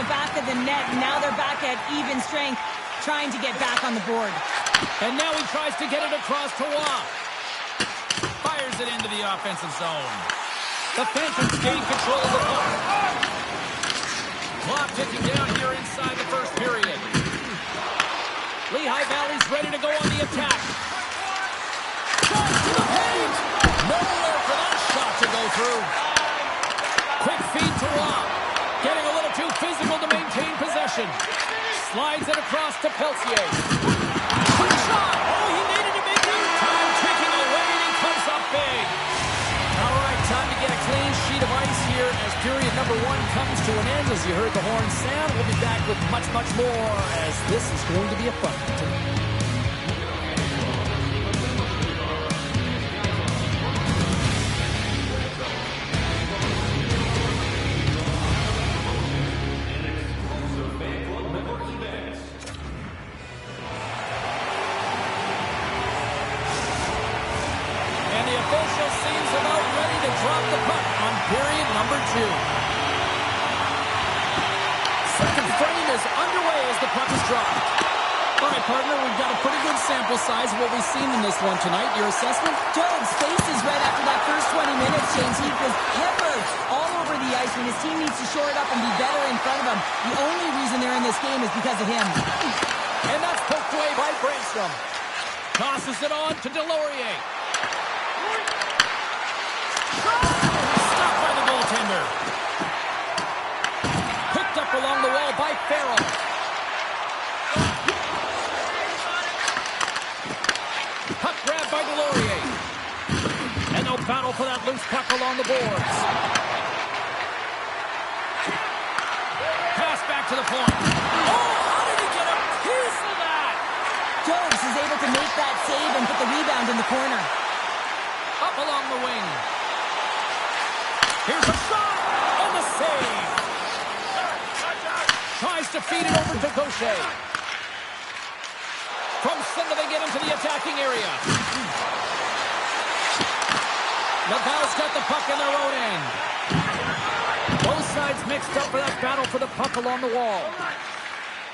back of the net, and now they're back at even strength, trying to get back on the board. And now he tries to get it across to Waugh. Fires it into the offensive zone. The Phantoms gain control of the puck. Clock ticking down here inside the first period. Lehigh Valley's ready to go on the attack. Shot to the paint! Nowhere for that shot to go through. Quick feed to Waugh. Getting a little too physical to maintain possession. Slides it across to Peltier. Quick shot! Oh, he needed to make it. Time ticking away, and he comes up big. All right, time to get a clean sheet of ice here as period number 1 comes to an end. As you heard the horn sound, we'll be back with much, much more as this is going to be a fun one tonight. Drop the puck on period number 2. Second frame is underway as the puck is dropped. All right, partner, we've got a pretty good sample size of what we've seen in this one tonight. Your assessment? Jones faces right after that first 20 minutes, James. He was peppered all over the ice when his team needs to shore it up and be better in front of him. The only reason they're in this game is because of him. And that's poked away by Brandstrom. Tosses it on to Delorier. Stopped by the goaltender. Picked up along the wall by Farrell. Puck grabbed by Delorier. And no battle for that loose puck along the boards. Pass back to the point. Oh, how did he get a piece of that? Jones is able to make that save and put the rebound in the corner. Up along the wing. Here's a shot, and the save. Tries to feed it over to Gaucher. From center, they get into the attacking area. Laval's got the puck in their own end. Both sides mixed up for that battle for the puck along the wall.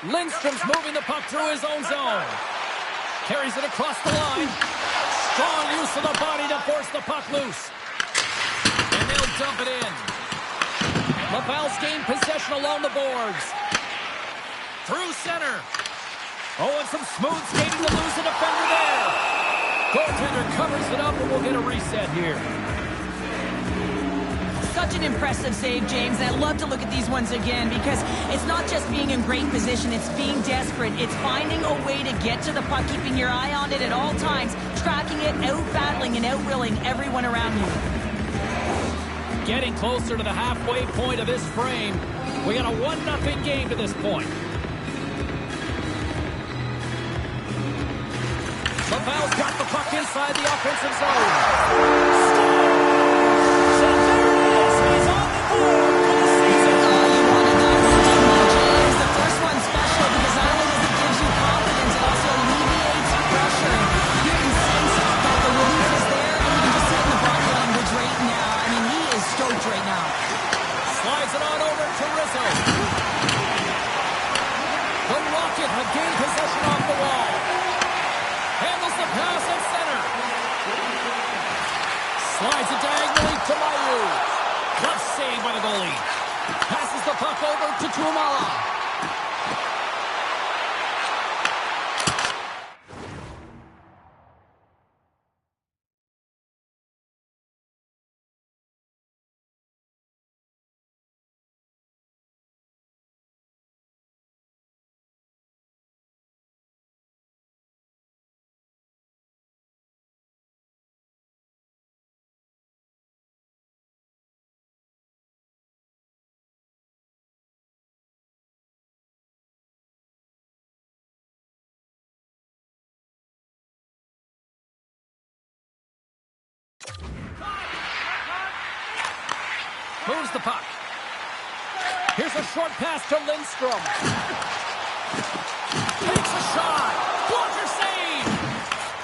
Lindstrom's moving the puck through his own zone. Carries it across the line. Strong use of the body to force the puck loose. They'll dump it in. Laval's gained possession along the boards. Through center. Oh, and some smooth skating to lose a defender there. Goaltender covers it up, and we'll get a reset here. Such an impressive save, James. And I love to look at these ones again because it's not just being in great position. It's being desperate. It's finding a way to get to the puck, keeping your eye on it at all times, tracking it, out-battling and out-willing everyone around you. Getting closer to the halfway point of this frame. We got a 1-0 game to this point. Laval's got the puck inside the offensive zone. So there it is. He's on the board for the season. You wanted that one, James. The first one's special because not only does it give you confidence, it also alleviates pressure. You can sense that the relief is there, and you can just see it in the body language right now. I mean, he is stoked right now. Slides it on over to Rizzo. The Rocket have gained possession off the wall. Handles the pass at center. Slides it diagonally to Mayu. Clutch save by the goalie. Passes the puck over to Tuamala. Moves the puck. Here's a short pass to Lindstrom. Takes a shot. Blocker save.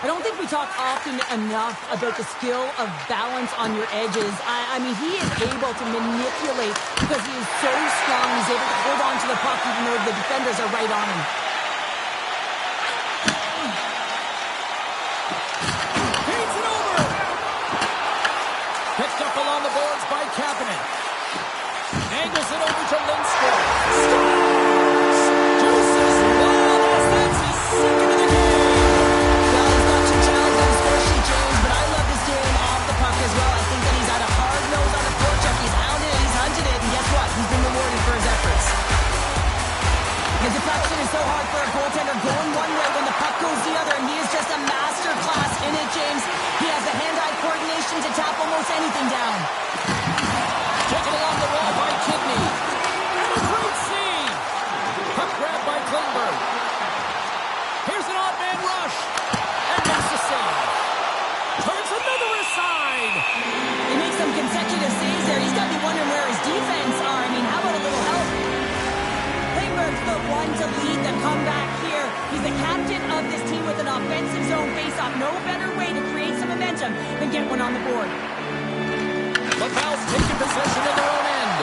I don't think think we talk often enough about the skill of balance on your edges. I mean, he is able to manipulate because he is so strong. He's able to hold on to the puck even though the defenders are right on him. Feeds it over. Picked up along the boards by Kapanen. Angles it over to Lindstrom. Scores! Deuces. Wow, the defense is second in the game. Well, he's got two challenges, unfortunately, James, but I love his game off the puck as well. I think that he's had a hard nose on the forecheck. He's hounded it, he's hunted it, and guess what? He's been rewarded for his efforts. His deflection is so hard for a goaltender, going one way when the puck goes the other, and he is just a master class in it, James. He has the hand-eye coordination to tap almost anything down. Taken along the wall by Kidney. And a great save. Puck grabbed by Klingberg. Here's an odd man rush. And makes the save. Turns another aside. He makes some consecutive saves there. He's got to be wondering where his defense are. I mean, how about a little help? Klingberg's the one to lead the comeback here. He's the captain of this team with an offensive zone face-off. No better way to create some momentum than get one on the board. Laval's taking possession in their own end.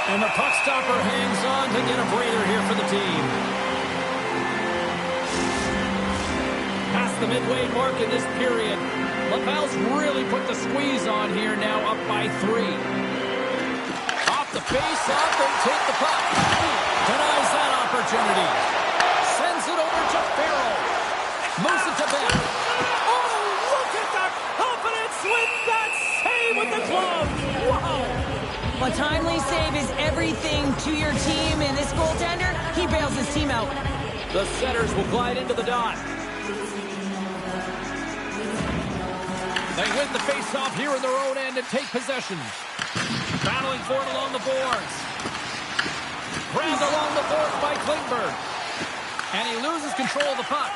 And the puck stopper hangs on to get a breather here for the team. Past the midway mark in this period. Laval's really put the squeeze on here, now up by 3. Off the face-off, they take the puck. Denies that opportunity. Sends it over to Farrell. Moves it to back. Oh, look at the confidence with that save with the glove. Wow. A timely save is everything to your team, and this goaltender, he bails his team out. The setters will glide into the dot. They win the face-off here in their own end and take possession. Battling for it along the boards. Grabbed along the boards by Klingberg. And he loses control of the puck.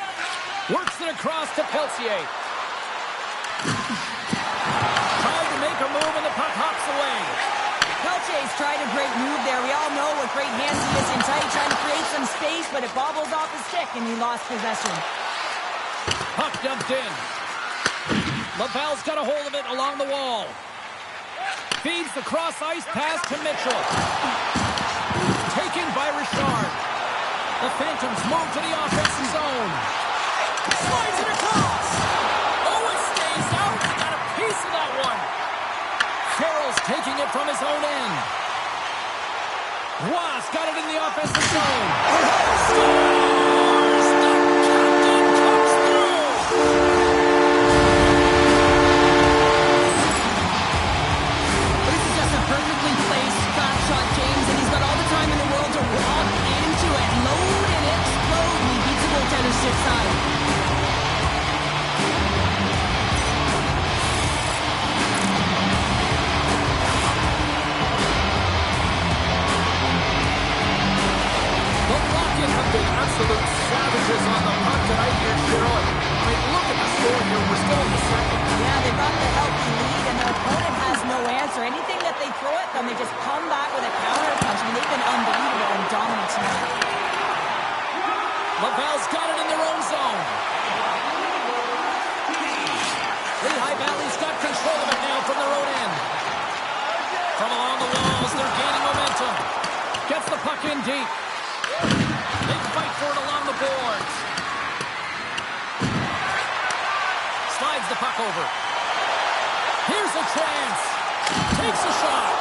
Works it across to Peltier. Trying to make a move and the puck hops away. Peltier's tried a great move there. We all know what great hands he is in tight, trying to create some space, but it bobbles off his stick and he lost possession. Puck dumped in. Laval's got a hold of it along the wall. Feeds the cross-ice pass to Mitchell. Taken by Richard. The Phantoms move to the offensive zone. Slides it across. Oh, it stays out. Got a piece of that one. Farrell's taking it from his own end. Ross got it in the offensive zone. Scores! The captain comes through. Perfectly placed flat shot, James, and he's got all the time in the world to walk into it, load and explode, and he beats the goaltender's stick side. The Rocket have been absolute savages on the puck tonight here, Cheryl. I mean, look at the score here. We're still in the second. Yeah, they've got the healthy lead, and their opponent has no answer. Anything that they throw at them, they just come back with a counter punch. I mean, they've been unbelievable and dominant tonight. Laval's got it in their own zone. Lehigh Valley's got control of it now from their own end. From along the walls, they're gaining momentum. Gets the puck in deep. They fight for it along the boards. Slides the puck over. Here's a chance. Takes a shot.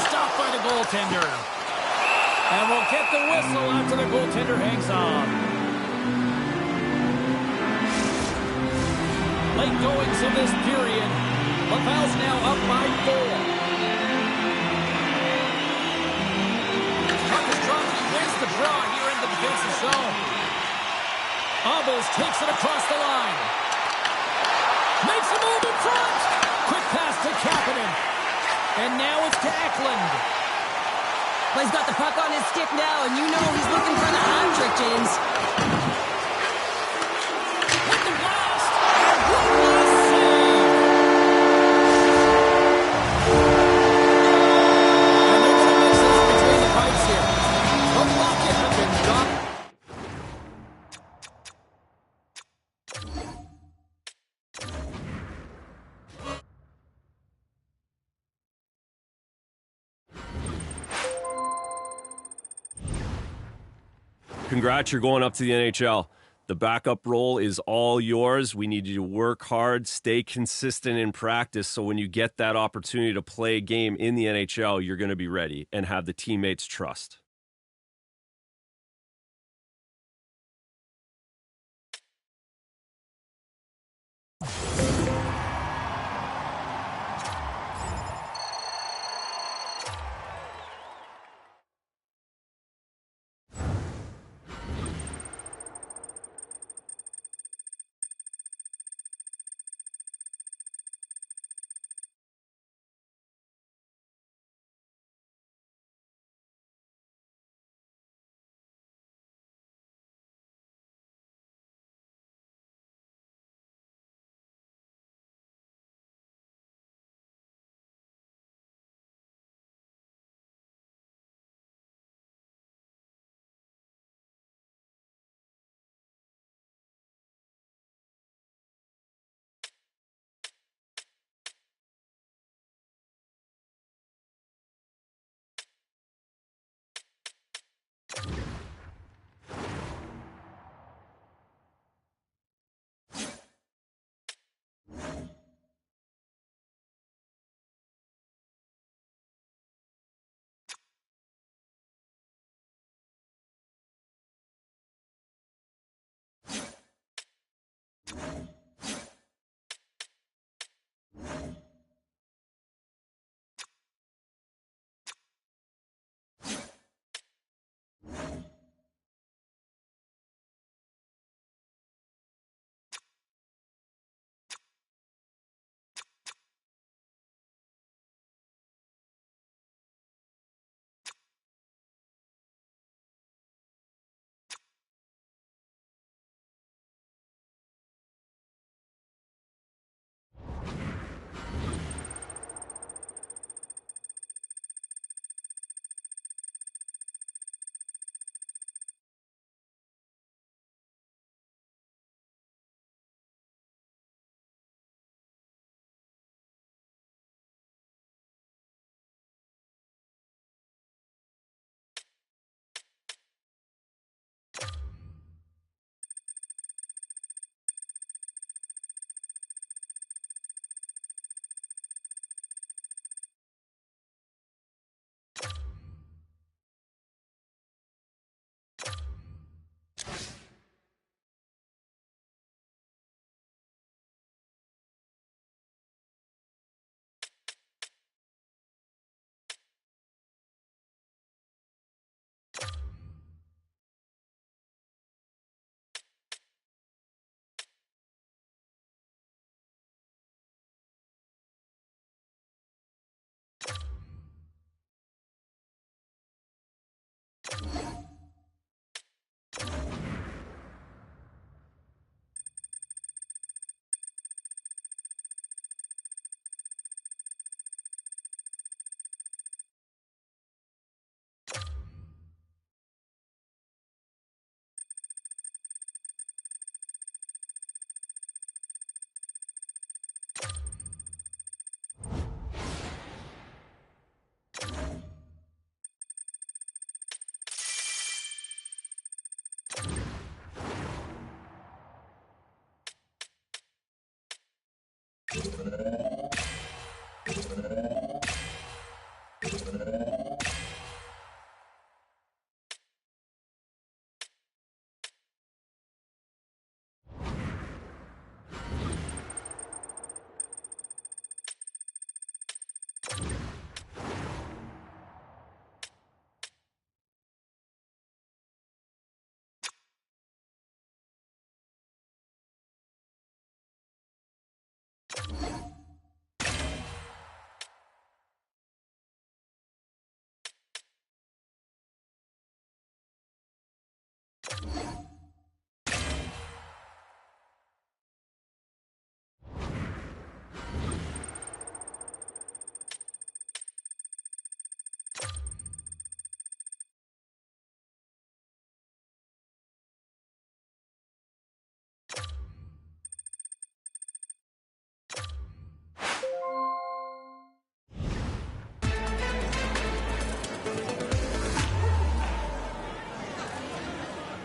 Stopped by the goaltender. And we'll get the whistle after the goaltender hangs on. Late goings of this period. Laval's now up by 4. Puck is dropped. He wins the draw here in the defensive zone. Obels takes it across the line. Makes a move in front. Quick pass to Kapanen. And now it's to Eklund. Well, he's got the puck on his stick now, and you know he's looking for the hat trick, James. Congrats, you're going up to the NHL. The backup role is all yours. We need you to work hard, stay consistent in practice, so when you get that opportunity to play a game in the NHL, you're going to be ready and have the teammates' trust.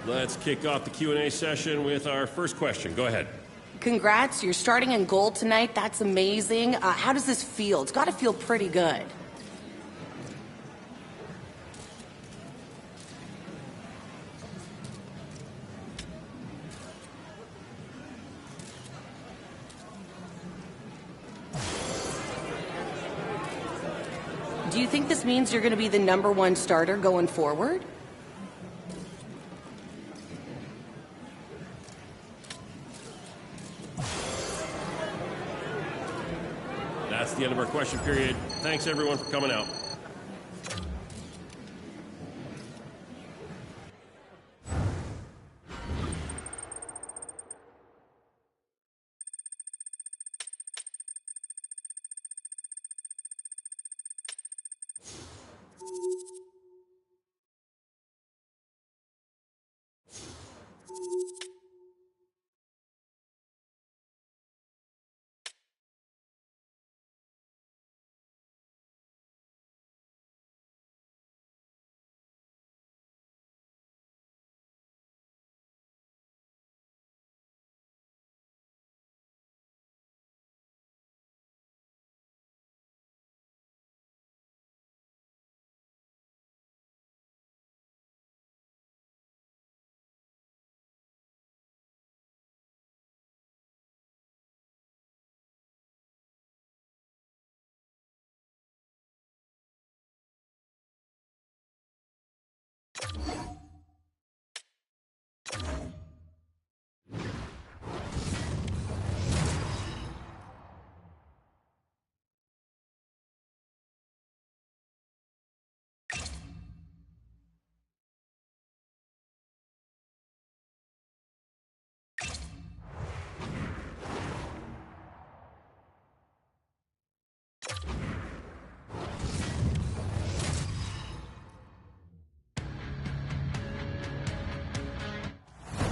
Let's kick off the Q&A session with our first question. Go ahead. Congrats, you're starting in goal tonight. That's amazing. How does this feel? It's got to feel pretty good. Do you think this means you're going to be the #1 starter going forward? That's the end of our question period. Thanks, everyone, for coming out.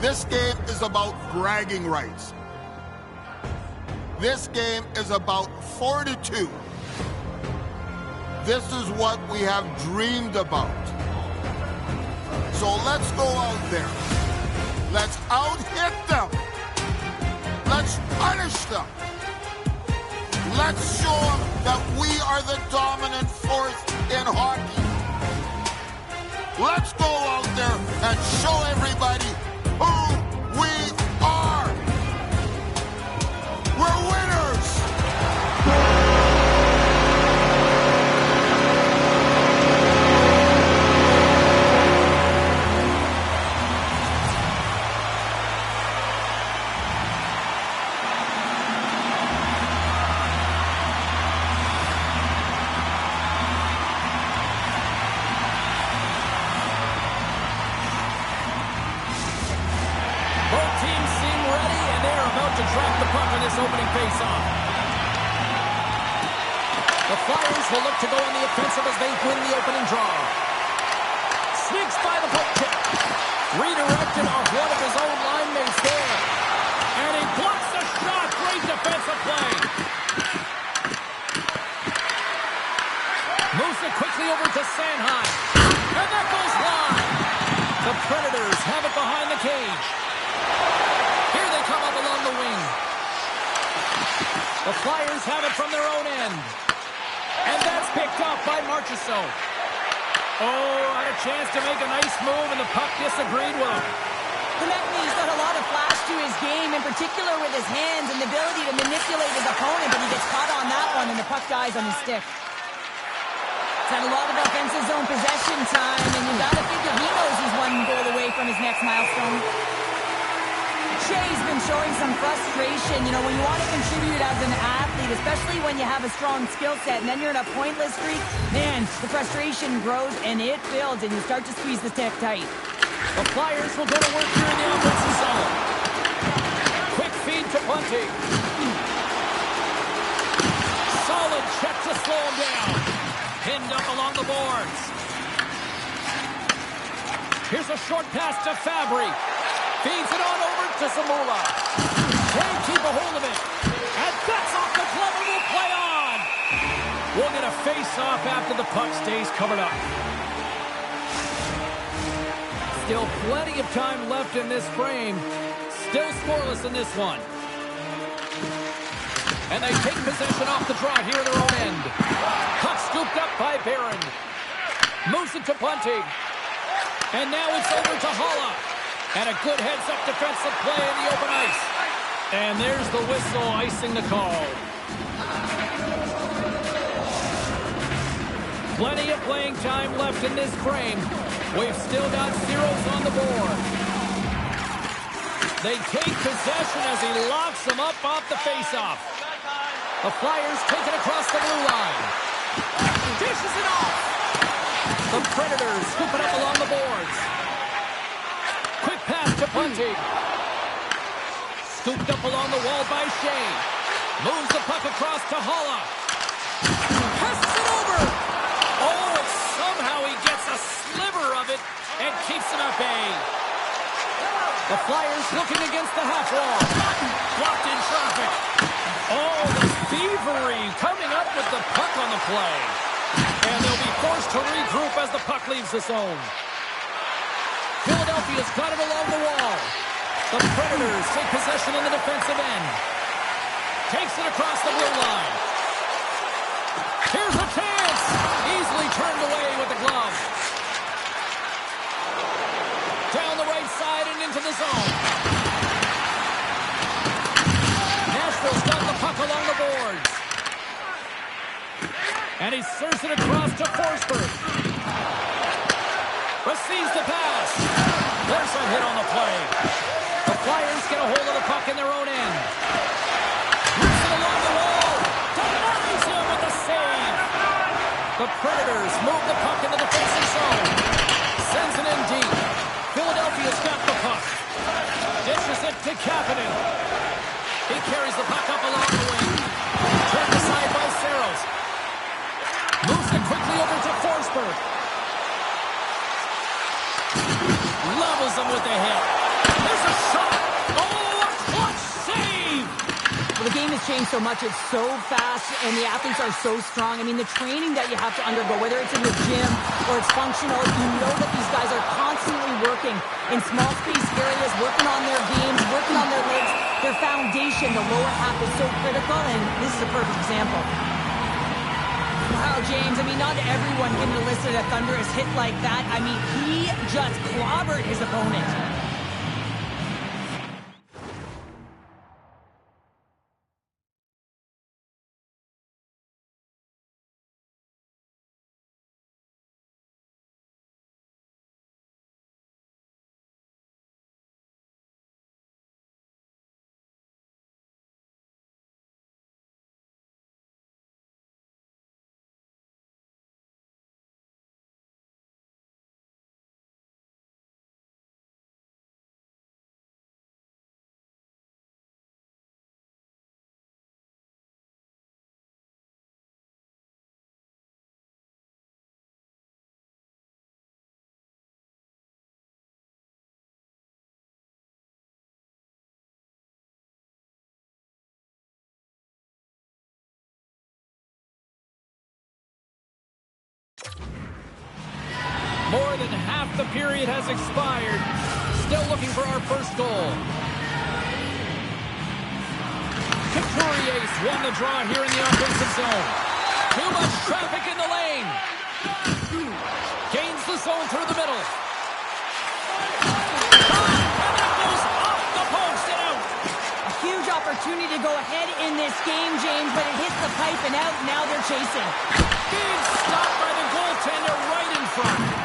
This game is about bragging rights. This game is about fortitude. This is what we have dreamed about. So let's go out there. Let's out-hit them. Let's punish them. Let's show them that we are the dominant force in hockey. Let's go out there and show everybody who we are. We're winners. Opening face-off. The Flyers will look to go on the offensive as they win the opening draw. Sneaks by the poke check. Redirected off one of his own line mates there. And he blocks the shot. Great defensive play. Moves it quickly over to Sanheim. And that goes wide. The Predators have it behind the cage. Here they come up along the wing. The Flyers have it from their own end. And that's picked up by Marchessault. Oh, had a chance to make a nice move, and the puck disagreed with him. The Mechany's got a lot of flash to his game, in particular with his hands and the ability to manipulate his opponent, but he gets caught on that one, and the puck dies on his stick. He's had a lot of offensive zone possession time, and you got to figure he knows he's one goal away from his next milestone. Shea's been showing some frustration. You know, when you want to contribute as an athlete, especially when you have a strong skill set, and then you're in a pointless streak, man, the frustration grows and it builds, and you start to squeeze the stick tight. The Flyers will go to work here in the offensive zone. Quick feed to Bunting. Solid check to slow him down. Pinned up along the boards. Here's a short pass to Fabry. Feeds it on over to Zamula. Can't keep a hold of it. And that's off the glove and will play on. We'll get a face-off after the puck stays covered up. Still plenty of time left in this frame. Still scoreless in this one. And they take possession off the draw here in their own end. Puck scooped up by Barron. Moves it to Bunting. And now it's over to Holla. And a good heads-up defensive play in the open ice. And there's the whistle icing the call. Plenty of playing time left in this frame. We've still got zeros on the board. They take possession as he locks them up off the faceoff. The Flyers take it across the blue line. Dishes it off. The Predators scoop it up along the boards. Quick pass to Bunting. Scooped up along the wall by Shea. Moves the puck across to Holla. Passes it over. Oh, and somehow he gets a sliver of it and keeps it at bay. The Flyers looking against the half wall. Blocked in traffic. Oh, the thievery coming up with the puck on the play. And they'll be forced to regroup as the puck leaves the zone. Philadelphia's got it along the wall. The Predators take possession in the defensive end. Takes it across the blue line. Here's a chance. Easily turned away with the glove. Down the right side and into the zone. Nashville's got the puck along the boards. And he serves it across to Forsberg. Receives the pass. There's a hit on the play. The Flyers get a hold of the puck in their own end. Rips it along the wall. Denies him with the save. The Predators move the puck in the defensive zone. Sends it in deep. Philadelphia's got the puck. Dishes it to Kapanen. He carries the puck up along the wing. Turned aside by Saros. Moves it quickly over to Forsberg. Levels him with the hit. There's a shot. Oh, a clutch save. Well, the game has changed so much. It's so fast, and the athletes are so strong. I mean, the training that you have to undergo, whether it's in the gym or it's functional, you know that these guys are constantly working in small space areas, working on their games, working on their legs. Their foundation, the lower half, is so critical, and this is a perfect example. Wow, James, I mean, not everyone can elicit a thunderous hit like that. I mean, he just clobbered his opponent. More than half the period has expired. Still looking for our first goal. Couturier won the draw here in the offensive zone. Too much traffic in the lane. Gains the zone through the middle. And it goes off the post and out. A huge opportunity to go ahead in this game, James, but it hits the pipe and out. Now they're chasing. Being stopped by the goaltender right in front.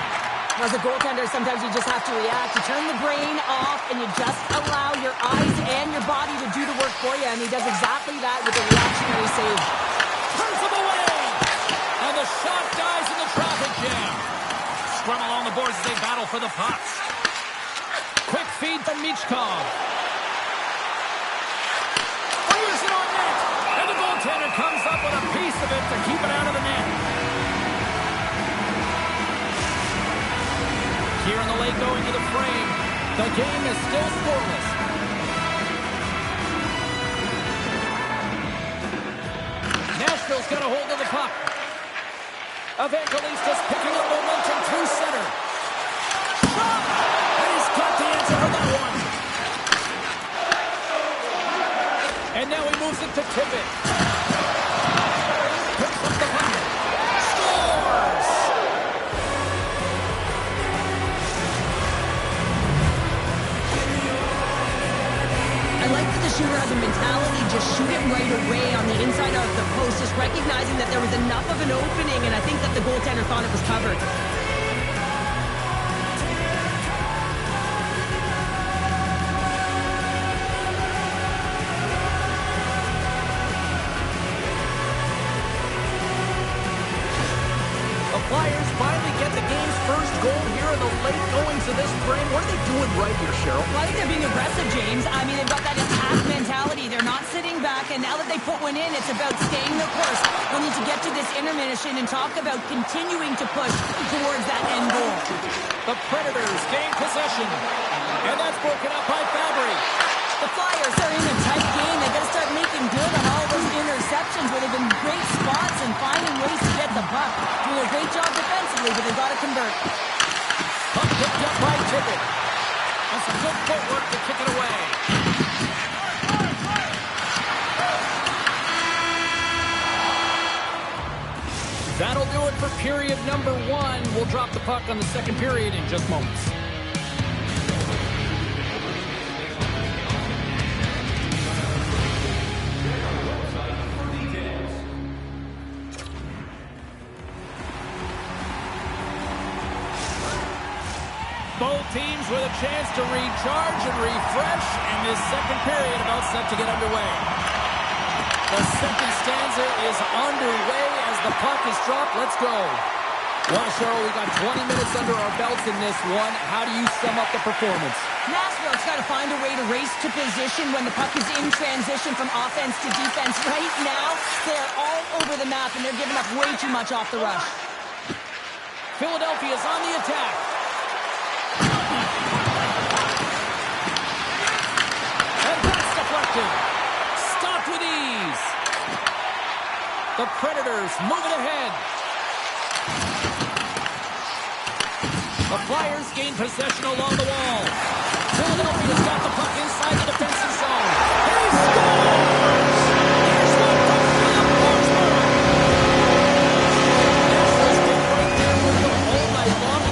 As a goaltender, sometimes you just have to react. You turn the brain off, and you just allow your eyes and your body to do the work for you, and he does exactly that with a reactionary save. Turns him away! And the shot dies in the traffic jam. Scrum along the boards as they battle for the pucks. Quick feed from Michkov. Fires it on net! And the goaltender comes up with a piece of it to keep it out of the net. Here in the late going to the frame. The game is still scoreless. Nashville's got a hold of the puck. Evangelistas picking up momentum through center. Shot! And now he moves it to Tippett. Picks up the puck. Scores! I like that the shooter has a mentality, just shoot it right away on the inside of the post, just recognizing that there was enough of an opening, and I think that the goaltender thought it was covered. The Flyers finally get the game's first goal here in the late goings of this frame. What are they doing right here, Cheryl? Well, I think they're being aggressive, James. I mean, they've got that attack mentality. They're not sitting back, and now that they put one in, it's about staying the course. They'll need to get to this intermission and talk about continuing to push towards that end goal. The Predators gain possession. And that's broken up by Fabry. The Flyers are in a tight game. They got to start making good on all those interceptions where they've been great spots and finding ways to get the puck. Doing a great job defensively, but they've got to convert. Puck picked up by Tippett. And some good footwork to kick it away. That'll do it for period number 1. We'll drop the puck on the second period in just moments. Both teams with a chance to recharge and refresh, and this second period about set to get underway. The second stanza is underway as the puck is dropped. Let's go. Well, Cheryl, we got 20 minutes under our belts in this one. How do you sum up the performance? Nashville's got to find a way to race to position when the puck is in transition from offense to defense. Right now, they're all over the map, and they're giving up way too much off the rush. Philadelphia's on the attack. And that's deflected. Stopped with ease. The Predators moving ahead. The Flyers gain possession along the wall. Philadelphia's got the puck inside the defensive zone. He scores! Here's one from Philip Forsberg. Nashville's been right there with them all night long.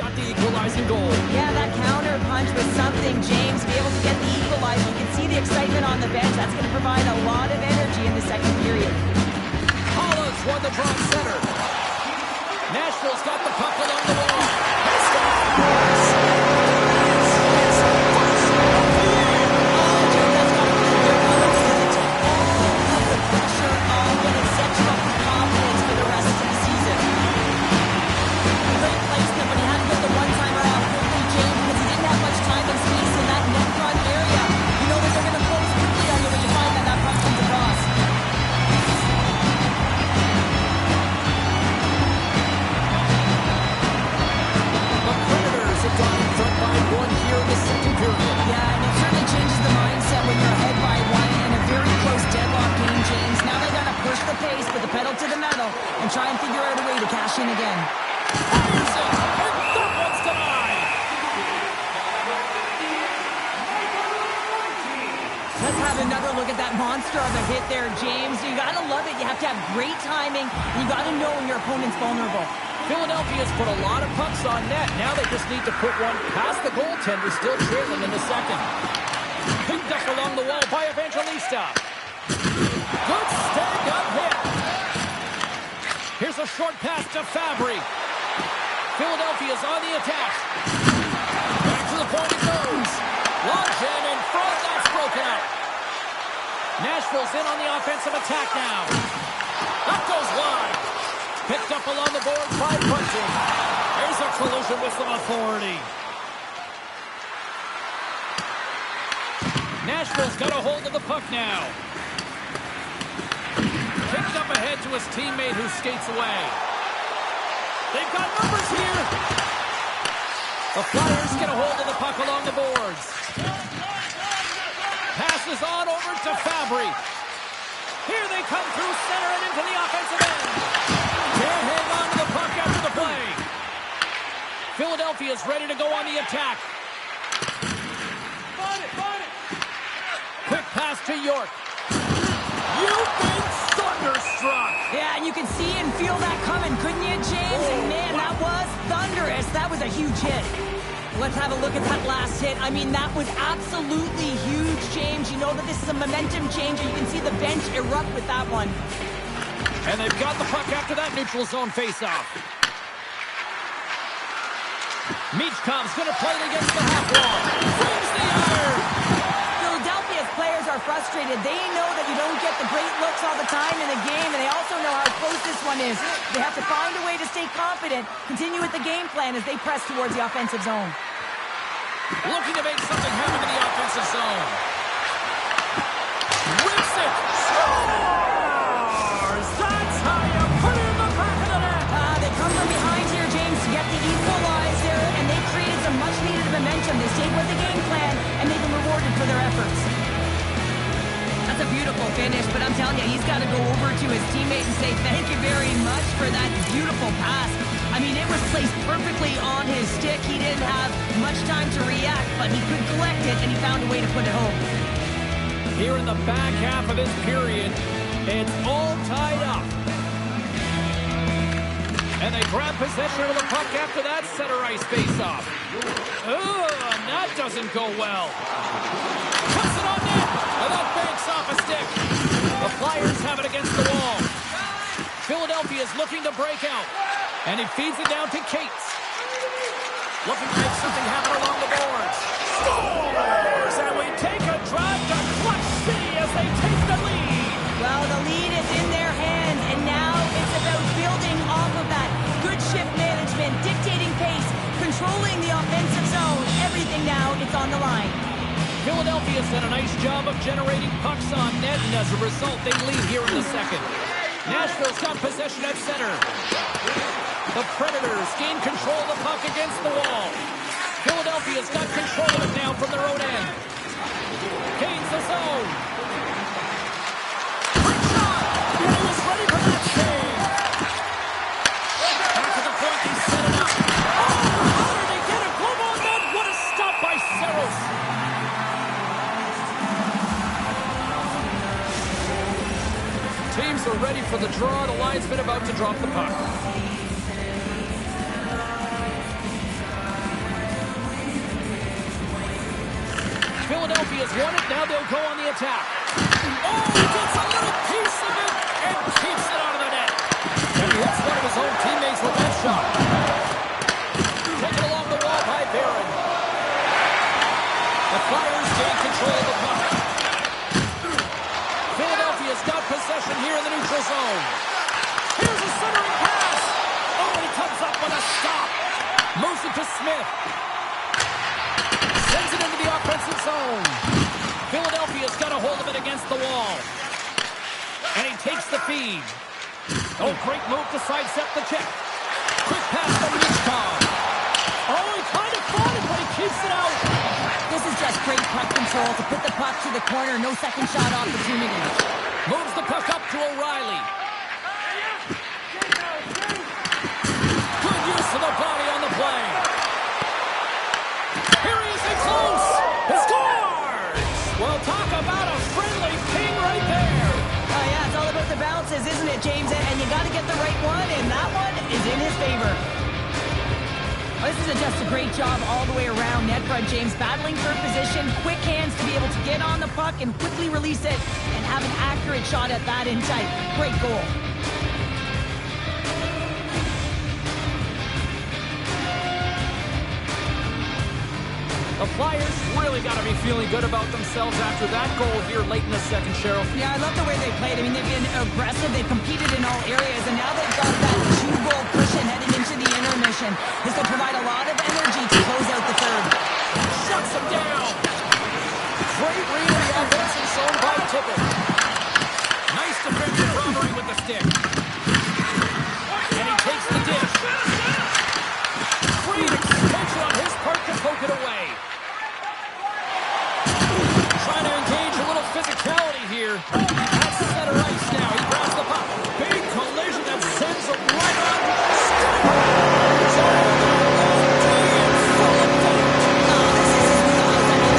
got the equalizing goal. Yeah, that counter punch was something, James. Be able to get the equalizer. You can see the excitement on the bench. That's going to provide a lot of energy in the second period. Hollis won the draw center. Nashville's got the puck along the wall. Try and figure out a way to cash in again. Fires it, and that one's denied. Let's have another look at that monster of a hit there, James. You gotta love it. You have to have great timing, and you gotta know when your opponent's vulnerable. Philadelphia's put a lot of pucks on net. Now they just need to put one past the goaltender, still trailing in the second. Picked up along the wall by Evangelista. Good stand-up hit. Here's a short pass to Fabry. Philadelphia's on the attack. Back to the point it goes. Launch in front. That's broken out. Nashville's in on the offensive attack now. That goes wide. Picked up along the boards by Bunting. There's a collision with some authority. Nashville's got a hold of the puck now. Picked up ahead to his teammate who skates away. They've got numbers here. The Flyers get a hold of the puck along the boards. Passes on over to Fabry. Here they come through center and into the offensive end. Can't hang on to the puck after the play. Philadelphia's ready to go on the attack. Quick pass to York. You've been thunderstruck. Yeah, and you can see and feel that coming, couldn't you, James? And man, that was thunderous. That was a huge hit. Let's have a look at that last hit. I mean, that was absolutely huge, James. You know that this is a momentum changer. You can see the bench erupt with that one. And they've got the puck after that neutral zone faceoff. Meachcom's going to play it against the half wall. Frames the iron. Philadelphia's players are frustrated. They know that you don't get the great looks all the time in the game, and they also know how close this one is. They have to find a way to stay confident, continue with the game plan as they press towards the offensive zone. Looking to make something happen in the offensive zone. Rips it. Scores! That's how you put it in the back of the net. They come from behind here, James, to get the equalizer, and they created some much-needed momentum. They stayed with the game plan, and they've been rewarded for their efforts. That's a beautiful finish, but I'm telling you, he's got to go over to his teammate and say thank you very much for that beautiful pass. I mean, it was placed perfectly on his stick. He didn't have much time to react, but he could collect it, and he found a way to put it home. Here in the back half of this period, it's all tied up. And they grab possession of the puck after that center ice face-off. And that doesn't go well. Puts it on net, and that banks off a stick. The Flyers have it against the wall. Philadelphia's looking to break out. And he feeds it down to Cates. Looking to make something happen along the boards. Scores! And we take a drive to Clutch City as they take the lead. Well, the lead is in their hands, and now it's about building off of that. Good shift management, dictating pace, controlling the offensive zone. Everything now, it's on the line. Philadelphia's done a nice job of generating pucks on net, and as a result, they lead here in the second. Nashville's got possession at center. The Predators gain control of the puck against the wall. Philadelphia's got control of it now from their own end. Gains the zone. Quick shot! And he was ready for that save. Back to the point, he set it up. Oh, how did they get a glove on that? What a stop by Saros. Teams are ready for the draw. The linesman about to drop the puck. Philadelphia's won it. Now they'll go on the attack. Oh, he gets a little piece of it and keeps it out of the net. And he hits one of his own teammates with that shot. Taken along the wall by Barron. The Flyers gain control of the puck. Philadelphia's got possession here in the neutral zone. Here's a centering pass. Oh, he comes up with a stop. Moves it to Smith. Sends it into the offensive zone. Philadelphia's got a hold of it against the wall. And he takes the feed. Oh, great move to sidestep the check. Quick pass from Michkov. Oh, he kind of fought it, but he keeps it out. This is just great puck control to put the puck to the corner. No second shot opportunity. Moves the puck up to O'Reilly. Good use of the body on the play. Here he is in close. He scores! Well, talk about a friendly ping right there. Oh, yeah, it's all about the bounces, isn't it, James? And you got to get the right one, and that one is in his favor. This is just a great job all the way around. Net front, James, battling for position, quick hands to be able to get on the puck and quickly release it and have an accurate shot at that in tight. Great goal. The Flyers really got to be feeling good about themselves after that goal here late in the second, Cheryl. Yeah, I love the way they played. I mean, they've been aggressive. They've competed in all areas, and now they've got that two-goal cushion heading into the intermission. This will provide a lot of energy to close out the third. Shuts him down. Great read of the offensive zone by Tippett. Nice defensive robbery with the stick. And he takes the dish. Great extension on his part to poke it away. Trying to engage a little physicality here. That's center ice now. He grabs the puck. Big collision that sends him right on.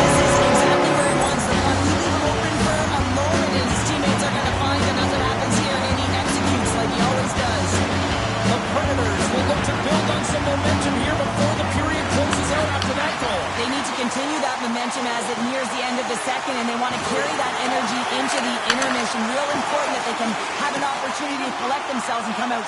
This is exactly where he wants the puck. You leave him open for a moment, and his teammates are going to find that nothing happens here, and he executes like he always does. The Predators will look to build on some momentum here before the period closes out after that goal. They need to continue that momentum as it nears the end of the second, and they want to carry that energy into the intermission. Real important that they can have an opportunity to collect themselves and come out.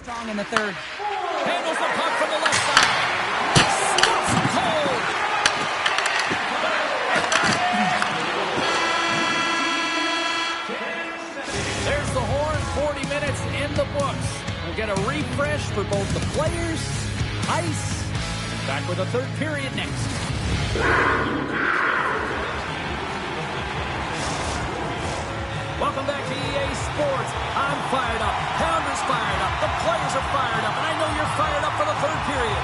Strong in the third. Handles the puck from the left side. Stops him cold. There's the horn. 40 minutes in the books. We'll get a refresh for both the players, ice. Back with the third period next. Welcome back to EA Sports. I'm fired up. Pounder's fired up. The players are fired up. And I know you're fired up for the third period.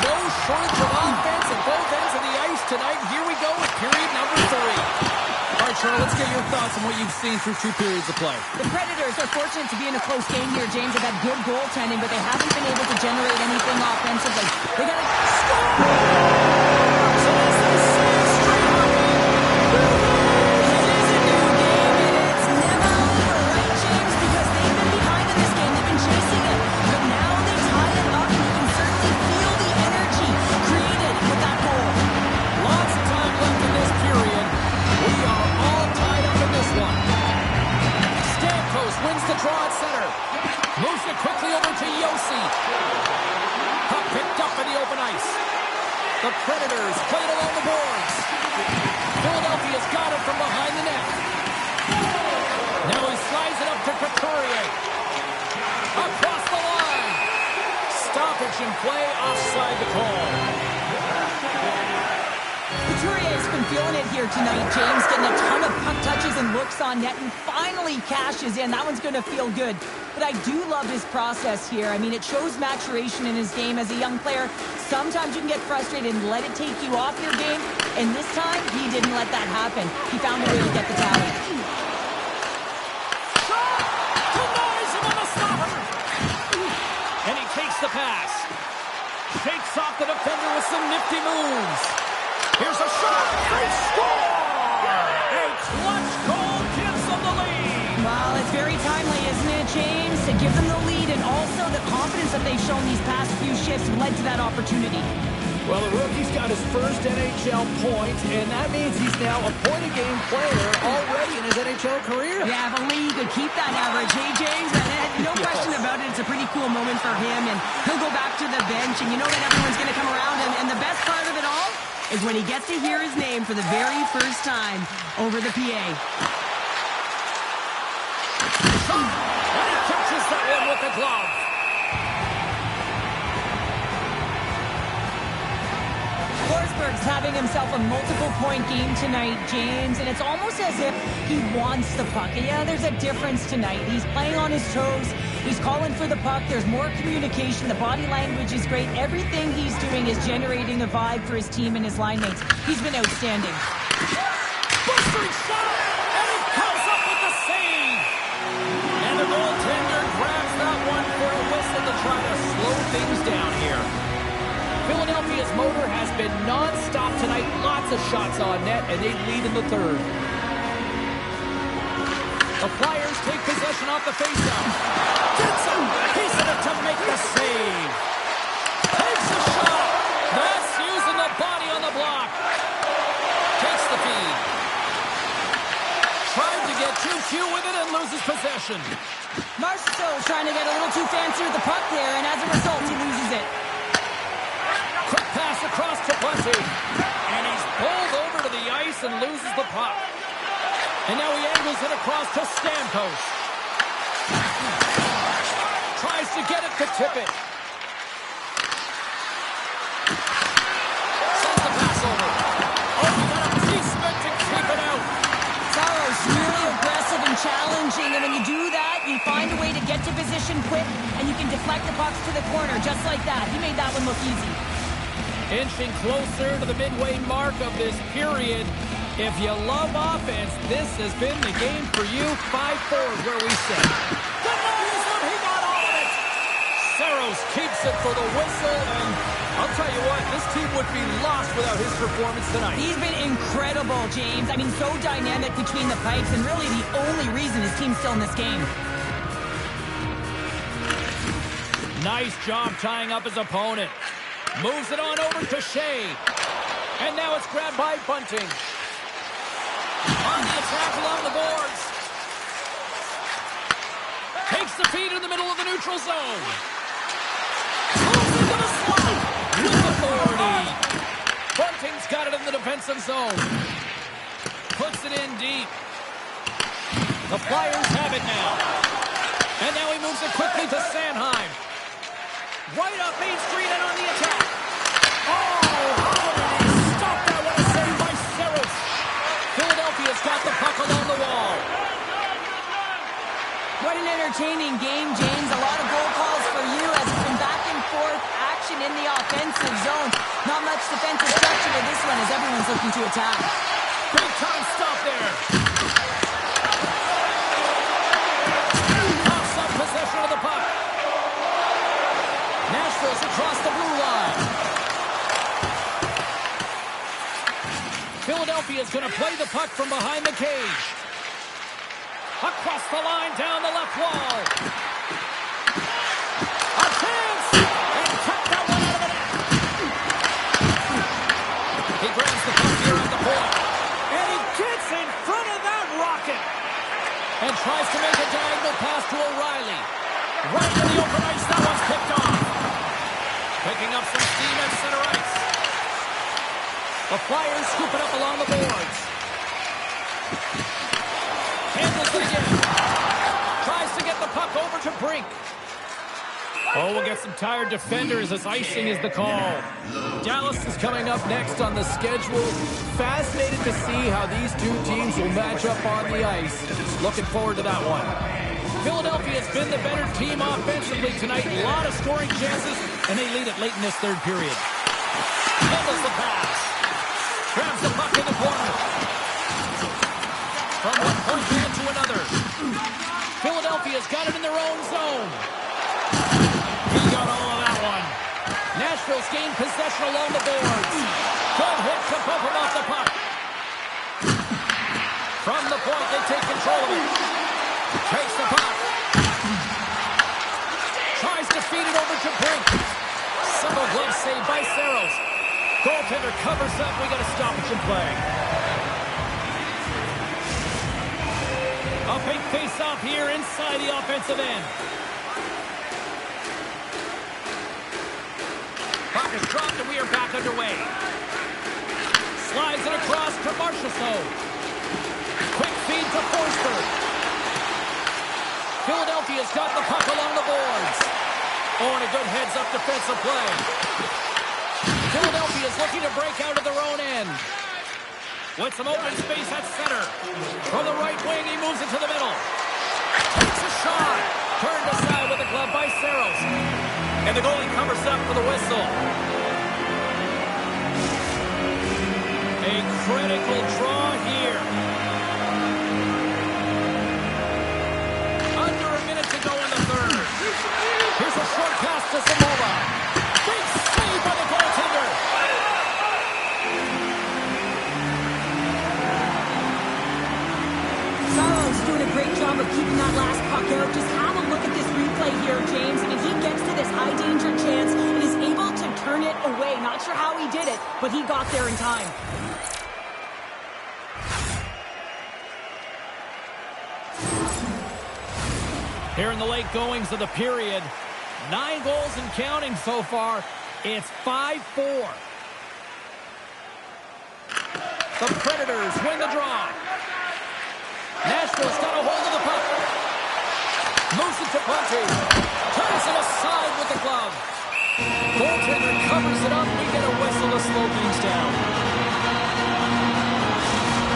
No shortage of offense at both ends of the ice tonight. Here we go with period number 3. All right, Charles, let's get your thoughts on what you've seen through 2 periods of play. The Predators are fortunate to be in a close game here, James. They've had good goaltending, but they haven't been able to generate anything offensively. They got to score! So that's the same straight up. Wins the draw at center. Moves it quickly over to Yossi. Puck picked up in the open ice. The Predators play it along the boards. Philadelphia's got it from behind the net. Now he slides it up to Couturier. Across the line. Stoppage in play, offside the call. Couturier's been feeling it here tonight, James, getting a ton of puck touches and looks on net, and finally cashes in. That one's going to feel good. But I do love his process here. I mean, it shows maturation in his game as a young player. Sometimes you can get frustrated and let it take you off your game, and this time, he didn't let that happen. He found a way to get the tally. Shot! Denies him on the stopper! And he takes the pass. Shakes off the defender with some nifty moves. Here's a shot. They score! A clutch goal gives them the lead. Well, it's very timely, isn't it, James? To give them the lead, and also the confidence that they've shown these past few shifts led to that opportunity. Well, the rookie's got his first NHL point, and that means he's now a point-a-game player already in his NHL career. Yeah, if only he could keep that average, hey, James? No question about it. It's a pretty cool moment for him, and he'll go back to the bench, and you know that everyone's going to come around, and the best part of it all is when he gets to hear his name for the very first time over the PA. And he catches that one with the glove. Forsberg's having himself a multiple-point game tonight, James, and it's almost as if he wants the puck. Yeah, there's a difference tonight. He's playing on his toes. He's calling for the puck. There's more communication. The body language is great. Everything he's doing is generating a vibe for his team and his line mates. He's been outstanding. Bustering shot, and he comes up with the save. And the goaltender grabs that one for a whistle to try to slow things down here. Philadelphia's motor has been non-stop tonight. Lots of shots on net, and they lead in the third. The Flyers take possession off the faceoff. Gets a piece of it to make the save. Takes a shot. That's using the body on the block. Takes the feed. Tried to get too cute with it and loses possession. Marchessault's trying to get a little too fancy with the puck there, and as a result, he loses it. Quick pass across to Bunty. And he's pulled over to the ice and loses the puck. And now he angles it across to Stamkos. Tries to get it to tip it. Sends the pass over. Oh, he got a piece of it to keep it out. Saros really aggressive and challenging, and when you do that, you find a way to get to position quick, and you can deflect the pucks to the corner, just like that. He made that one look easy. Inching closer to the midway mark of this period. If you love offense, this has been the game for you. 5-4 is where we sit. Denies him, he got all of it. Saros keeps it for the whistle, and I'll tell you what, this team would be lost without his performance tonight. He's been incredible, James. I mean, so dynamic between the pipes, and really the only reason his team's still in this game. Nice job tying up his opponent. Moves it on over to Shea. And now it's grabbed by Bunting. On the attack along the boards. Takes the feed in the middle of the neutral zone. Moves into the slot with authority. Bunting's got it in the defensive zone. Puts it in deep. The Flyers have it now. And now he moves it quickly to Sanheim. Right up Main Street and on the attack. Oh, how did he stop that? What a save by Saros. Philadelphia's got the puck along the wall. What an entertaining game, James. A lot of goal calls for you as it's been back and forth action in the offensive zone. Not much defensive structure to this one as everyone's looking to attack. Big time stop there. Toss up possession of the puck. Nashville's across the blue line. Philadelphia's going to play the puck from behind the cage. Across the line, down the left wall. A chance! And tapped that one out of the net. He grabs the puck here at the point. And he gets in front of that rocket. And tries to make a diagonal pass to O'Reilly. Right to the open ice, that one's picked off. Picking up some steam at center ice. The Flyers scoop it up along the boards. Handles it again. Tries to get the puck over to Brink. Oh, we'll get some tired defenders as icing is the call. Dallas is coming up next on the schedule. Fascinated to see how these two teams will match up on the ice. Looking forward to that one. Philadelphia's been the better team offensively tonight. A lot of scoring chances, and they lead it late in this third period. Handles the pass. Grabs the puck in the corner. From one point man to another. Philadelphia's got it in their own zone. He got all of that one. Nashville's gained possession along the boards. Good hit to bump him off the puck. From the point, they take control of it. Takes the puck. Tries to feed it over to Brink. Single glove save by Saros. Goaltender covers up. We got a stoppage in play. A big face-off here inside the offensive end. Puck is dropped and we are back underway. Slides it across to Marchessault. Quick feed to Forsberg. Philadelphia's got the puck along the boards. Oh, and a good heads-up defensive play. Philadelphia's looking to break out of their own end. With some open space at center. From the right wing, he moves it to the middle. Takes a shot. Turned aside with the glove by Saros. And the goalie covers up for the whistle. A critical draw here. Under a minute to go in the third. Here's a short pass to Samoa. Big save by the goaltender. Doing a great job of keeping that last puck out. Just have a look at this replay here, James. I mean, he gets to this high-danger chance and is able to turn it away. Not sure how he did it, but he got there in time. Here in the late goings of the period, 9 goals and counting so far. It's 5-4. The Predators win the draw. Nashville's got a hold of the puck. Moves it to Ponte. Turns it aside with the glove. Goaltender covers it up. We get a whistle to slow things down.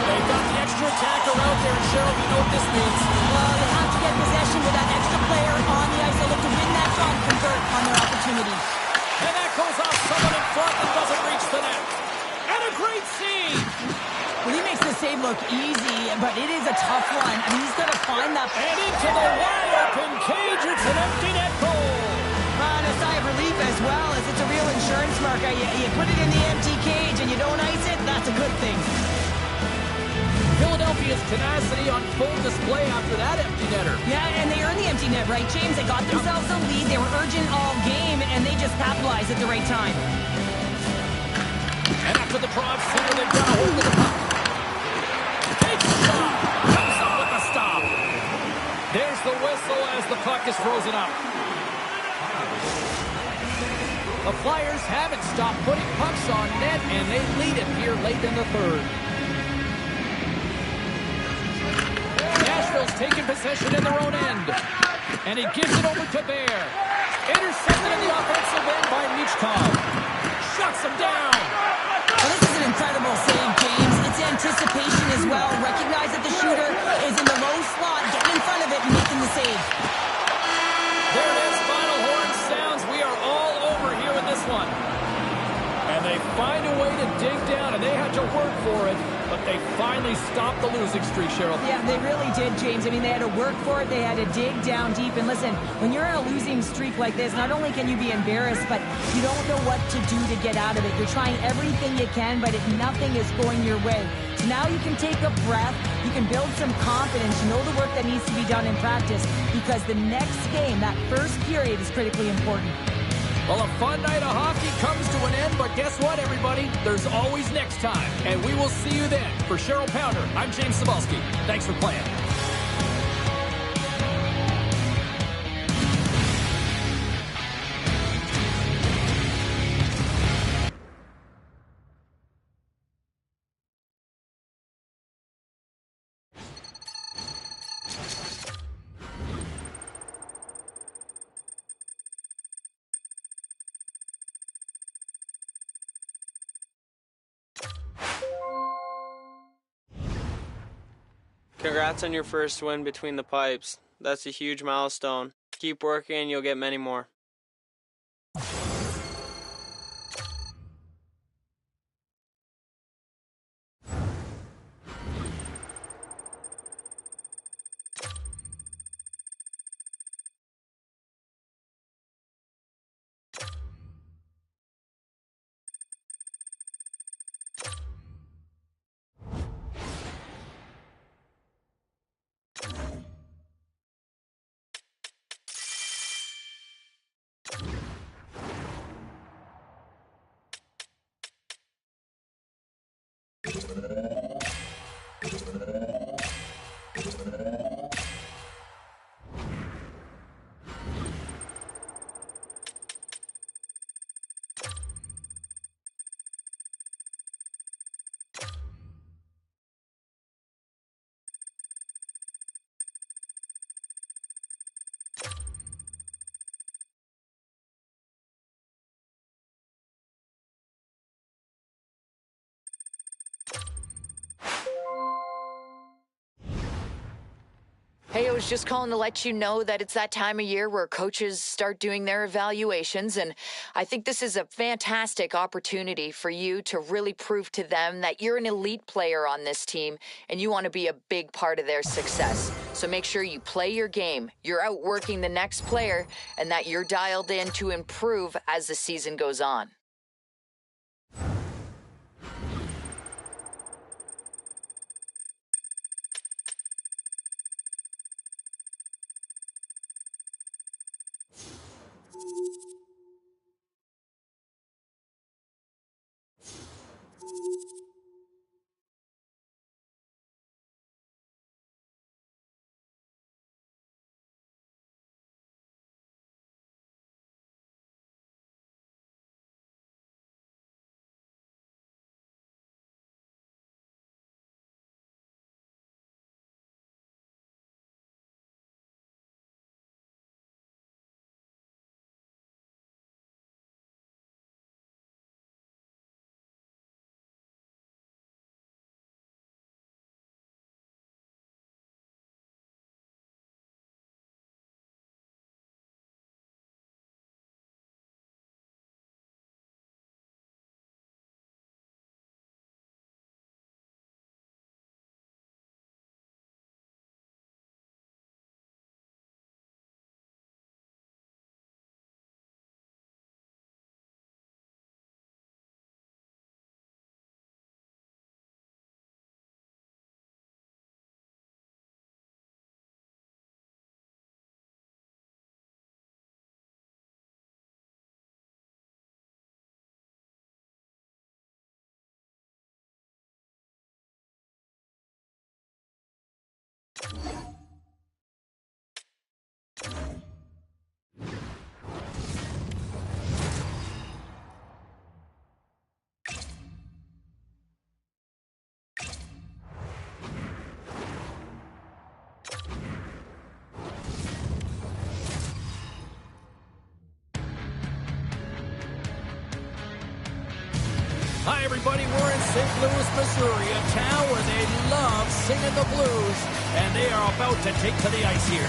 They've got the extra attacker out there. And Cheryl, you know what this means. Well, you have to get possession with that extra player on the ice. They look to win that draw and convert on their opportunity. And that goes off someone in front and doesn't reach the net. And a great save. Well, he makes the save look easy, but it is a tough one. I mean, he's got to find that. And into the wide-open cage, it's an empty net goal. And a sigh of relief as well, as it's a real insurance marker. You put it in the empty cage and you don't ice it, that's a good thing. Philadelphia's tenacity on full display after that empty netter. Yeah, and they earned the empty net, right, James? They got themselves a lead. They were urgent all game, and they just capitalized at the right time. And after the draw center, they've got a hold of the puck. Takes a shot. Comes up with the stop. There's the whistle as the puck is frozen up. The Flyers haven't stopped putting pucks on net, and they lead it here late in the third. Nashville's taking possession in their own end. And he gives it over to Bear. Intercepted in the offensive end by Michkov. Shuts him down. Well, this is an incredible save, James. It's anticipation as well. Recognize that the shooter is in the low slot, getting in front of it and making the save. There it is. Final horn sounds. We are all over here in this one. And they find a way to dig down, and they had to work for it, but they finally stopped the losing streak, Cheryl. Yeah, they really did, James. I mean, they had to work for it. They had to dig down deep. And listen, when you're in a losing streak like this, not only can you be embarrassed, but you don't know what to do to get out of it. You're trying everything you can, but if nothing is going your way. So now you can take a breath. You can build some confidence. You know the work that needs to be done in practice, because the next game, that first period, is critically important. Well, a fun night of hockey comes to an end, but guess what, everybody? There's always next time, and we will see you then. For Cheryl Pounder, I'm James Cybulski. Thanks for playing. Congrats on your first win between the pipes. That's a huge milestone. Keep working and you'll get many more. Hey, I was just calling to let you know that it's that time of year where coaches start doing their evaluations, and I think this is a fantastic opportunity for you to really prove to them that you're an elite player on this team and you want to be a big part of their success. So make sure you play your game, you're outworking the next player, and that you're dialed in to improve as the season goes on. Hi, everybody. We're in St. Louis, Missouri, a town where they love singing the blues, and they are about to take to the ice here.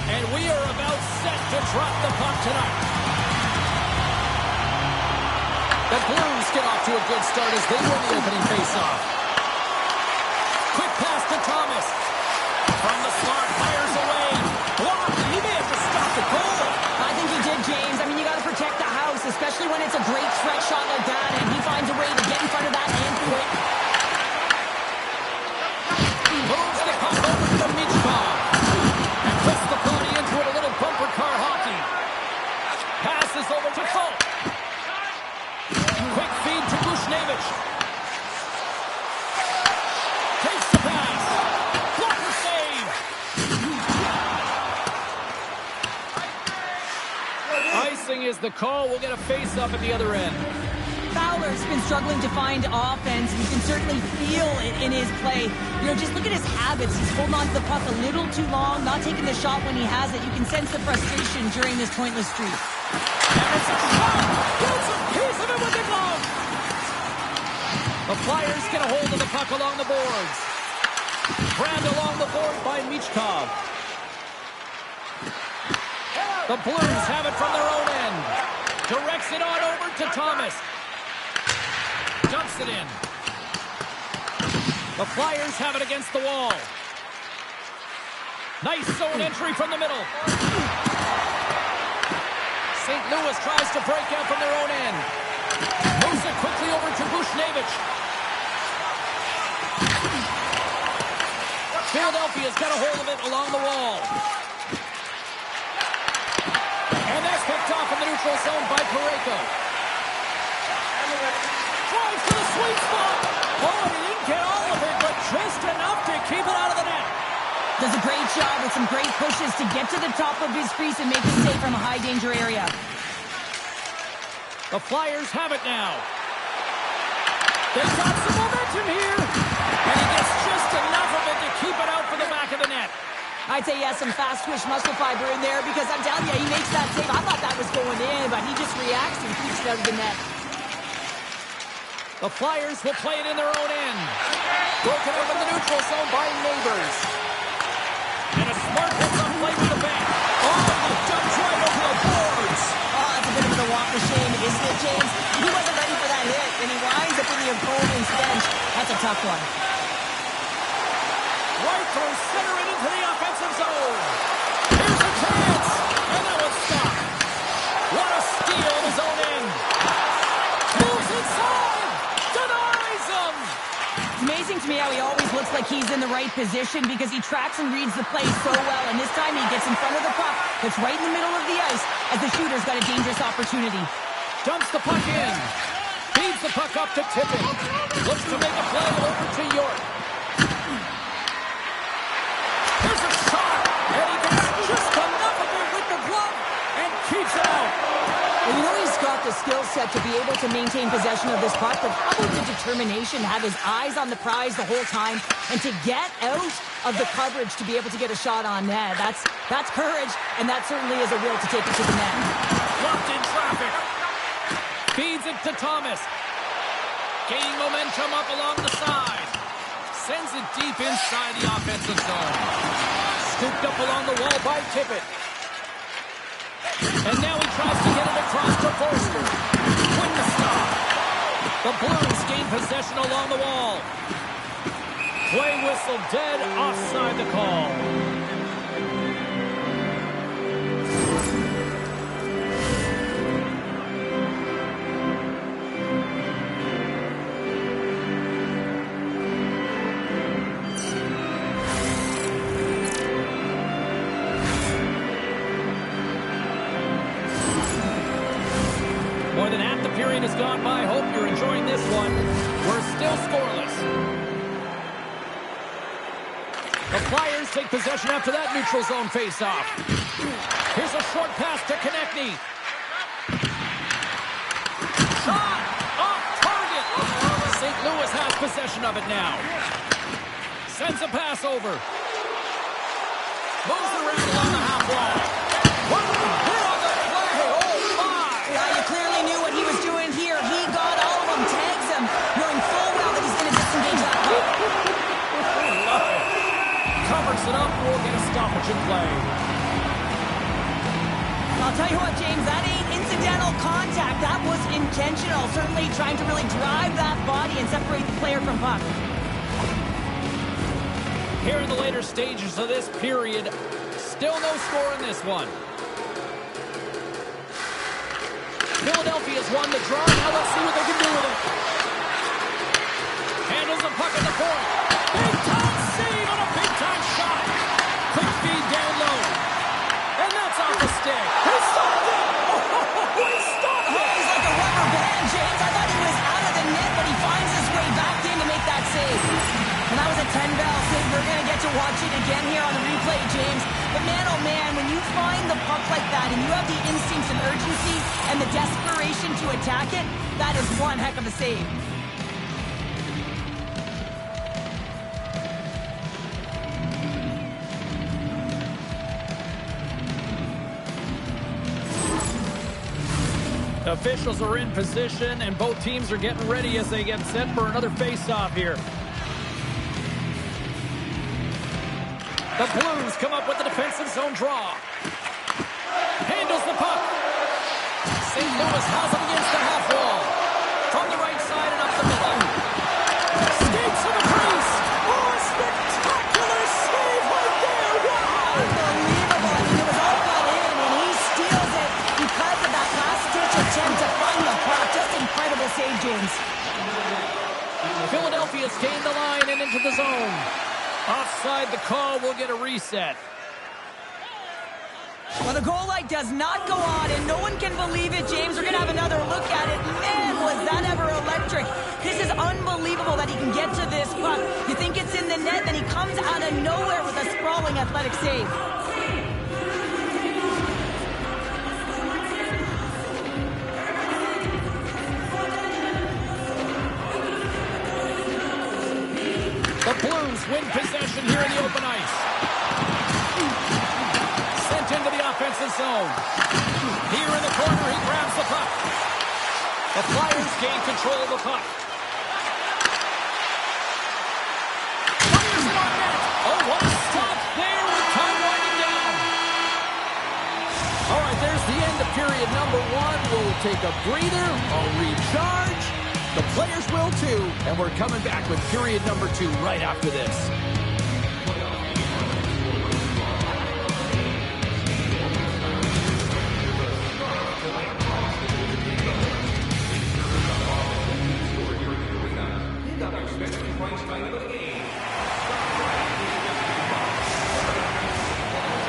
And we are about set to drop the puck tonight. The Blues get off to a good start as they win the opening faceoff. Quick pass to Thomas. From the slot, fires away. Blocked. He may have to stop the goal. I think he did, James. I mean, you got to protect the house, especially when it's a great stretch shot like that, and he finds a way to get in front of that and quick. Moves the puck over to Michkov. And puts the body into it, a little bumper car hockey. Passes over to Fulk. Quick feed to Bushnevich. Takes the pass. Blocker save. Icing is the call. We'll get a face-up at the other end. Fowler's been struggling to find offense. You can certainly feel it in his play. You know, just look at his habits. He's holding on to the puck a little too long, not taking the shot when he has it. You can sense the frustration during this pointless streak. And it's a shot! Gets a piece of it with the glove! The Flyers get a hold of the puck along the boards. Grabbed along the board by Michkov. The Blues have it from their own end. Directs it on over to Thomas. Dumps it in. The Flyers have it against the wall. Nice zone entry from the middle. St. Louis tries to break out from their own end. Moves it quickly over to Bushnevich. Philadelphia's got a hold of it along the wall. And that's picked off in the neutral zone by Parayko. Drives to the sweet spot. Oh, he didn't get all of it, but just enough to keep it out of the net. Does a great job with some great pushes to get to the top of his crease and make the save from a high-danger area. The Flyers have it now. They've got some momentum here. And he gets just enough of it to keep it out for the back of the net. I'd say he has some fast-twitch muscle fiber in there because I'm telling you, he makes that save. I thought that was going in, but he just reacts and keeps it out of the net. The Flyers will play it in their own end. Broken up in the neutral zone by Neighbors. And a smart hooks-up play with the back. Oh, the dumps right over the boards. Oh, that's a bit of a walk of shame, isn't it, James? He wasn't ready for that hit, and he winds up in the opponent's bench. That's a tough one. Right through center and into the offensive zone. Here's a chance. And that was stopped. What a steal in his own end. Moves inside. Denies him. It's amazing to me how he always looks like he's in the right position because he tracks and reads the play so well. And this time he gets in front of the puck that's right in the middle of the ice as the shooter's got a dangerous opportunity. Dumps the puck in. Feeds the puck up to Tippett. Looks to make a play over to York. Here's a shot. And he gets just enough of it with the glove and keeps it out. Well, you know he's got the skill set to be able to maintain possession of this puck, but how about the determination to have his eyes on the prize the whole time and to get out of the coverage to be able to get a shot on net? That's courage, and that certainly is a will to take it to the net. Locked in traffic. Feeds it to Thomas. Gaining momentum up along the side. Sends it deep inside the offensive zone. Scooped up along the wall by Tippett. And now he tries to get it across to Forster. Win the stop. The Blues gain possession along the wall. Play whistle dead, offside the call. More than half the period has gone by. Hope you're enjoying this one. We're still scoreless. The Flyers take possession after that neutral zone face-off. Here's a short pass to Konechny. Shot! Off target! St. Louis has possession of it now. Sends a pass over. Moves around along the half wall. Here on the play! Oh, my! Yeah, you clearly knew what he was doing here. He got all of them, tags him, knowing full well that he's going to disengage that puck. Covers it up, we'll get a stoppage in play. I'll tell you what, James, that ain't incidental contact. That was intentional. Certainly trying to really drive that body and separate the player from puck. Here in the later stages of this period, still no score in this one. Philadelphia's won the draw. Now let's see what they can do with it. Handles the puck at the point. Big time save on a big time shot. Quick feed down low. And that's off the stick. He stopped it. Oh, he stopped it. He's like a rubber band, James. I thought he was out of the net, but he finds his way back in to make that save. And that was a 10-bell save. We're going to get to watch it again here on the replay, James. But man, oh man, when you find the puck like that and you have the instincts and urgency and the desperation to attack it, that is one heck of a save. Officials are in position, and both teams are getting ready as they get set for another face-off here. The Blues come up with the defensive zone draw. Handles the puck. St. Louis has it against the half wall. From the right side and up the middle. Skates to the crease. Oh, a spectacular save right there. Wow! Unbelievable. I mean, it was all got in, and he steals it because of that last-ditch attempt to find the puck. Just incredible save, James. Philadelphia's gained the line and into the zone. Offside the call, will get a reset. Well, the goal light does not go on, and no one can believe it, James. We're going to have another look at it. Man, was that ever electric. This is unbelievable that he can get to this puck. You think it's in the net, then he comes out of nowhere with a sprawling athletic save. The Blues win possession here in the open ice. Sent into the offensive zone. Here in the corner, he grabs the puck. The Flyers gain control of the puck. Fires it on net. Oh, what a stop there with time winding down. All right, there's the end of period number 1. We'll take a breather, I'll recharge. The players will too, and we're coming back with period number 2 right after this.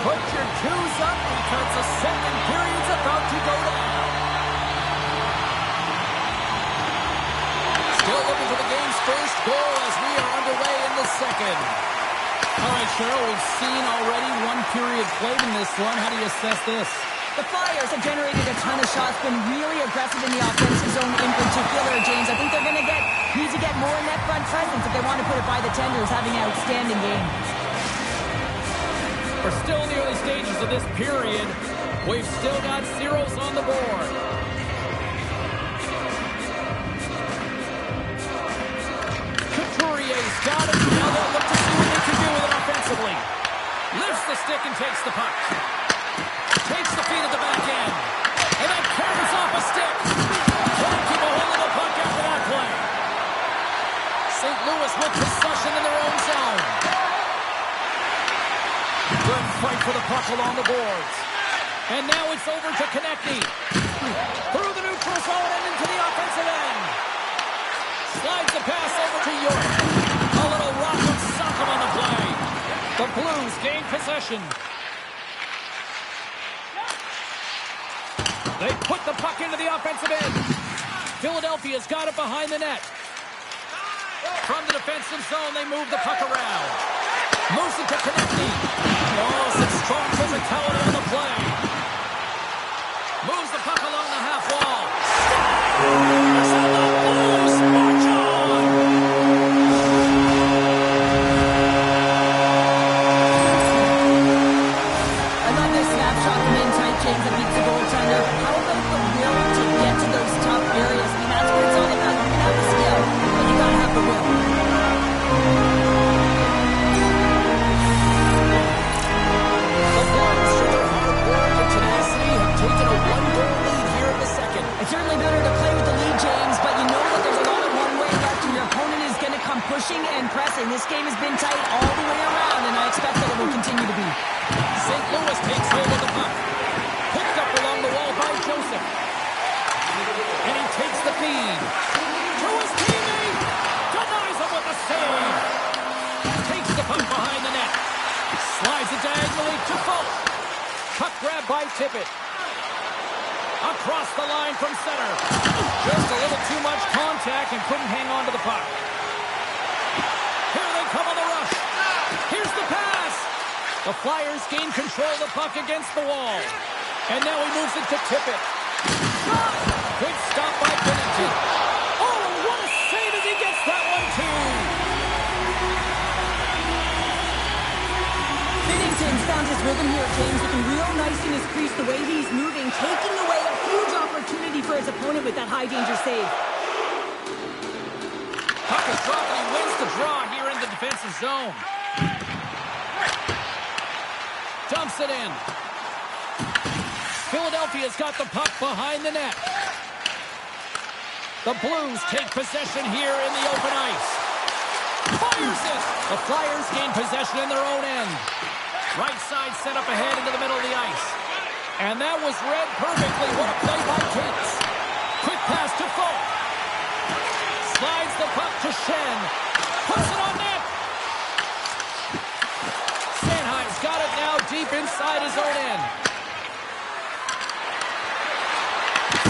Put your twos up because the second period's about to go down. Still looking for the game's first goal as we are underway in the second. All right, Cheryl, we've seen already one period played in this one. How do you assess this? The Flyers have generated a ton of shots, been really aggressive in the offensive zone in particular, James. I think they're going to need to get more net front presence if they want to put it by the tenders, having an outstanding game. We're still in the early stages of this period. We've still got zeros on the board. Couturier's got it. Now they'll look to see what they can do with it offensively. Lifts the stick and takes the puck. Takes the feed at the back end. And then carries off a stick. Can't keep a hold of the puck after that play. St. Louis with possession in their own zone. Good fight for the puck along the boards. And now it's over to Konechny. Through the neutral zone and into the offensive end. Slides the pass over to York. A little rock and sock him on the play. The Blues gain possession. They put the puck into the offensive end. Philadelphia's got it behind the net. From the defensive zone, they move the puck around. Moves it to Konechny. Oh, some strong physicality on the play. Moves the puck along the half wall. Scores! And the Blues march on! I love this snapshot from in tight, James, that beats the goaltender. How about the will to get to those tough areas? I mean, that's what it's all about. You can have the skill, but you gotta have the will. The Blues, through their hard work and tenacity, have taken a one-goal lead here in the second. It's certainly better to play with the lead, James, but you know that there's a lot of one-way left, and your opponent is going to come pushing and pressing. This game has been tight all the way around, and I expect that it will continue to be. St. Louis takes hold of the puck. Picked up along the wall by Joseph. And he takes the feed. To his teammate. Denies him with the save. Takes the puck behind the net. Slides it diagonally to Fultz. Puck grab by Tippett. Across the line from center. Just a little too much contact and couldn't hang on to the puck. Here they come on the rush. Here's the pass. The Flyers gain control of the puck against the wall. And now he moves it to Tippett. Shot! Good stop by Binnington. Oh, what a save as he gets that one, too. Binnington's found his rhythm here, James, looking real nice in his crease, the way he's moving, taking away a huge opportunity for his opponent with that high-danger save. Puck is dropped and he wins the draw here in the defensive zone. Dumps it in. Philadelphia's got the puck behind the net. The Blues take possession here in the open ice. Fires it! The Flyers gain possession in their own end. Right side set up ahead into the middle of the ice. And that was read perfectly. What a play by Cates. Quick pass to Folk. Slides the puck to Shen. Puts it on net. Sanheim's got it now deep inside his own end.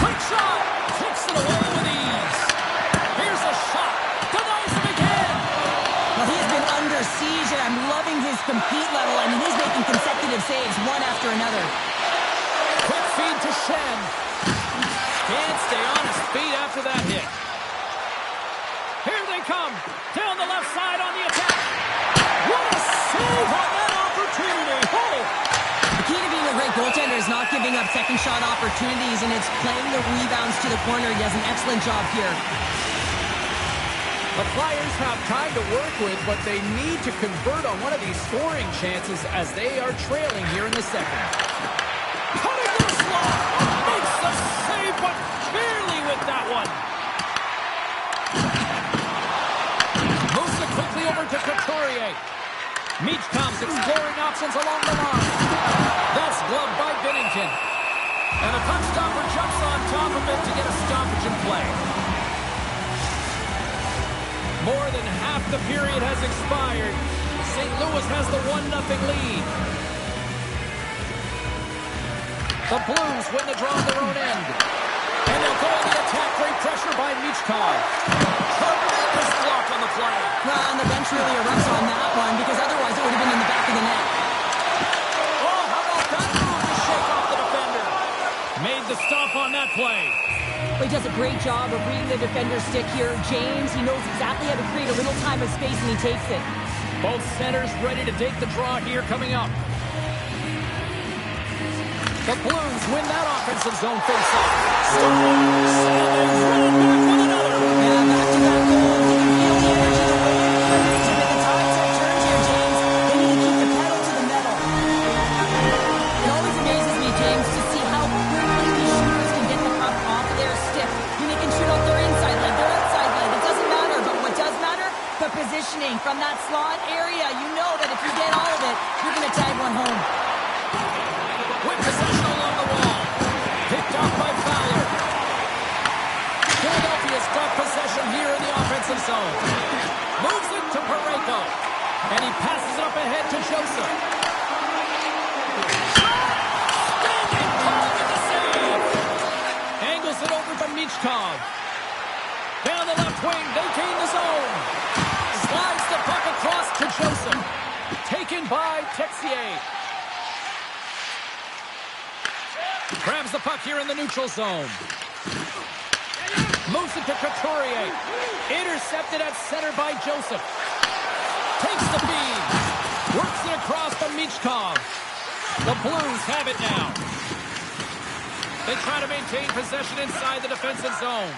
Quick shot. Takes it away with ease. Here's a shot. Denies him again. Well, he has been under siege, and I'm loving his compete level. I mean, he's making consecutive saves, one after another. Quick feed to Shen. Can't stay on his feet after that hit. Here they come. Down the left side on the attack. What a save on that opportunity. Oh! The key to being a great goaltender is not giving up second shot opportunities, and it's playing the rebounds to the corner. He does an excellent job here. The Flyers have time to work with, but they need to convert on one of these scoring chances as they are trailing here in the second. Cutting the slot. Makes the save, but barely with that one. Moves it quickly over to Couturier. Michkov's exploring options along the line. That's gloved by Binnington. And the puck stopper jumps on top of it to get a stoppage in play. More than half the period has expired. St. Louis has the 1-0 lead. The Blues win the draw on their own end. And they'll go on the attack. Great pressure by Michkov. Tremendous block on the play. Well, and the bench really erupts on that one, because otherwise it would have been in the back of the net. Oh, how about that move to shake off the defender? Made the stop on that play. He does a great job of reading the defender's stick here. James, he knows exactly how to create a little time of space, and he takes it. Both centers ready to take the draw here coming up. The Blues win that offensive zone face-off. Savage running back with another. Yeah, back-to-back goals. You can feel the energy, the way and the momentum, and the tides have turned here, James. They need to keep the pedal to the metal. It always amazes me, James, to see how quickly these shooters can get the puck off of their stick. They can shoot off their inside leg, their outside leg. It doesn't matter, but what does matter? The positioning from that slot area. You know that if you get all of it, you're going to tag one home. With possession along the wall. Picked off by Fowler. Philadelphia's got possession here in the offensive zone. Moves it to Parayko. And he passes it up ahead to Joseph. Standing tall with the save. Angles it over to Michkov. Down the left wing, they gain the zone. Slides the puck across to Joseph. Taken by Texier. Grabs the puck here in the neutral zone. Moves it to Couturier. Intercepted at center by Joseph. Takes the feed. Works it across to Michkov. The Blues have it now. They try to maintain possession inside the defensive zone.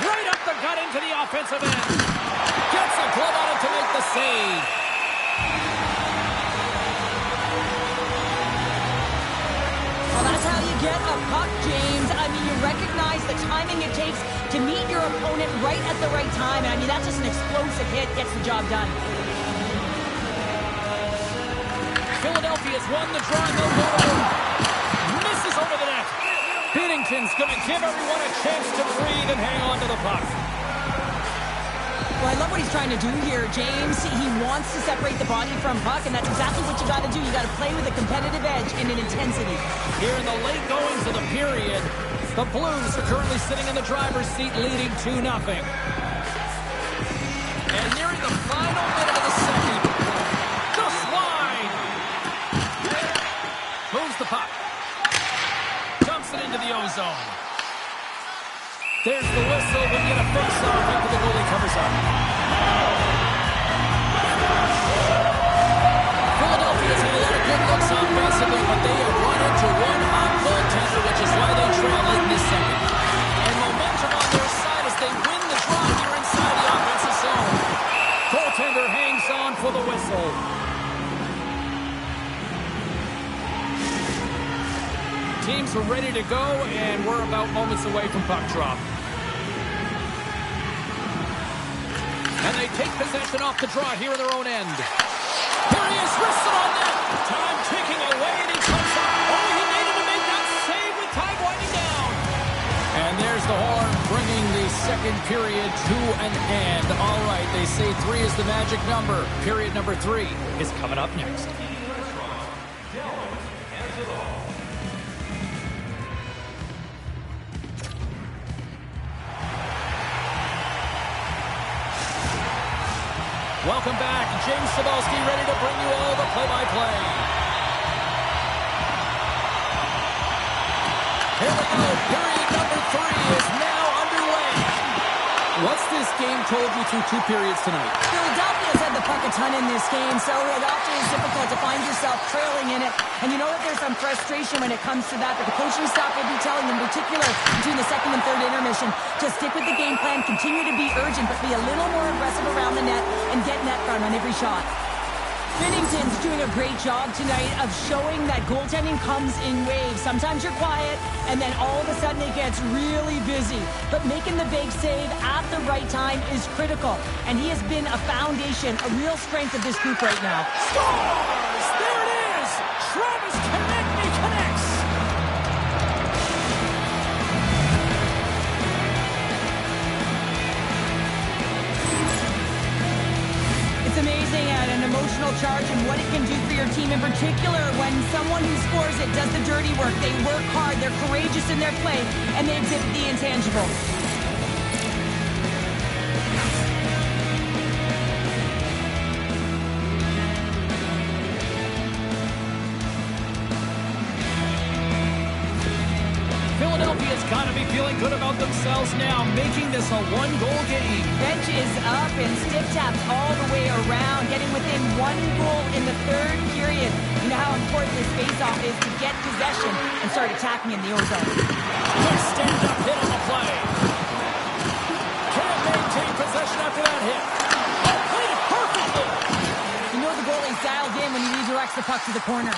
Right up the gut into the offensive end. Gets a glove on it to make the save. Well, that's how you get a puck, James. I mean, you recognize the timing it takes to meet your opponent right at the right time. And I mean, that's just an explosive hit. Gets the job done. Philadelphia's won the draw and they'll go over. Misses over the net. Binnington's going to give everyone a chance to breathe and hang on to the puck. Well, I love what he's trying to do here, James. He wants to separate the body from puck, and that's exactly what you got to do. You got to play with a competitive edge and an intensity. Here in the late goings of the period, the Blues are currently sitting in the driver's seat, leading 2-0. And nearing the final minute of the second, the slide. Moves the puck. Dumps it into the O-zone. There's the whistle. We get a face-off after the goalie covers up. Philadelphia's had a lot of good looks offensively, but they have run into one hot goaltender, which is why they teams are ready to go, and we're about moments away from puck drop. And they take possession off the draw here in their own end. Here he is, wristed on net. Time ticking away, and he comes up. Oh, he needed to make that save with time winding down. And there's the horn, bringing the second period to an end. All right, they say 3 is the magic number. Period number 3 is coming up next. Welcome back. James Cybulski ready to bring you all the play-by-play. Here we go. Period number 3 is now underway. What's this game told you through 2 periods tonight? Philadelphia's had the puck a ton in this game, so it often is difficult to find yourself trailing in it. And you know that there's some frustration when it comes to that, but the coaching staff will be telling them, in particular between the second and third intermission, to stick with the game plan, continue to be urgent, but be a little more aggressive around the net and get net front on every shot. Binnington's doing a great job tonight of showing that goaltending comes in waves. Sometimes you're quiet, and then all of a sudden it gets really busy. But making the big save at the right time is critical. And he has been a foundation, a real strength of this group right now. Scores! There it is! Travis Konechny connects! It's amazing at an emotional charge and what it can do for your team, in particular when someone who scores it does the dirty work. They work hard, they're courageous in their play, and they exhibit the intangible. Philadelphia's got to be feeling good about themselves now, making this a 1-goal game. Bench is up and stiff taps all the way around, getting within 1 goal in the third period. You know how important this faceoff is to get possession and start attacking in the ozone. Quick stand-up hit on the play. Can't maintain possession after that hit. Oh, played it perfectly. You know the goalie's dialed in when he redirects the puck to the corner.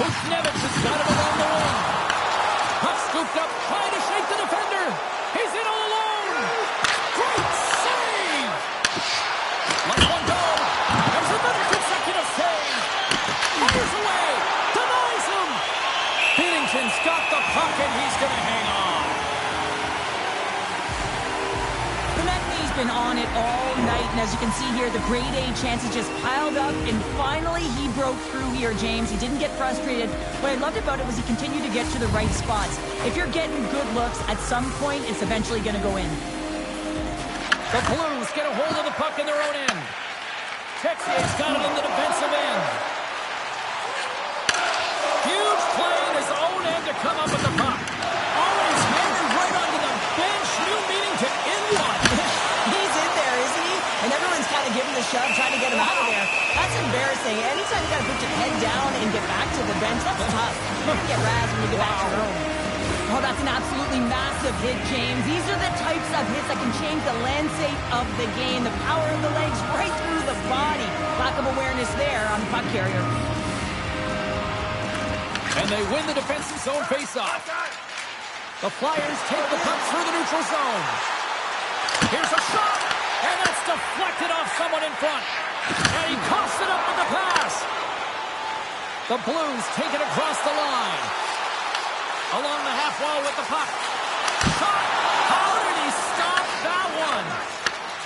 Buchnevich has got him along the wing. Puck scooped up, trying to shake the defender. He's in all alone. Great save! Let one go. There's another consecutive save. Fires away. Denies him. Binnington's got the puck, and he's going to hang on. Konechny's been on it all night, and as you can see here, the grade A chances just piled up, and finally he broke through here, James. He didn't get frustrated. What I loved about it was he continued to get to the right spots. If you're getting good looks, at some point, it's eventually going to go in. The Blues get a hold of the puck in their own end. Texier's got it in the defensive end. Huge play in his own end to come up with the puck. Oh, he's hammered right onto the bench. New meaning to end one. He's in there, isn't he? And everyone's kind of giving the shove, trying to get him out of there. That's embarrassing. Anytime you got to put your head down and get back to the bench, that's tough. You don't get razzed when you get back to your own. Oh, that's an absolutely massive hit, James. These are the types of hits that can change the landscape of the game. The power of the legs right through the body. Lack of awareness there on the puck carrier. And they win the defensive zone faceoff. The Flyers take the puck through the neutral zone. Here's a shot, and that's deflected off someone in front. And he coughs it up with the pass. The Blues take it across the line. Along the half wall with the puck. Shot! How did he stop that one?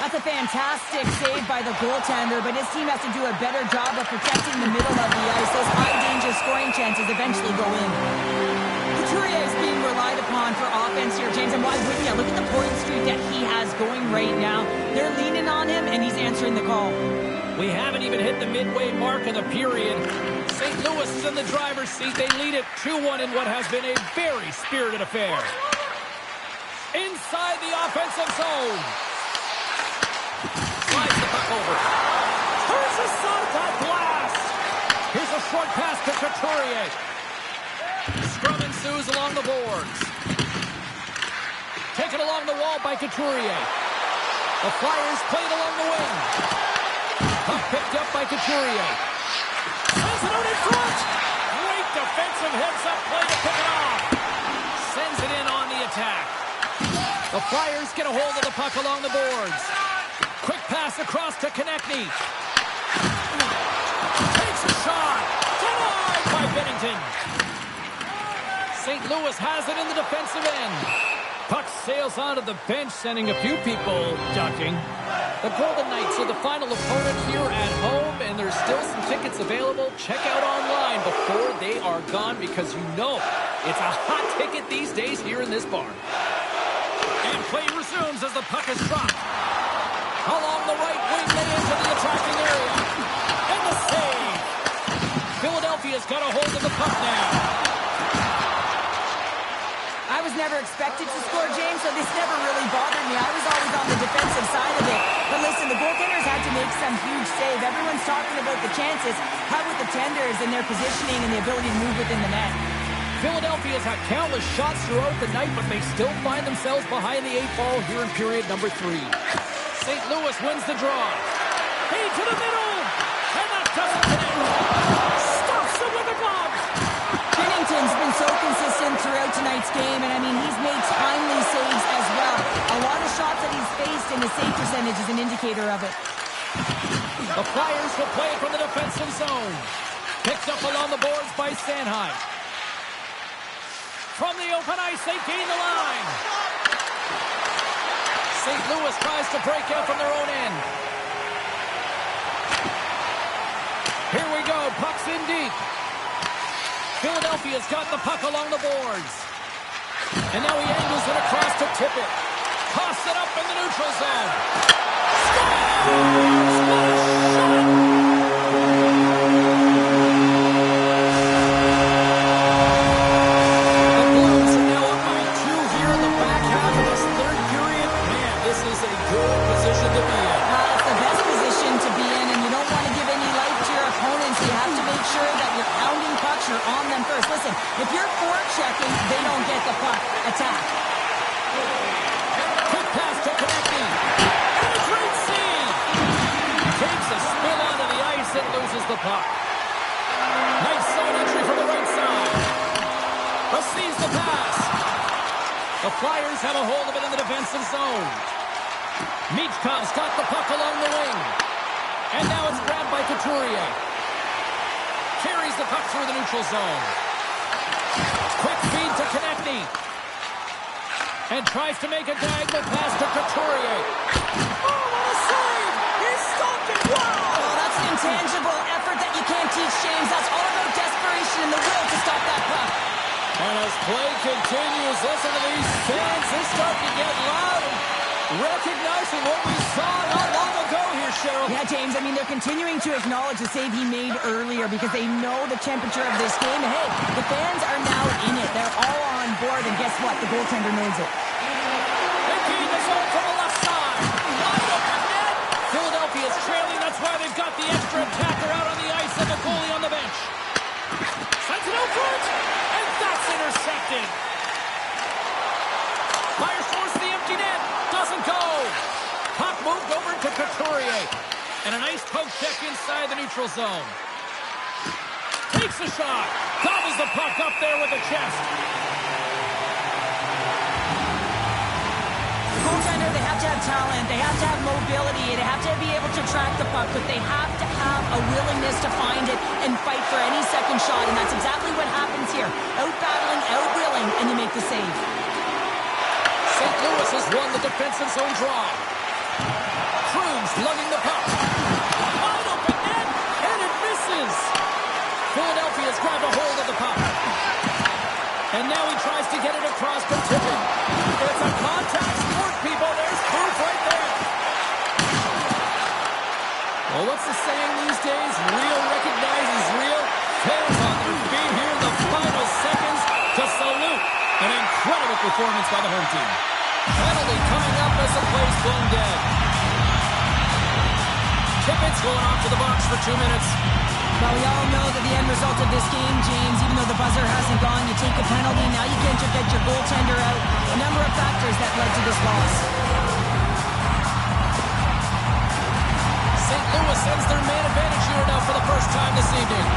That's a fantastic save by the goaltender, but his team has to do a better job of protecting the middle of the ice. Those high-danger scoring chances eventually go in. Couturier is being relied upon for offense here, James, and why wouldn't you? Look at the point streak that he has going right now. They're leaning on him, and he's answering the call. We haven't even hit the midway mark of the period. St. Louis is in the driver's seat. They lead it 2-1 in what has been a very spirited affair. Inside the offensive zone. Slides the puck over. Turns aside that blast. Here's a short pass to Couturier. Scrum ensues along the boards. Taken along the wall by Couturier. The Flyers play it along the wing. Puck picked up by Couturier. Sends it out in front. Great defense Defensive heads-up play to pick it off. Sends it in on the attack. The Flyers get a hold of the puck along the boards. Quick pass across to Konechny. Takes a shot. Denied by Bennington. St. Louis has it in the defensive end. Puck sails onto the bench, sending a few people ducking. The Golden Knights are the final opponent here at home, and there's still some tickets available. Check out online before they are gone, because you know it's a hot ticket these days here in this barn. And play resumes as the puck is dropped. Along the right wing, they into the attacking area. And the save. Philadelphia's got a hold of the puck now. I was never expected to score, James, so this never really bothered me. I was always on the defensive side of it. But listen, the goaltenders had to make some huge save. Everyone's talking about the chances. How about the tenders and their positioning and the ability to move within the net? Philadelphia's had countless shots throughout the night, but they still find themselves behind the 8-ball here in period number 3. St. Louis wins the draw. Feed to the middle! And that doesn't connect! Stuffs it with a glove! Bennington's been so consistent throughout tonight's game, and I mean, he's made timely saves as well. A lot of shots that he's faced, and the save percentage is an indicator of it. The Flyers will play it from the defensive zone. Picked up along the boards by Sanheim. From the open ice, they gain the line. St. Louis tries to break out from their own end. Here we go, puck's in deep. Philadelphia's got the puck along the boards. And now he angles it across to tip it. Toss it up in the neutral zone. Scores! What a shot! The Blues are now up by 2 here in the back half of this third period. Man, this is a good position to be in. It's the best position to be in, and you don't want to give any life to your opponents. You have to make sure that you're pounding pucks, you're on them first. Listen, if you're forechecking, they don't get the puck. Attack. Quick pass to Konechny. And a great save. Takes a spin onto the ice and loses the puck. Nice zone entry from the right side. Receives the pass. The Flyers have a hold of it in the defensive zone. Michkov's got the puck along the wing. And now it's grabbed by Couturier. Carries the puck through the neutral zone. Quick feed to Konechny. And tries to make a diagonal pass to Couturier. Oh, what a save! He stopped it! Wow! Oh, that's an intangible effort that you can't teach, James. That's all about desperation and the will to stop that puck. And as play continues, listen to these fans. They're starting to get loud and recognizing what we saw not long ago here, Cheryl. Yeah, James, I mean, they're continuing to acknowledge the save he made earlier because they know the temperature of this game. And hey, the fans are now in it. They're all on board, and guess what? The goaltender knows it. They gain the zone from the left side. Wide open net. Philadelphia's trailing. That's why they've got the extra attacker out on the ice and the goalie on the bench. Sends it out front, and that's intercepted. Fires towards the empty net. Doesn't go. Puck moved over to Couturier. And a nice poke check inside the neutral zone. Takes a shot. Gobbles the puck up there with the chest. The goaltender, they have to have talent. They have to have mobility. They have to be able to track the puck, but they have to have a willingness to find it and fight for any second shot. And that's exactly what happens here. Out-battling, out-willing, and you make the save. St. Louis has won the defensive zone draw. Cruz lugging the puck. Wide open net, and it misses. Philadelphia's grabbed a hold of the puck. And now he tries to get it across to Tippett. It's a contact sport, people. There's proof right there. Well, what's the saying these days? Real recognizes real. Fans on their feet here in the final seconds to salute an incredible performance by the home team. Penalty coming up as the play's blown dead. Tippett's going off to the box for 2 minutes. Well, we all know that the end result of this game, James, even though the buzzer hasn't gone, you take a penalty. Now you can't just get your goaltender out. A number of factors that led to this loss. St. Louis sends their man advantage here now for the first time this evening.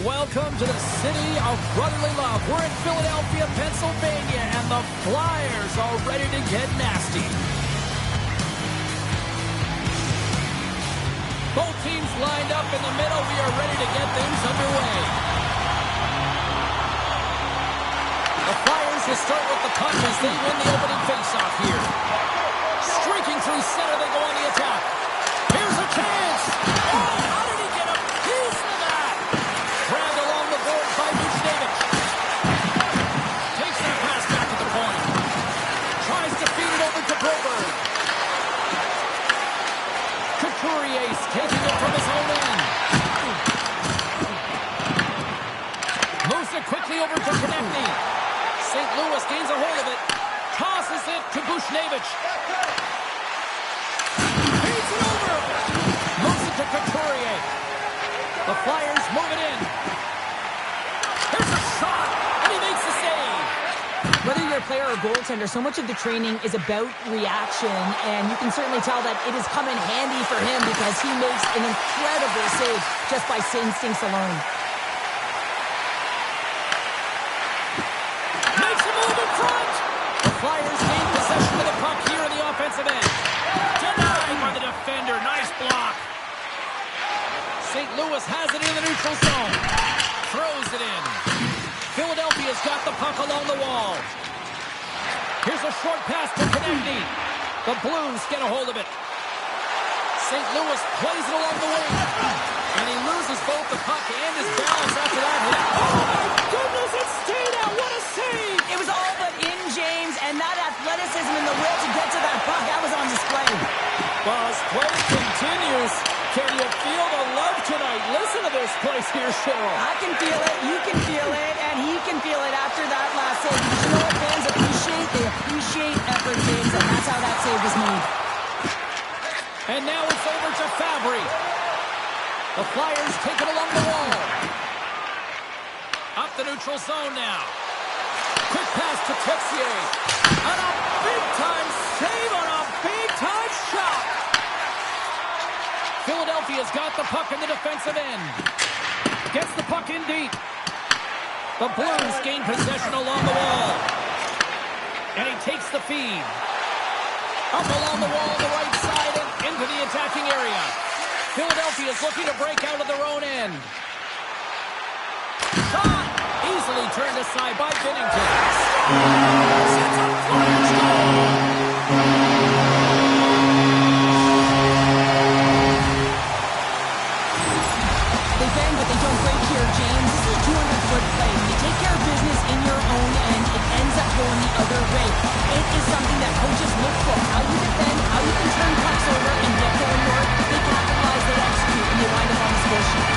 Welcome to the city of brotherly love. We're in Philadelphia, Pennsylvania, and the Flyers are ready to get nasty. Both teams lined up in the middle. We are ready to get things underway. The Flyers will start with the puck as they win the opening faceoff here. Streaking through center, they go on the attack. Here's a chance. Oh, how did he get a piece of that? Grabbed along the boards by Buchnevich. Takes that pass back to the point. Tries to feed it over to Broberg. Couturier's taking it from his own end. Moves it quickly over to Konechny. St. Louis gains a hold of it. Tosses it to Buchnevich. Feeds it over. Moves it to Couturier. The Flyers move it in. Here's a shot, and he makes the save. Whether you're a player or goaltender, so much of the training is about reaction, and you can certainly tell that it has come in handy for him because he makes an incredible save just by instincts alone. Makes a move in front. The Flyers gain possession of the puck here in the offensive end. Denied by the defender. Nice block. St. Louis has it in the neutral zone. Throws it in. Philadelphia's got the puck along the wall. Here's a short pass to Konechny. The Blues get a hold of it. St. Louis plays it along the wing. And he loses both the puck and his balance after that hit. Oh my goodness, it stayed out. What a save. It was all but in, James, and that athleticism and the will to get to that puck, that was on display. Well, as play continues, can you feel the love tonight? Listen to this place here, Cheryl. I can feel it, you can feel it, and he can feel it after that last save. You know what fans appreciate? They appreciate effort, James, and that's how that save was made. And now it's over to Fabry. The Flyers take it along the wall. Up the neutral zone now. Quick pass to Texier. And a big-time save on a big-time shot. Philadelphia's got the puck in the defensive end. Gets the puck in deep. The Blues gain possession along the wall. And he takes the feed. Up along the wall on the right side and into the attacking area. Philadelphia's looking to break out of their own end. Shot! Easily turned aside by Binnington. It's a Flyers goal! They bang, but they don't break here, James. This is a 200-foot play. When you take care of business in your own end, it ends up going the other way. It is something that coaches look for. How you defend, how you can turn pucks over and get going north. They capitalize, they execute, and they wind up on the score sheet.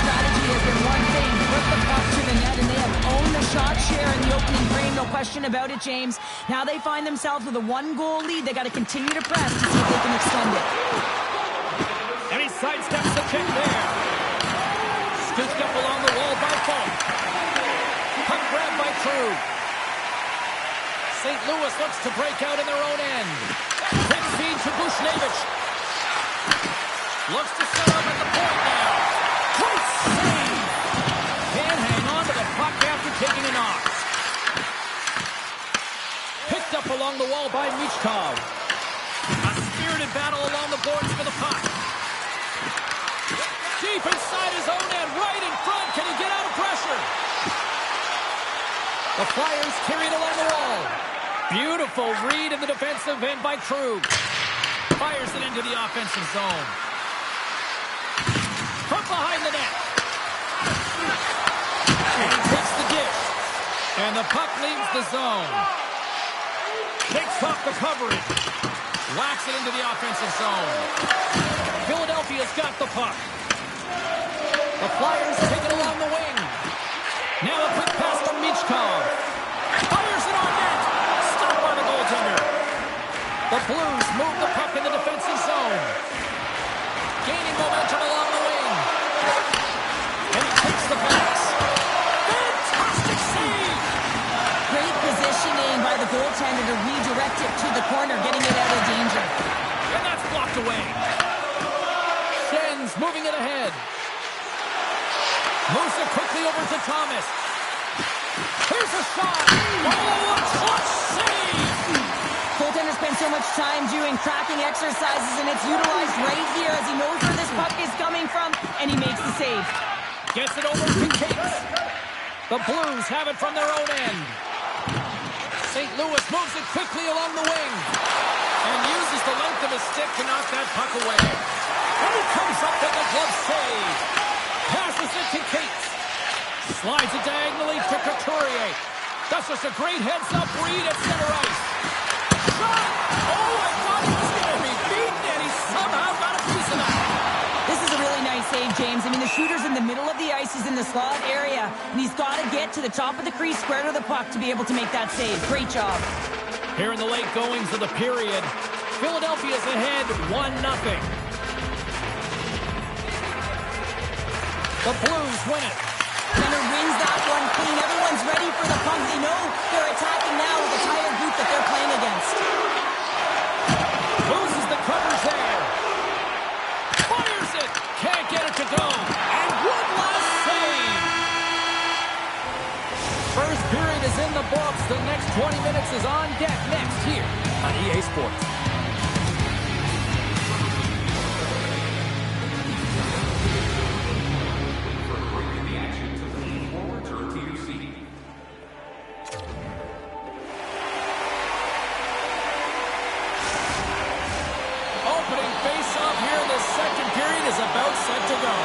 strategy has been one thing, put the puck to the net, and they have owned the shot share in the opening frame, no question about it, James. Now they find themselves with a 1-goal lead. They got to continue to press to see if they can extend it. And he sidesteps the kick there. Scooched up along the wall by Falk. Puck grabbed by Krug. St. Louis looks to break out in their own end. Quick feed to Buchnevich. Looks to set up at the point now. Great save! Can't hang on to the puck after taking a knock. Picked up along the wall by Michkov. A spirited battle along the boards for the puck. Deep inside his own end, right in front. Can he get out of pressure? The Flyers carry it along the wall. Beautiful read in the defensive end by Krug. Fires it into the offensive zone. From behind the net. And he takes the dish. And the puck leaves the zone. Takes off the coverage. Whacks it into the offensive zone. Philadelphia's got the puck. The Flyers take it along the wing. Now a quick pass from Michkov. Fires it on net. Stopped by the goaltender. The Blues move the puck in the defensive zone. Gaining momentum along the wing. And he takes the pass. Fantastic save! Great positioning by the goaltender to redirect it to the corner, getting it out of danger. And that's blocked away. Schen's moving it ahead. Moves it quickly over to Thomas. Here's a shot. Oh, a clutch save! Goaltender spends so much time doing cracking exercises, and it's utilized right here as he knows where this puck is coming from, and he makes the save. Gets it over to Cates. The Blues have it from their own end. St. Louis moves it quickly along the wing and uses the length of his stick to knock that puck away. And he comes up with the glove save. Passes it to Cates. Slides it diagonally to Couturier. That's just a great heads-up read at center ice. Shot! Oh, I thought he was going to be beaten, and he somehow got a piece of that. This is a really nice save, James. I mean, the shooter's in the middle of the ice. He's in the slot area, and he's got to get to the top of the crease, square to the puck, to be able to make that save. Great job. Here in the late goings of the period, Philadelphia's ahead 1-0. The Blues win it. Center wins that one clean. Everyone's ready for the puck. They know they're attacking now with the tired group that they're playing against. Loses the covers there. Fires it. Can't get it to go. And one last save. First period is in the books. The next 20 minutes is on deck next here on EA Sports. About set to go.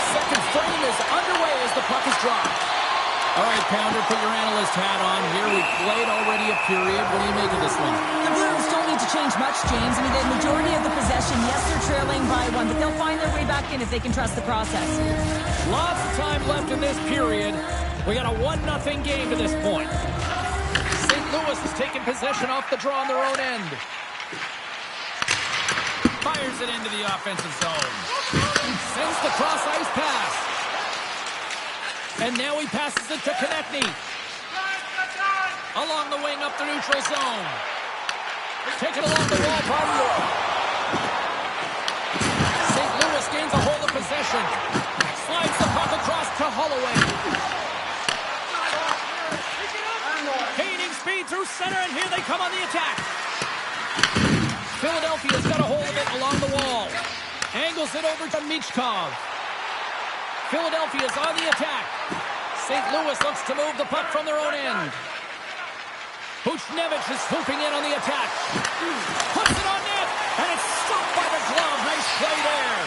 Second frame is underway as the puck is dropped. All right, Pounder, put your analyst hat on here. We've played already a period. What do you make of this one? The Blues don't need to change much, James. I mean, the majority of the possession, yes, they're trailing by one, but they'll find their way back in if they can trust the process. Lots of time left in this period. We got a 1-0 game to this point. St. Louis has taken possession off the draw on their own end. Fires it into the offensive zone. Sends the cross-ice pass. And now he passes it to Konechny. Along the wing up the neutral zone. Taken along the wall by Moore. St. Louis gains a hold of possession. Slides the puck across to Holloway. Gaining speed through center, and here they come on the attack. Philadelphia's got a hold of it along the wall. Angles it over to Michkov. Philadelphia's on the attack. St. Louis looks to move the puck from their own end. Buchnevich is swooping in on the attack. Puts it on net, and it's stopped by the glove. Nice play there.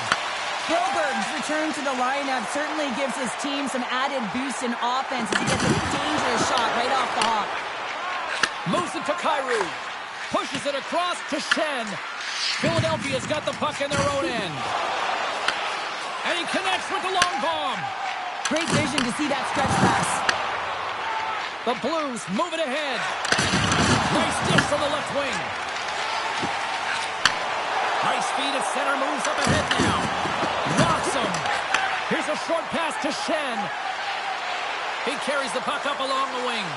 Gilbert's return to the lineup certainly gives his team some added boost in offense as he gets a dangerous shot right off the hop. Moves it to Kyrou. Pushes it across to Schenn. Philadelphia's got the puck in their own end. And he connects with the long bomb. Great vision to see that stretch pass. The Blues move it ahead. Nice dish from the left wing. Nice feed at center, moves up ahead now. Rocks him. Here's a short pass to Shen. He carries the puck up along the wing.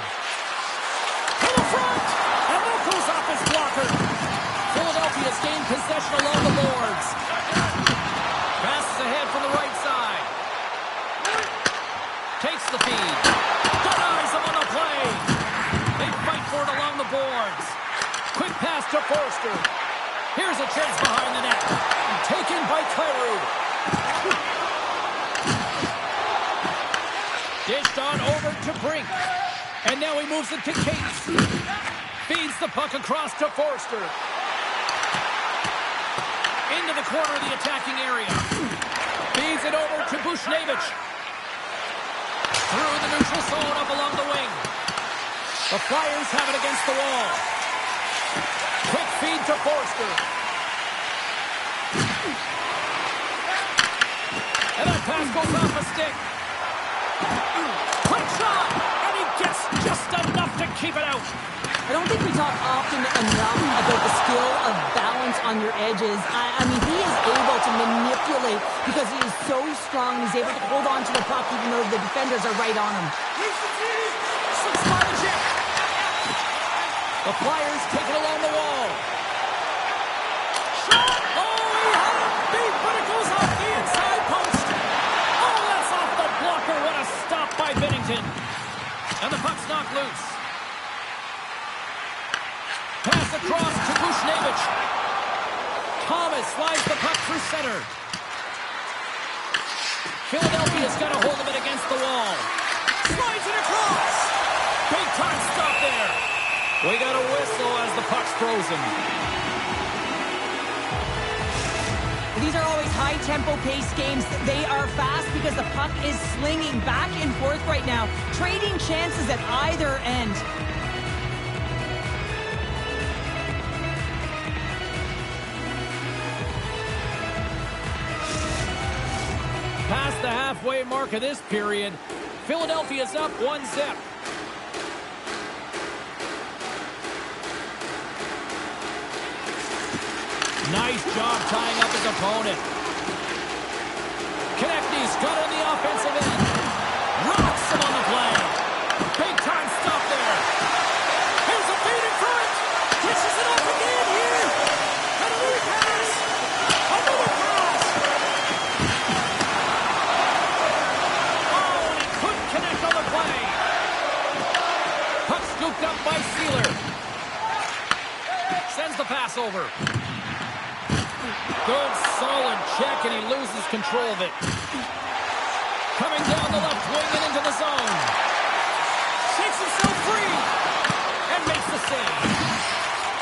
To the front! And that goes off his blocker. Philadelphia's gained possession along the boards. Passes ahead from the right side. Takes the feed. Denies him on the play. They fight for it along the boards. Quick pass to Forster. Here's a chance behind the net. Taken by Kyrou. Dished on over to Brink. And now he moves it to Cates. Feeds the puck across to Forster. Into the corner of the attacking area. Feeds it over to Bushnevich. Through the neutral zone up along the wing. The Flyers have it against the wall. Quick feed to Forster. And that pass goes off a stick. Quick shot! And he gets just enough to keep it out. I don't think we talk often enough about the skill of balance on your edges. I mean, he is able to manipulate because he is so strong. He's able to hold on to the puck even though the defenders are right on him. The Flyers take it along the wall. Shot! Oh, he had it beat, but it goes off the inside post. Oh, that's off the blocker. What a stop by Binnington. And the puck's knocked loose. Pass across to Bushnevich. Thomas slides the puck through center. Philadelphia's got a hold of it against the wall. Slides it across. Big time stop there. We got a whistle as the puck's frozen. These are always high-tempo pace games. They are fast because the puck is slinging back and forth right now, trading chances at either end. Past the halfway mark of this period, Philadelphia's up 1-0. Nice job tying up his opponent. Konechny's got on the offensive end. Rocks him on the play. Big time stop there. Here's a feed in front. Pushes it up again here. And a new pass. Another pass. Oh, and he couldn't connect on the play. Puck scooped up by Sealer. Sends the pass over. Good, solid check, and he loses control of it. Coming down the left wing and into the zone. Shakes himself free and makes the save.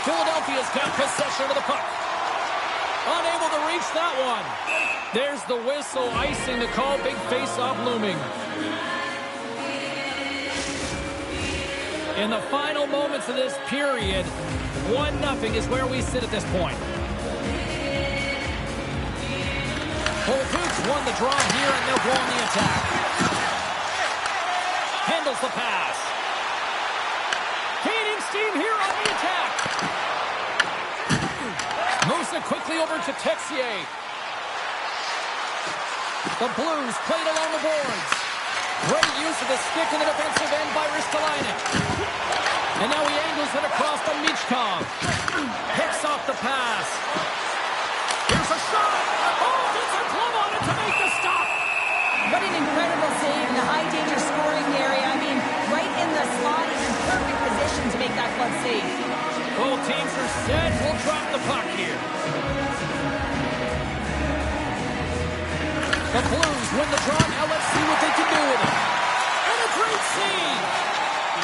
Philadelphia's got possession of the puck. Unable to reach that one. There's the whistle, icing the call. Big face-off looming. In the final moments of this period, 1-0 is where we sit at this point. Holtz won the draw here, and they'll go on the attack. Handles the pass. Gaining steam here on the attack. Moves it quickly over to Texier. The Blues played along the boards. Great use of the stick in the defensive end by Ristolainen. And now he angles it across to Michkov. Picks off the pass. Here's a shot. Oh, gets a glove on it to make the stop. What an incredible save in the high-danger scoring area. I mean, right in the slot, he's in perfect position to make that glove save. Both teams are set. We'll drop the puck here. The Blues win the draw. Now let's see what they can do with it. And a great save.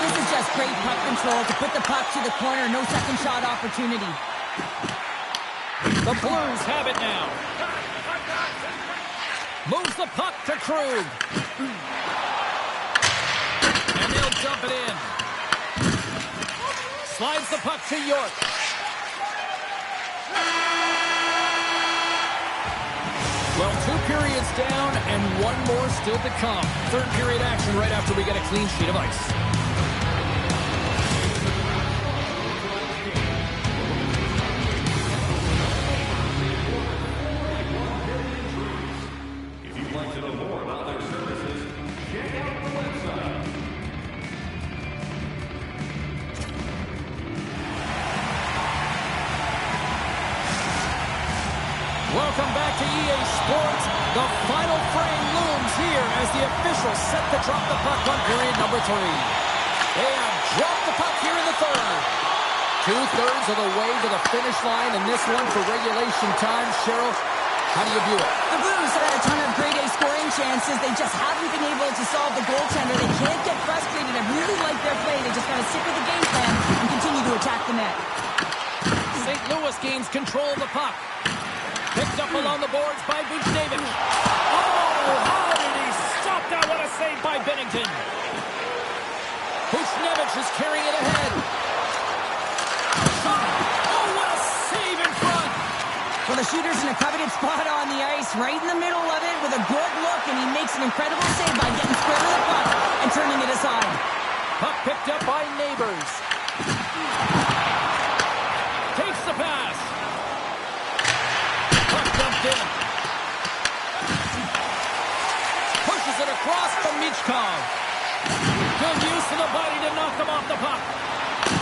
This is just great puck control to put the puck to the corner. No second shot opportunity. The Blues have it now. Moves the puck to Krug. And they'll dump it in. Slides the puck to York. Well, 2 periods down. one more still to come. Third period action right after we get a clean sheet of ice. If you'd like to know more about their services, check out the website. Welcome back to EA Sports. The final frame looms here as the officials set to drop the puck on period number 3. They have dropped the puck here in the third. 2/3 of the way to the finish line in this one for regulation time. Cheryl, how do you view it? The Blues have had a ton of grade A scoring chances. They just haven't been able to solve the goaltender. They can't get frustrated. I really like their play. They just got to stick with the game plan and continue to attack the net. St. Louis gains control of the puck. Picked up along the boards by Buchnevich. Oh, how did he stop that? What a save by Bennington. Buchnevich is carrying it ahead. Shot. Oh, what a save in front. Well, the shooter's in a coveted spot on the ice, right in the middle of it with a good look, and he makes an incredible save by getting square to the puck and turning it aside. Puck picked up by Neighbors. Takes the pass. Puck dumped in. Pushes it across to Michkov. Good use of the body to knock him off the puck.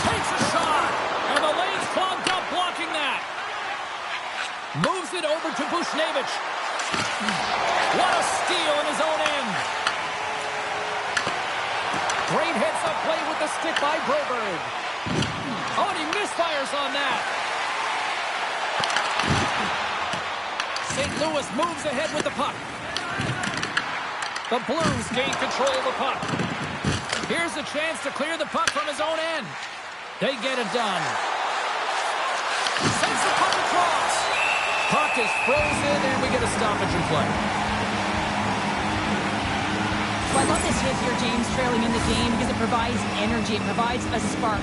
Takes a shot. And the lane's clogged up blocking that. Moves it over to Buchnevich. What a steal in his own end. Great heads-up play with the stick by Broberg. Oh, and he misfires on that. St. Louis moves ahead with the puck. The Blues gain control of the puck. Here's a chance to clear the puck from his own end. They get it done. Sends the puck across. Puck is frozen, and we get a stoppage in play. Well, I love this hit here, James, trailing in the game because it provides energy. It provides a spark.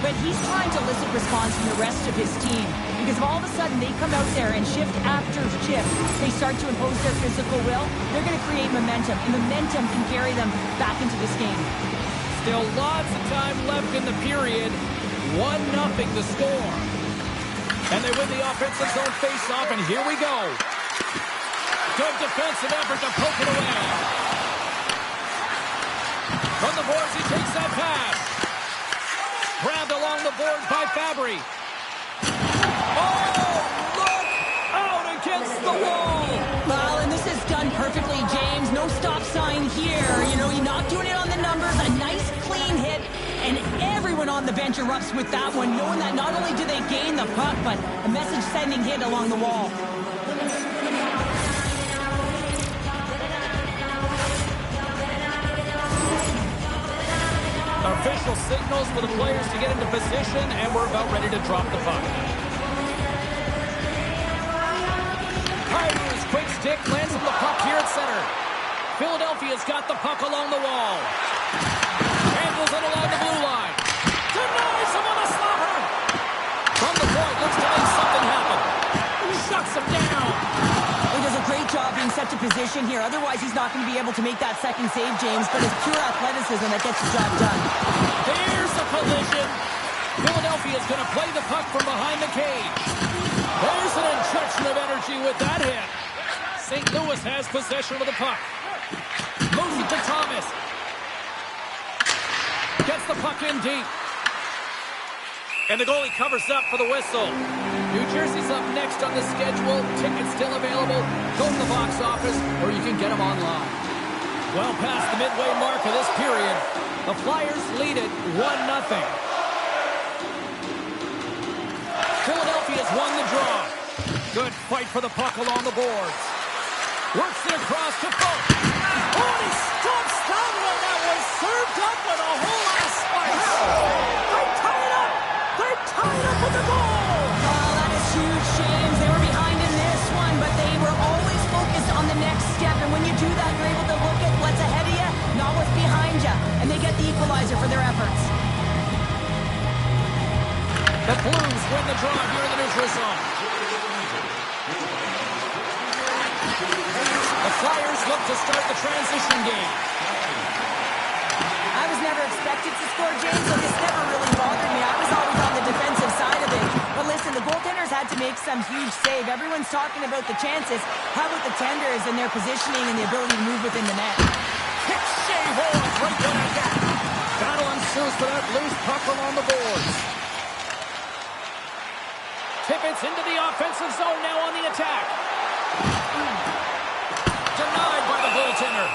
But he's trying to elicit response from the rest of his team because if all of a sudden they come out there and shift after shift, they start to impose their physical will, they're going to create momentum, and momentum can carry them back into this game. Still lots of time left in the period. 1-0 the score. And they win the offensive zone face-off, and here we go. Good defensive effort to poke it away. From the boards, he takes that pass. Grabbed along the boards by Fabry. Oh, look out against the wall. Well, and this is done perfectly, James. No stop sign here. You know, you're not doing it on the numbers. A nice, clean hit. And everyone on the bench erupts with that one, knowing that not only do they gain the puck, but a message-sending hit along the wall. Official signals for the players to get into position, and we're about ready to drop the puck. Hyder's quick stick lands on the puck here at center. Philadelphia's got the puck along the wall. Handles it along the blue line. Denies him on a slapper. From the point, looks to make something happen. Shuts him down. He does a great job being set to position here. Otherwise, he's not going to be able to make that second save, James. But it's pure athleticism that gets the job done. There's the collision. Philadelphia's going to play the puck from behind the cage. There's an injection of energy with that hit. St. Louis has possession of the puck. Moves it to Thomas. Gets the puck in deep. And the goalie covers up for the whistle. New Jersey's up next on the schedule. Tickets still available. Go to the box office, or you can get them online. Well past the midway mark of this period, the Flyers lead it 1-0. Philadelphia's won the draw. Good fight for the puck along the boards. Works it across to Folk. Oh, he stomps down when that was served up with a whole lot of spice. They tie it up. They tie it up with the goal. Oh, that is huge, James. They were behind in this one, but they were always focused on the next step. And when you do that, you're able to look at what's ahead of you, not what's behind you. And they get the equalizer for their efforts. The Blues win the draw here in the neutral zone. The The Flyers look to start the transition game. I was never expected to score, James, so this never really bothered me. I was always on the defensive side of it. But listen, the goaltenders had to make some huge save. Everyone's talking about the chances. How about the tenders and their positioning and the ability to move within the net? Kick shave on right when I got. Battle ensues for that loose puck along the boards. Tippett's into the offensive zone now on the attack. Denied by the goaltender.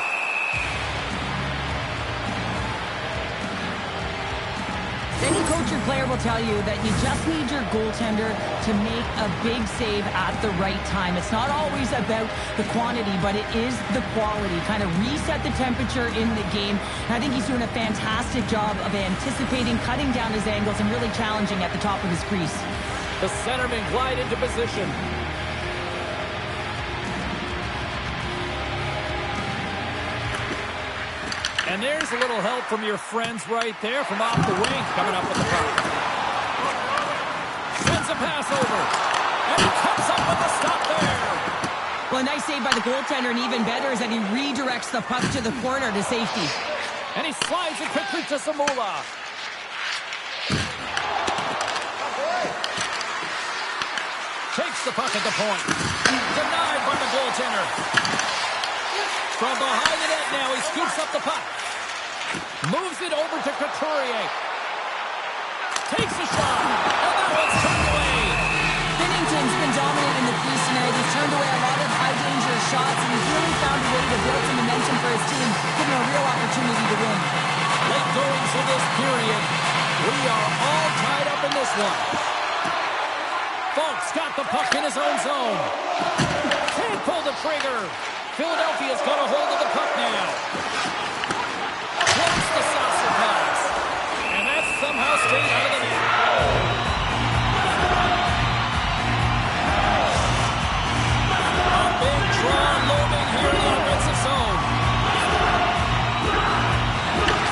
Any coach or player will tell you that you just need your goaltender to make a big save at the right time. It's not always about the quantity, but it is the quality. Kind of reset the temperature in the game. And I think he's doing a fantastic job of anticipating, cutting down his angles, and really challenging at the top of his crease. The centerman glide into position. And there's a little help from your friends right there from off the wing, coming up with the puck. Sends a pass over. And he comes up with the stop there. Well, a nice save by the goaltender, and even better is that he redirects the puck to the corner to safety. And he slides it quickly to Zamula. Takes the puck at the point. Denied by the goaltender. From behind the net now, he scoops up the puck. Moves it over to Couturier. Takes a shot. And that one's turned away. Binnington's been dominant in the crease tonight. He's turned away a lot of high-danger shots, and he's really found a way to build some momentum for his team, giving him a real opportunity to win. Late goings for this period. We are all tied up in this one. Folks got the puck in his own zone. Can't pull the trigger. Philadelphia's got a hold of the puck now. Close the saucer pass. And that's somehow stayed out of the net. A big draw looming here in the offensive zone.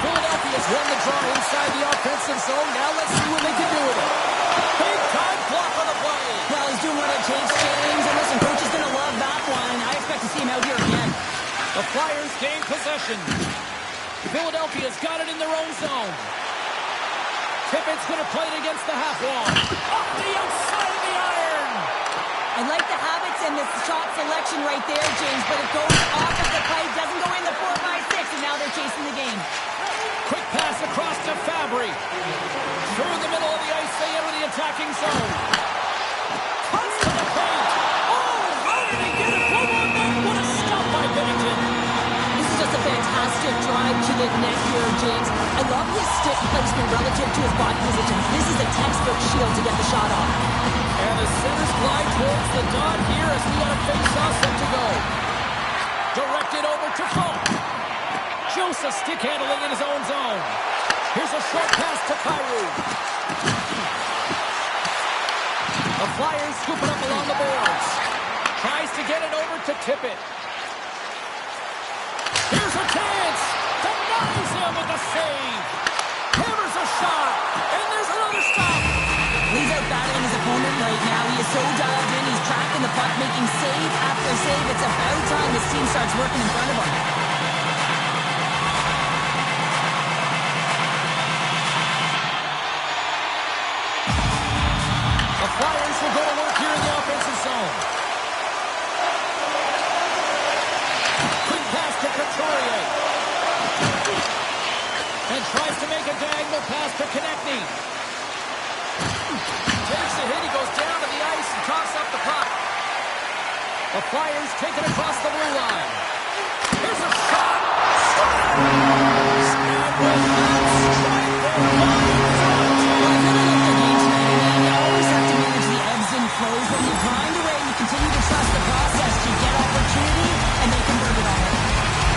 Philadelphia's won the draw inside the offensive zone. Now let's see what they can do with it. Big time block on the play. Well, he's doing what it takes, James. And listen, coach is going to love that one. I expect to see him out here again. The Flyers gain possession. Philadelphia's got it in their own zone. Tippett's going to play it against the half wall. Off the outside of the iron. I like the habits and the shot selection right there, James, but it goes off of the pipe, doesn't go in the 4-5-6, and now they're chasing the game. Quick pass across to Fabry. Through the middle of the ice, they enter the attacking zone. Cuts to the paint. Oh, how did he get it from one net? What a stop by Binnington. This is just a fantastic drive to the net here, James. I love his stick placement relative to his body position. This is a textbook shield to get the shot off. And the centers glide towards the dot here as we got a face-off set to go. Directed over to Funk. Joseph stick handling in his own zone. Here's a short pass to Kyrou. The Flyers scooping up along the boards. Tries to get it over to Tippett. Here's a chance. Denies him with a save. Hammers a shot. And there's another stop. He's out battling his opponent right now. He is so dialed in. He's tracking the puck, making save after save. It's about time his team starts working in front of him. The Flyers will go to work here in the offensive zone. Quick pass to Couturier. And tries to make a diagonal pass to Konechny. Takes a hit, he goes down to the ice and tosses up the puck. The Flyers take it across the blue line. Here's a shot. You always have to manage the ebbs and flows. When you grind away, you continue to trust the process. You get opportunity, and they convert it on it.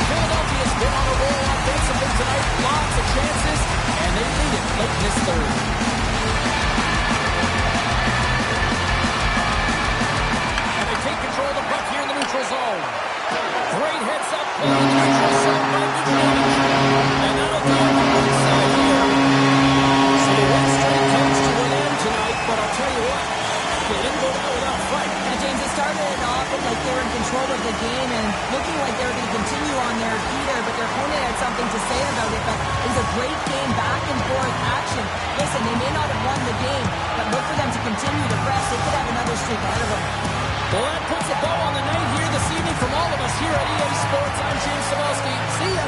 Philadelphia's been on a roll offensively tonight. Lots of chances, and they lead it late in this third. Take control of the puck here in the neutral zone. Great heads up play in the neutral zone by Buchanan. And that'll do it on one side here. back-and-forth action. Listen, they may not have won the game, but look for them to continue to press. They could have another streak ahead of them. Well, that puts a bow on the night here this evening from all of us here at EA Sports. I'm James Cebulski. See ya.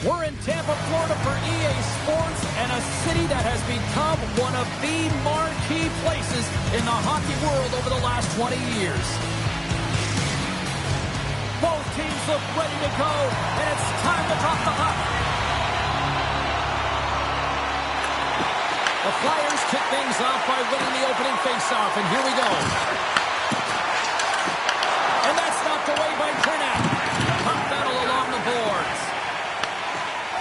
We're in Tampa, Florida for EA Sports, and a city that has become one of the marquee places in the hockey world over the last 20 years. Both teams look ready to go, and it's time to drop the puck. The Flyers kick things off by winning the opening faceoff, and here we go. And that's knocked away by Burnett. Puck battle along the boards.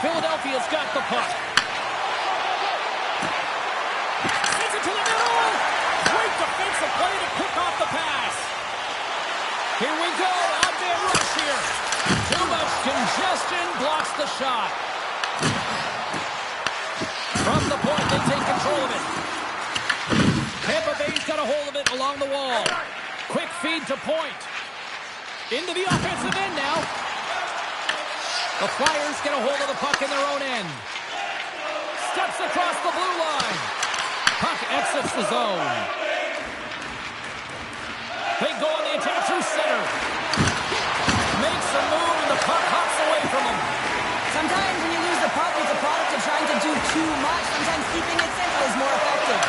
Philadelphia's got the puck. Sends it to the middle. Great defensive play to pick off the pass. Here we go. Out there rush here. Too much congestion blocks the shot. From the point, they take control of it. Tampa Bay's got a hold of it along the wall. Quick feed to point. Into the offensive end now. The Flyers get a hold of the puck in their own end. Steps across the blue line. Puck exits the zone. They go on the attack through center. Makes a move, and the puck hops away from them. Sometimes when you lose the puck, it's a product of trying to do too much. Sometimes keeping it simple is more effective.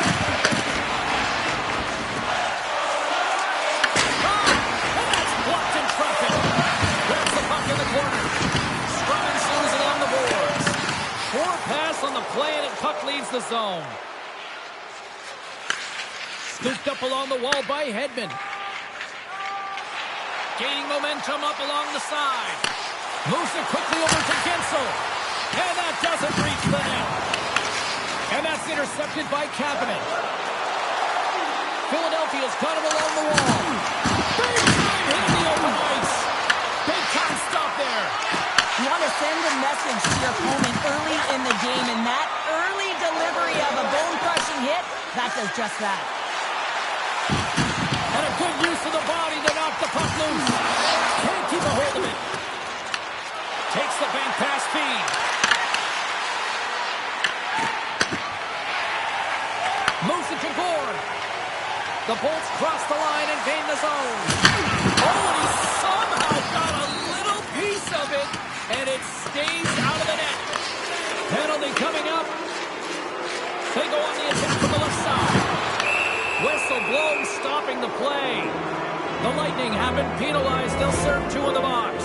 And that's blocked in traffic. Grabs the puck in the corner. Scrum ensues along the boards. Short pass on the play, and puck leaves the zone. Scooped up along the wall by Hedman. Gaining momentum up along the side. Moves it quickly over to Gensel. And that doesn't reach the net. And that's intercepted by Kapanen. Philadelphia's got him along the wall. Big time hit in the open ice. Big time stop there. You want to send a message to your opponent early in the game, and that early delivery of a bone-crushing hit, that does just that. And a good use of the body to knock the puck loose. Can't keep a hold of it. Takes the bank pass feed. Moves it to Gord. The Bolts cross the line and gain the zone. Oh, and he somehow got a little piece of it, and it stays out of the net. Penalty coming up. They go on the attack from the left side. Whistle blown, stop. the play. The Lightning have been penalized. They'll serve 2 in the box.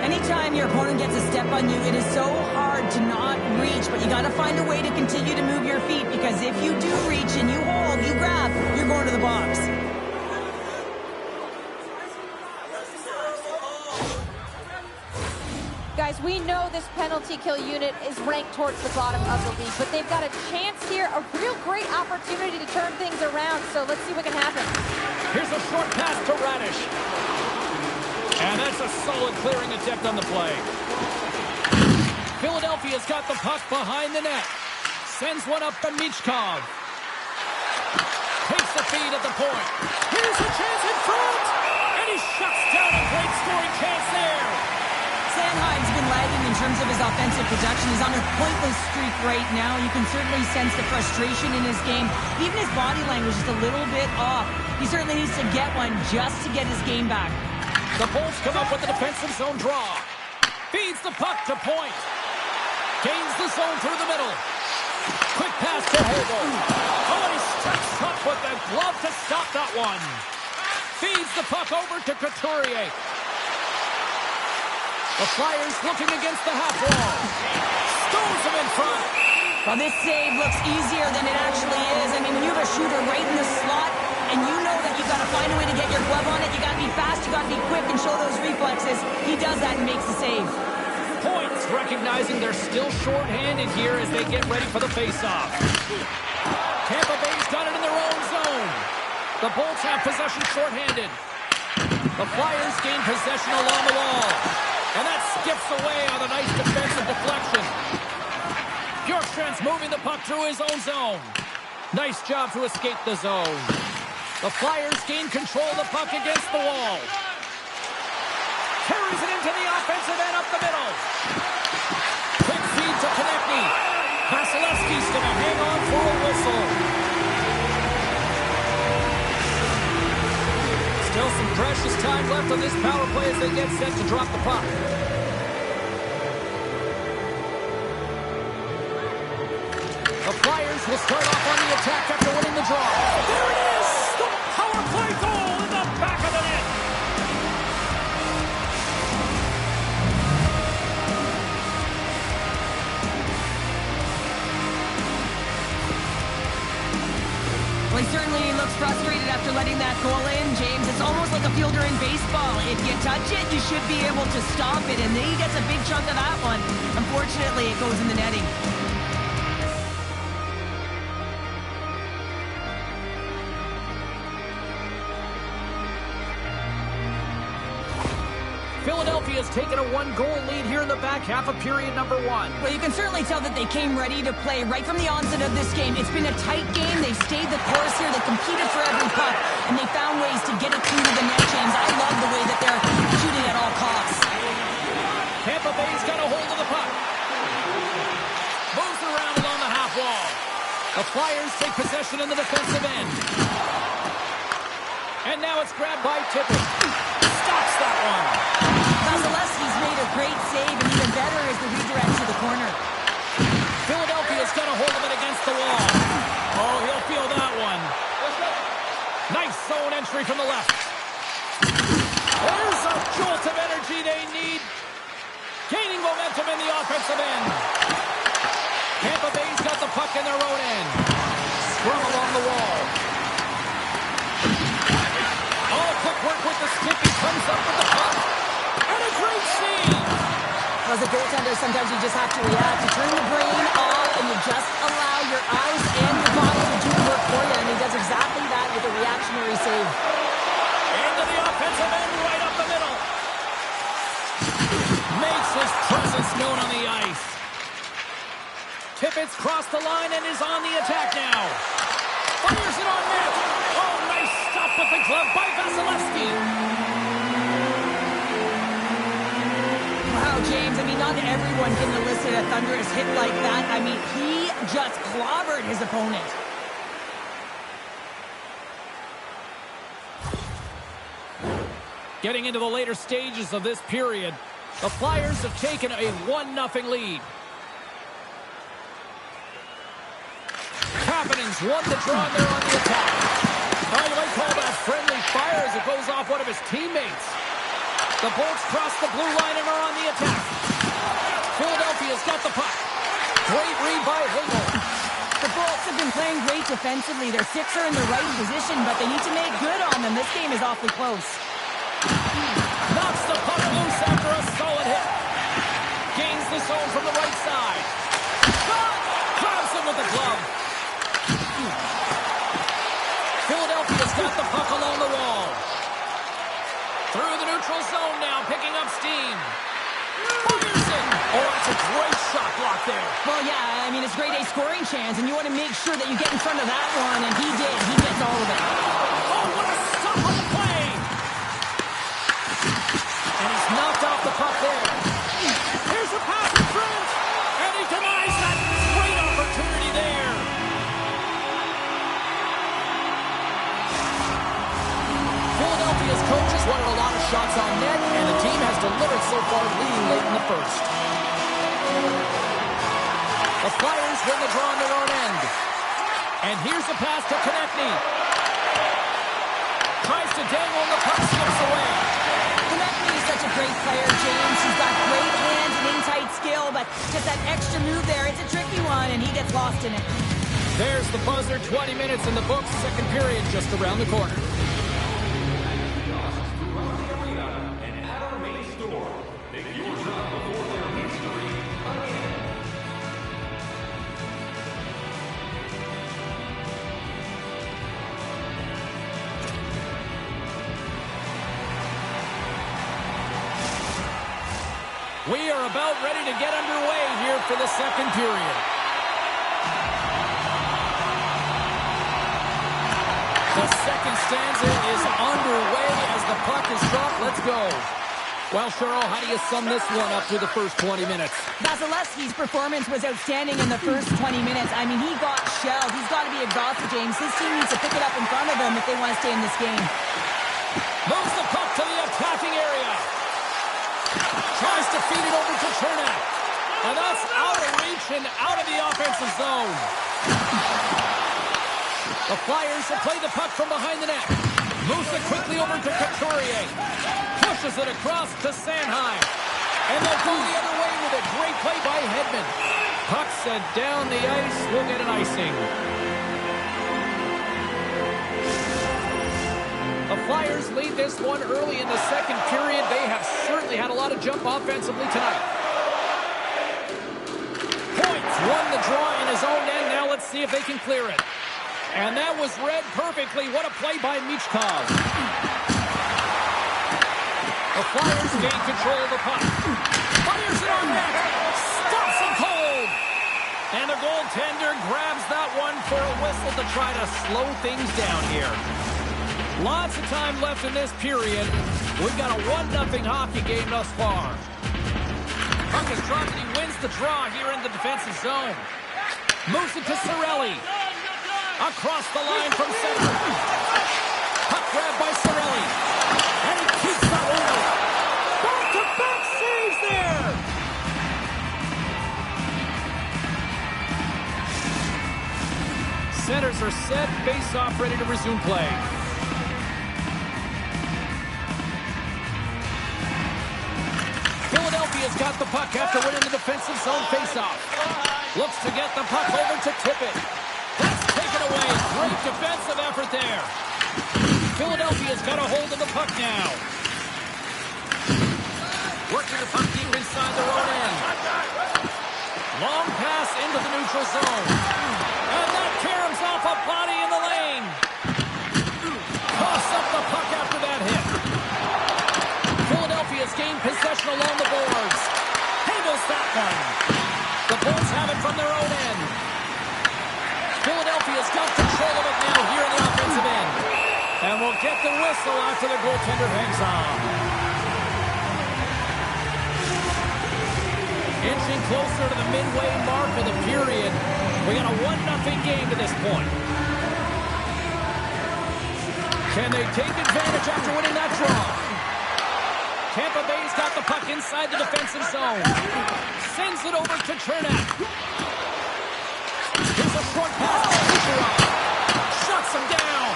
Anytime your opponent gets a step on you, it is so hard to not reach, but you got to find a way to continue to move your feet, because if you do reach and you hold, you grab, you're going to the box. Guys, we know this penalty kill unit is ranked towards the bottom of the league, but they've got a chance here, a real great opportunity to turn things around, so let's see what can happen. Here's a short pass to Radish. And that's a solid clearing attempt on the play. Philadelphia's got the puck behind the net. Sends one up to Michkov. Takes the feed at the point. Here's a chance in front! And he shuts down a great scoring chance there. Sanheim's been lagging in terms of his offensive production. He's on a pointless streak right now. You can certainly sense the frustration in his game. Even his body language is a little bit off. He certainly needs to get one just to get his game back. The Bulls come up with the defensive zone draw. Feeds the puck to point. Gains the zone through the middle. Quick pass to Hobo. Oh, and he steps up with the glove to stop that one. Feeds the puck over to Couturier. The Flyers looking against the half wall. Stones him in front. Well, this save looks easier than it actually is. I mean, when you have a shooter right in the slot, and you know that you've got to find a way to get your glove on it, you got to be fast, you got to be quick and show those reflexes. He does that and makes the save. Points recognizing they're still short-handed here as they get ready for the face-off. Tampa Bay's got it in their own zone. The Bolts have possession short-handed. The Flyers gain possession along the wall. And that skips away on a nice defensive deflection. Bjorkstrand's moving the puck through his own zone. Nice job to escape the zone. The Flyers gain control of the puck against the wall. Carries it into the offensive end up the middle. Quick feed to Konechny. Vasilevsky's going to hang on for a whistle. Still some precious time left on this power play as they get set to drop the puck. The Flyers will start off on the attack after winning the draw. There it is! The power play goal in the back of the net! Well, he certainly looks frustrated after letting that goal in, James. It's almost like a fielder in baseball. If you touch it, you should be able to stop it, and he gets a big chunk of that one. Unfortunately, it goes in the netting. Philadelphia's taken a 1-goal lead here in the back half of period number 1. Well, you can certainly tell that they came ready to play right from the onset of this game. It's been a tight game. They've stayed the course here. They competed for every puck, and they found ways to get it through to the net, James. I love the way that they're shooting at all costs. Tampa Bay's got a hold of the puck. Moves around along the half wall. The Flyers take possession in the defensive end. And now it's grabbed by Tippett. Stops that one. Vasilevsky's made a great save, and even better is the redirect to the corner. Philadelphia's got a hold of it against the wall. Oh, he'll feel that one. Nice zone entry from the left. There's a jolt of energy they need. Gaining momentum in the offensive end. Tampa Bay's got the puck in their own end. Scrum along the wall. Oh, quick work with the stick. He comes up with the puck. And a great save. As a goaltender, sometimes you just have to react. You turn the brain off, and you just allow your eyes and your body to do the work for you. And he does exactly that with a reactionary save. Into the offensive end, right up the middle. Makes his presence known on the ice. Tippett's crossed the line and is on the attack now. Fires it on net. Oh, nice stop with the glove by Vasilevsky. Wow, James, I mean, not everyone can elicit a thunderous hit like that. I mean, he just clobbered his opponent. Getting into the later stages of this period, the Flyers have taken a 1-0 lead. Kapanen's won the draw and they're on the attack. Oh, you might call that one of his teammates. The Bolts cross the blue line and are on the attack. Philadelphia's got the puck. Great read by Nhl. The Bolts have been playing great defensively. Their six are in the right position, but they need to make good on them. This game is awfully close. Knocks the puck loose after a solid hit. Gains the zone from the right side. Shot! Grabs him with the glove. Philadelphia's got the puck along the wall. Through the neutral zone now, picking up steam. Fires it! Oh, that's a great shot block there. Well, yeah, I mean, it's grade A scoring chance, and you want to make sure that you get in front of that one, and he did. He gets all of it. Oh, what a stop on the play! And he's knocked off the puck there. Here's a pass to Trent, and he denies that. Great opportunity there. Philadelphia's coaches wanted a lot of shots on net, and the team has delivered so far, leading late in the first. The Flyers win the draw on their own end. And here's a pass to Konechny. Tries to dangle, and the puck slips away. Konechny is such a great player, James. He's got great hands and in-tight skill, but just that extra move there, it's a tricky one, and he gets lost in it. There's the buzzer, 20 minutes in the books, second period just around the corner. We are about ready to get underway here for the second period. The second stanza is underway as the puck is dropped. Let's go. Well, Cheryl, how do you sum this one up through the first 20 minutes? Vasilevsky's performance was outstanding in the first 20 minutes. I mean, he got shelled. He's got to be exhausted, James. His team needs to pick it up in front of him if they want to stay in this game. Moves the puck to the attacking area. Tries to feed it over to Chernak. And that's out of reach and out of the offensive zone. The Flyers will play the puck from behind the net. Moves it quickly over to Couturier. Pushes it across to Sanheim. And they'll go the other way with a great play by Hedman. Puck set down the ice. We'll get an icing. The Flyers lead this one early in the second period. They have certainly had a lot of jump offensively tonight. Points won the draw in his own end. Now let's see if they can clear it. And that was read perfectly. What a play by Michkov. The Flyers gain control of the puck. Fires it on net. Stops him cold. And the goaltender grabs that one for a whistle to try to slow things down here. Lots of time left in this period. We've got a 1-0 hockey game thus far. Puck is dropped and he wins the draw here in the defensive zone. Moves it to Cirelli. Across the line from center. Puck grab by Cirelli. And he keeps that one out. Back-to-back saves there. Centers are set. Face-off ready to resume play. Philadelphia's got the puck after winning the defensive zone face-off. Looks to get the puck over to Tippett. That's taken away. Great defensive effort there. Philadelphia's got a hold of the puck now. Working the puck deep inside their own end. Long pass into the neutral zone. And that caroms off a body in the lane. Toss up the puck after that hit. Philadelphia's gained possession along the boards. Handles that one. The Bulls have it from their own end. Philadelphia's got control of it now here in the offensive end. And we'll get the whistle after the goaltender hangs on. Inching closer to the midway mark of the period. We got a 1-0 game to this point. Can they take advantage after winning that draw? Tampa Bay's got the puck inside the defensive zone. Sends it over to Chernak. Here's a short pass to Kucherov. Shuts him down.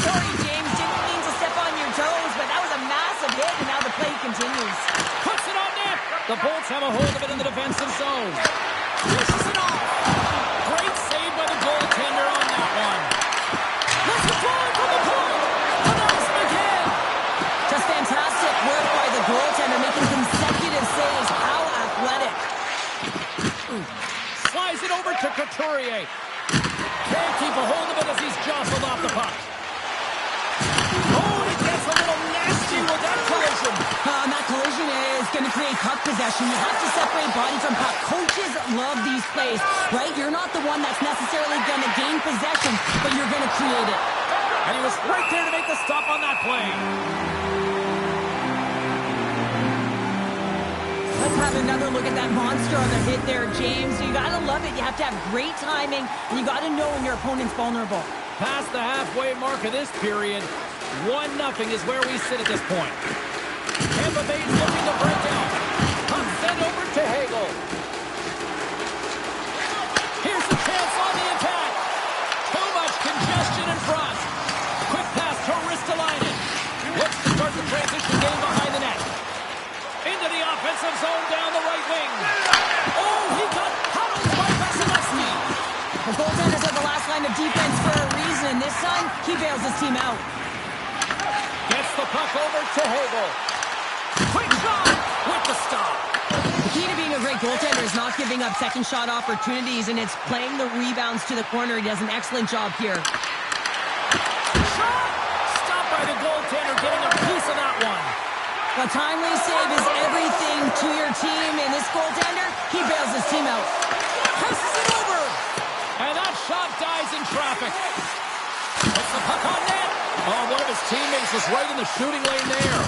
Sorry, James. Didn't mean to step on The Bolts have a hold of it in the defensive zone. Pushes it off. Great save by the goaltender on that one. Let's go from the point. Announced again. Just fantastic work by the goaltender, making consecutive saves. How athletic. Slides it over to Couturier. Can't keep a hold of it as he's jostled off the puck. Oh, he gets a little nasty with that collision. That collision is going to create puck possession. You have to separate body from puck. Coaches love these plays, right? You're not the one that's necessarily going to gain possession, but you're going to create it. And he was right there to make the stop on that play. Let's have another look at that monster on the hit there, James. You got to love it. You have to have great timing, and you got to know when your opponent's vulnerable. Past the halfway mark of this period, 1-0 is where we sit at this point. Tampa Bay's looking to break out. Puck sent over to Hagel. Here's the chance on the attack. Too much congestion in front. Quick pass to Ristolainen. Looks to start the transition game behind the net. Into the offensive zone down the right wing. Oh, he got huddled by Vasilevsky. The goaltenders are the last line of defense for a reason. This time, he bails his team out. Gets the puck over to Hagel. Quick shot with the stop. The key to being a great goaltender is not giving up second shot opportunities, and it's playing the rebounds to the corner. He does an excellent job here. Shot! Stopped by the goaltender, getting a piece of that one. A timely save is everything to your team, and this goaltender, he bails his team out. Passes it over! And that shot dies in traffic. Puts the puck on net. Oh, one of his teammates was right in the shooting lane there.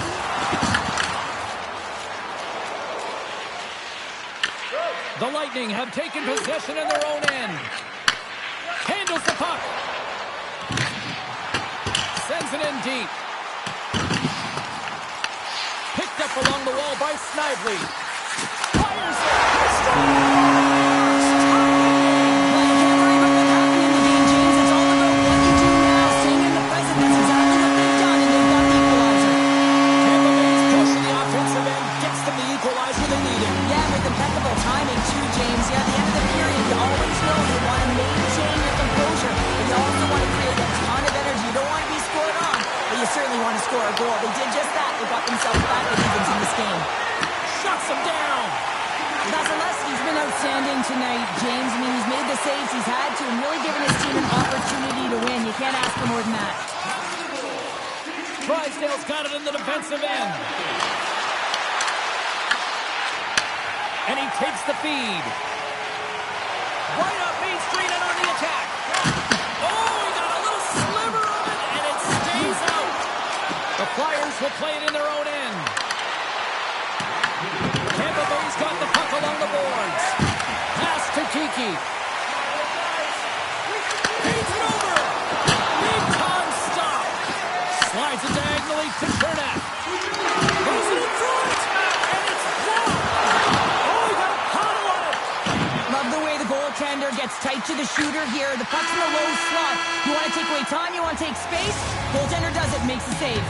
The Lightning have taken possession in their own end. Handles the puck. Sends it in deep. Picked up along the wall by Snively. Fires it. Goal. They did just that. They got themselves back at evens in this game. Shuts them down. Vasilevsky's been outstanding tonight, James. I mean, he's made the saves he's had to and really given his team an opportunity to win. You can't ask for more than that. Drysdale's got it in the defensive end. And he takes the feed. Right up Main Street and on the attack. Oh, he got a little sliver of it, and it stays out. The Flyers will play it in their own end. Tampa Bay's got the puck along the boards. Pass to Kiki. Feeds it over. Big time stop. Slides it diagonally to Chernak. Goes it in front. And it's blocked. Oh, he got a paddle on it. Love the way the goaltender gets tight to the shooter here. The puck's in the low slot. You want to take away time, you want to take space. Goaltender does it, makes the save.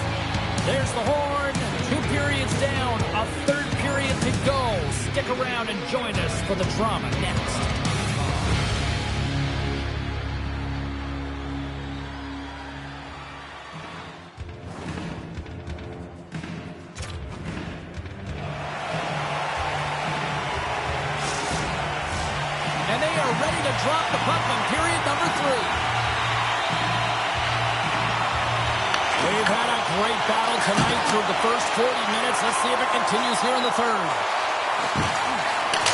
There's the horn. 2 periods down. A third period to go. Stick around and join us for the drama next. And they are ready to drop the puck on period number 3. We've had a great battle tonight through the first 40 minutes. Let's see if it continues here in the third.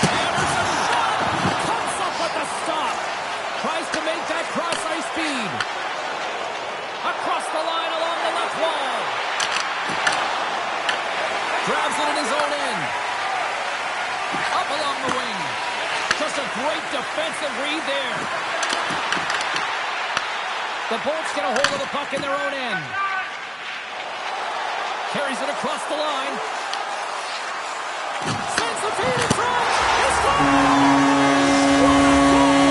And there's a shot! Comes up with the stop. Tries to make that cross-ice feed. Across the line along the left wall. Grabs it in his own end. Up along the wing. Just a great defensive read there. The Bolts get a hold of the puck in their own end. Carries it across the line. Sends the feed in front. He scores! What a goal!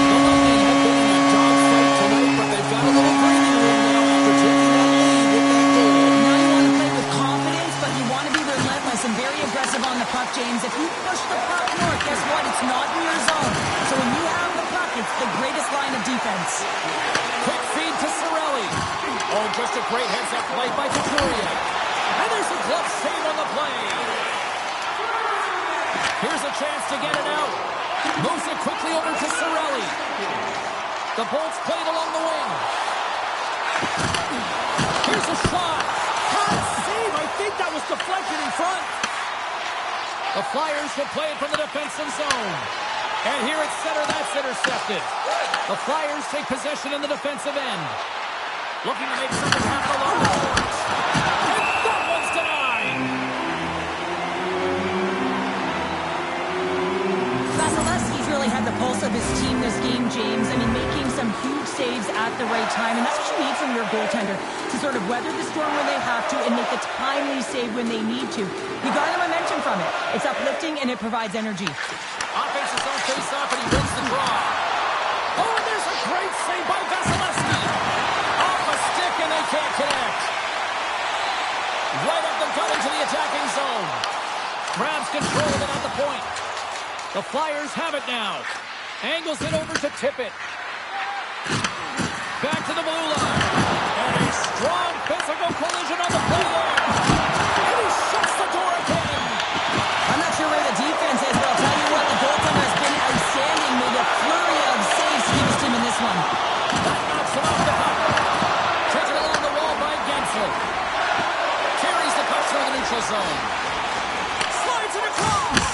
The Lightning have been in a dogfight tonight, but they've got a little breathing room now after taking that lead with that goal. Now you want to play with confidence, but you want to be relentless and very And just a great heads-up play by Couturier. And there's a glove save on the play. Here's a chance to get it out. Moves it quickly over to Cirelli. The Bolts played along the wing. Here's a shot. Hot save. I think that was deflected in front. The Flyers will play it from the defensive zone. And here at center, that's intercepted. The Flyers take possession in the defensive end. Looking to make something happen along the boards. And that one's denied. Vasilevsky's really had the pulse of his team this game, James. I mean, making some huge saves at the right time, and that's what you need from your goaltender, to sort of weather the storm when they have to and make the timely save when they need to. You garner momentum from it. It's uplifting, and it provides energy. Offense is on face-off, and he wins the draw. Oh, and there's a great save by Vasilevsky. Off a stick, and they can't connect. Right up the gut into the attacking zone. Grabs control of it at the point. The Flyers have it now. Angles it over to Tippett. Back to the blue line. And a strong physical collision on the play there. And he shuts the door again. I'm not sure where the defense is, but I'll tell you what, the goaltender has been outstanding. Made a flurry of saves to give his team in this one. That knocks him off the puck. Taken along the wall by Gensel. Carries the puck through the neutral zone. Slides it across.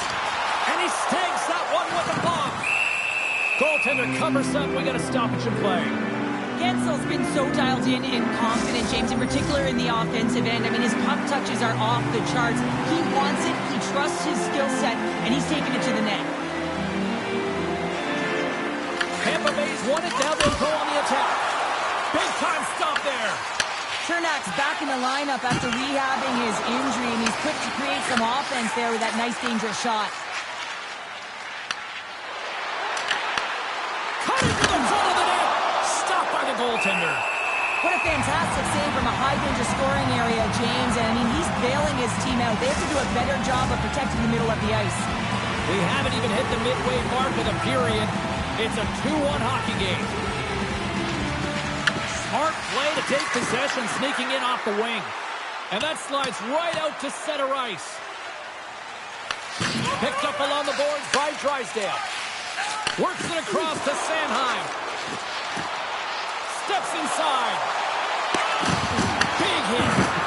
And he snags that one with the block. Goaltender covers up. We got a stoppage in play. Gensel's been so dialed in and confident, James, in particular in the offensive end. I mean, his puck touches are off the charts. He wants it, he trusts his skill set, and he's taking it to the net. Tampa Bay's won it. Now they'll go on the attack. Big time stop there. Cernak's back in the lineup after rehabbing his injury, and he's quick to create some offense there with that nice, dangerous shot. Cut into the front of the net. Stopped by the goaltender. What a fantastic save from a high-danger scoring area, James. And, I mean, he's bailing his team out. They have to do a better job of protecting the middle of the ice. We haven't even hit the midway mark of the period. It's a 2-1 hockey game. Smart play to take possession, sneaking in off the wing. And that slides right out to center ice. Picked up along the boards by Drysdale. Works it across to Sanheim. Steps inside. Big hit.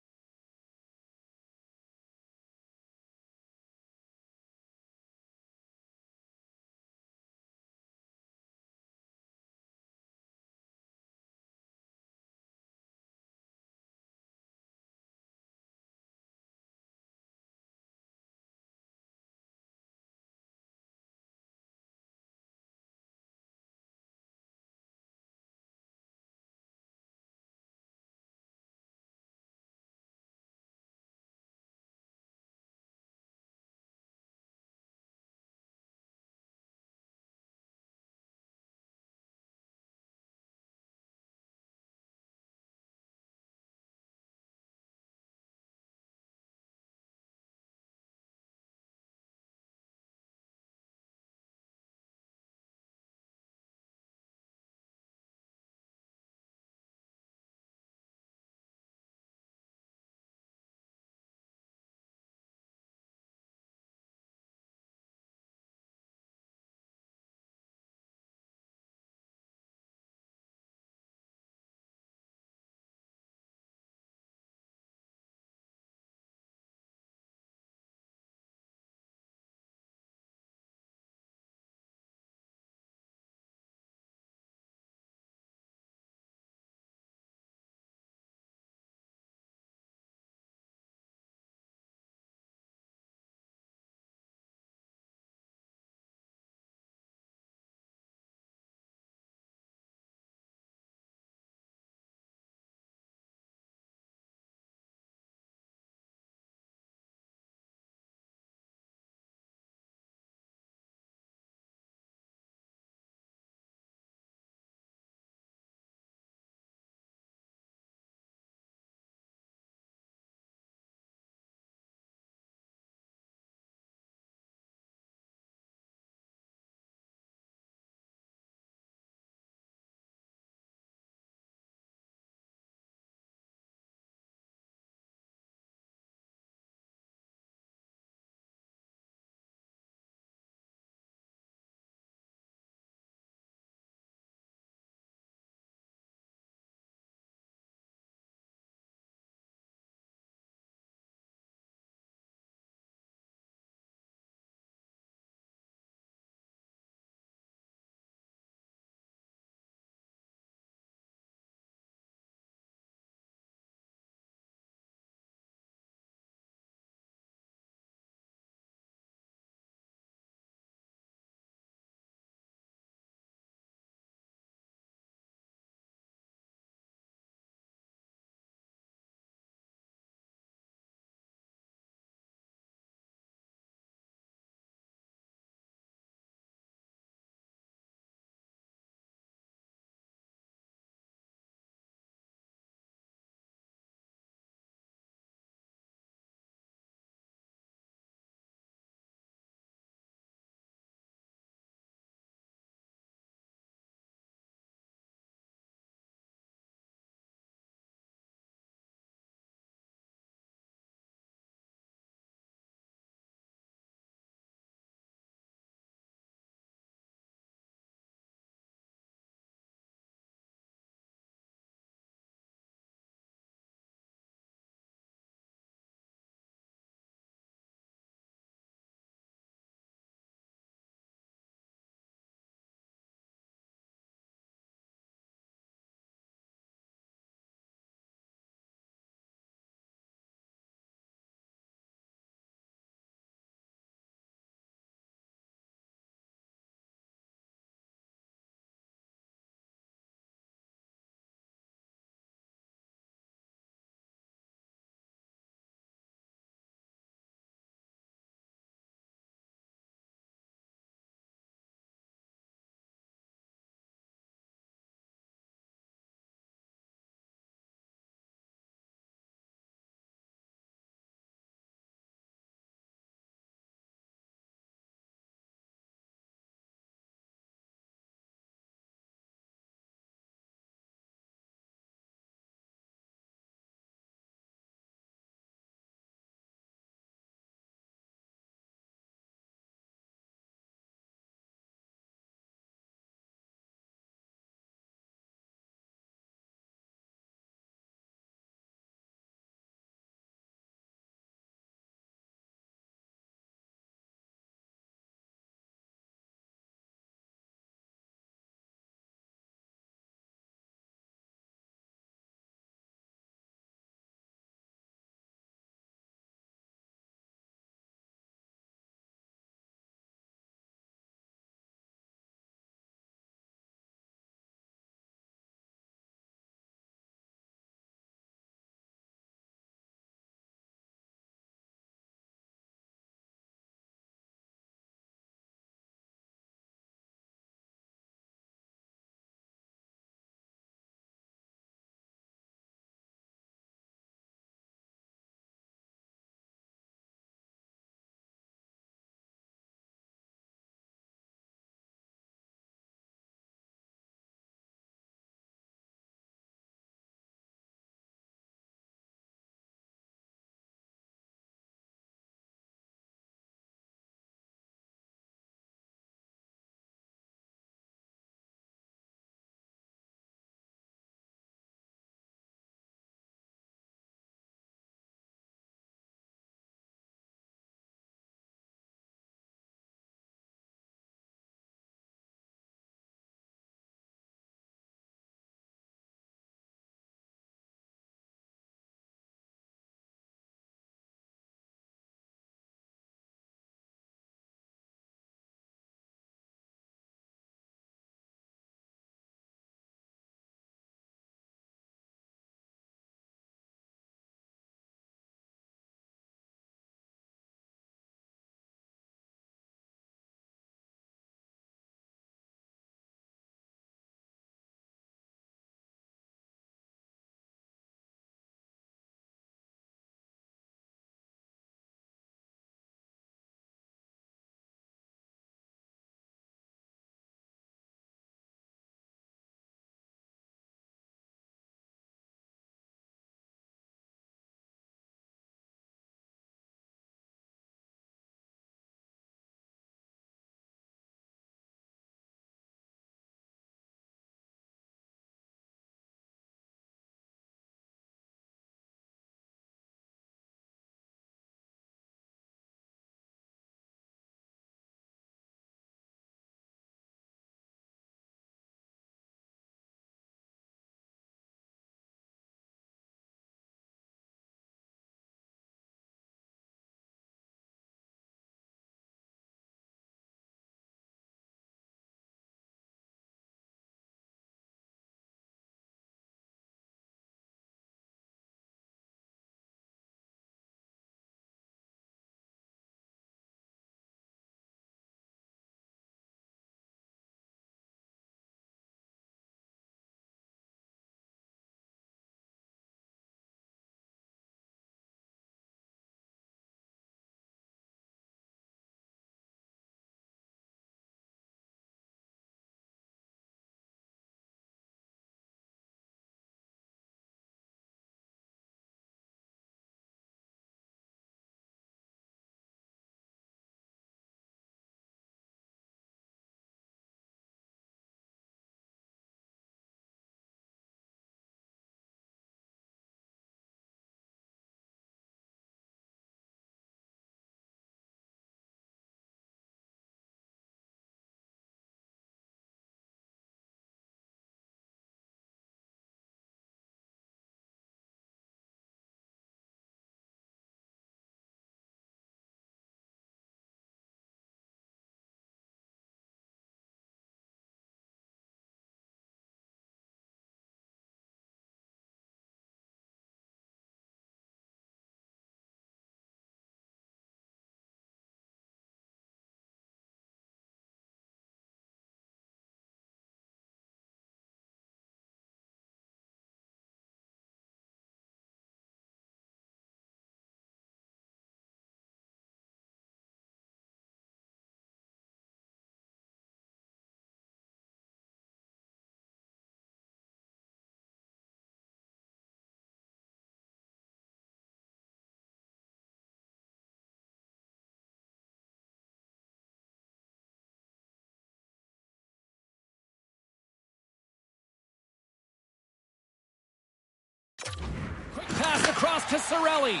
Pass across to Cirelli.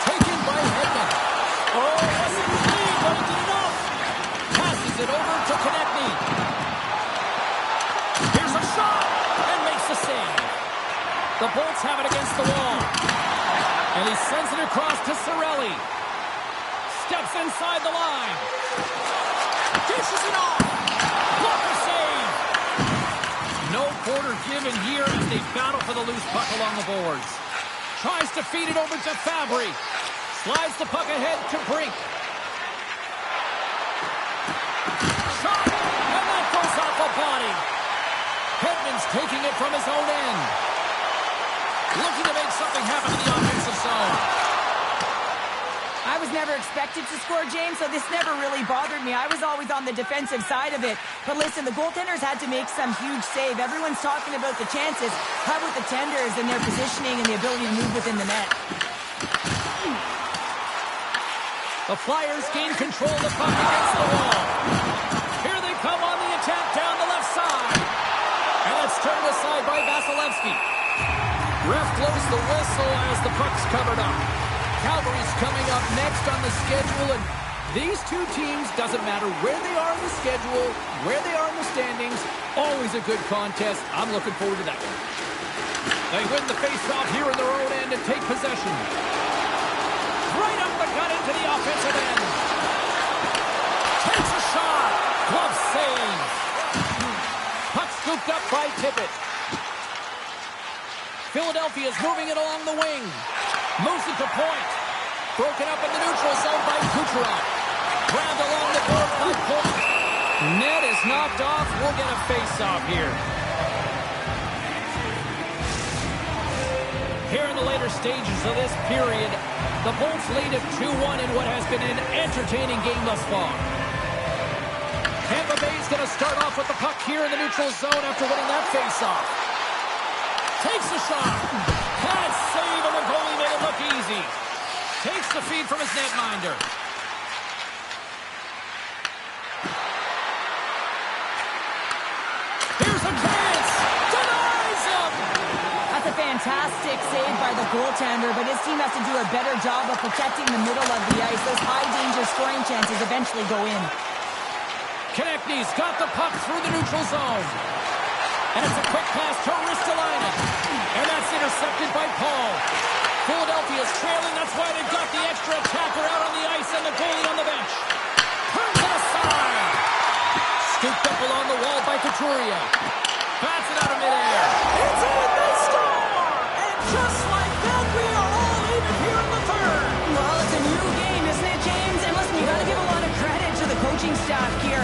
Taken by Hedman. Oh, yes, indeed, but he did enough. Passes it over to Konechny. Here's a shot, and makes the save. The Bolts have it against the wall. And he sends it across to Cirelli. Steps inside the line. Dishes it off. Blocker save. No quarter given here as they battle for the loose puck along the boards. Tries to feed it over to Fabry. Slides the puck ahead to Brink. Shot, and that goes off a body. Hedman's taking it from his own end. Looking to make something happen in the offensive zone. I was never expected to score, James, so this never really bothered me. I was always on the defensive side of it. But listen, the goaltenders had to make some huge save. Everyone's talking about the chances. How about the tenders and their positioning and the ability to move within the net? The Flyers gain control of the puck against the wall. Here they come on the attack down the left side. And it's turned aside by Vasilevsky. Ref blows the whistle as the puck's covered up. Calgary's coming up next on the schedule, and these two teams, doesn't matter where they are in the schedule, where they are in the standings, always a good contest. I'm looking forward to that one. They win the face-off here in their own end and take possession. Right up the gut into the offensive end. Takes a shot. Glove save. Puck scooped up by Tippett. Philadelphia's moving it along the wing. Moves it to point. Broken up in the neutral zone by Kucherov. Grabbed along the board by Polk. Net is knocked off. We'll get a face-off here. Here in the later stages of this period, the Bolts lead at 2-1 in what has been an entertaining game thus far. Tampa Bay's going to start off with the puck here in the neutral zone after winning that face-off. Takes the shot. Bad save, and the goalie made it look easy. Takes the feed from his netminder. Here's a chance. Denies him. That's a fantastic save by the goaltender, but his team has to do a better job of protecting the middle of the ice. Those high-danger scoring chances eventually go in. Konechny's got the puck through the neutral zone. And it's a quick pass to Ristolainen. And that's intercepted by Paul. Philadelphia's trailing. That's why they've got the extra attacker out on the ice and the goalie on the bench. Turns it aside. Scooped up along the wall by Couturier. Bats it out of midair. It's in, they score! And just like that, we are all even here in the third. Well, it's a new game, isn't it, James? And listen, you got to give a lot of credit to the coaching staff here.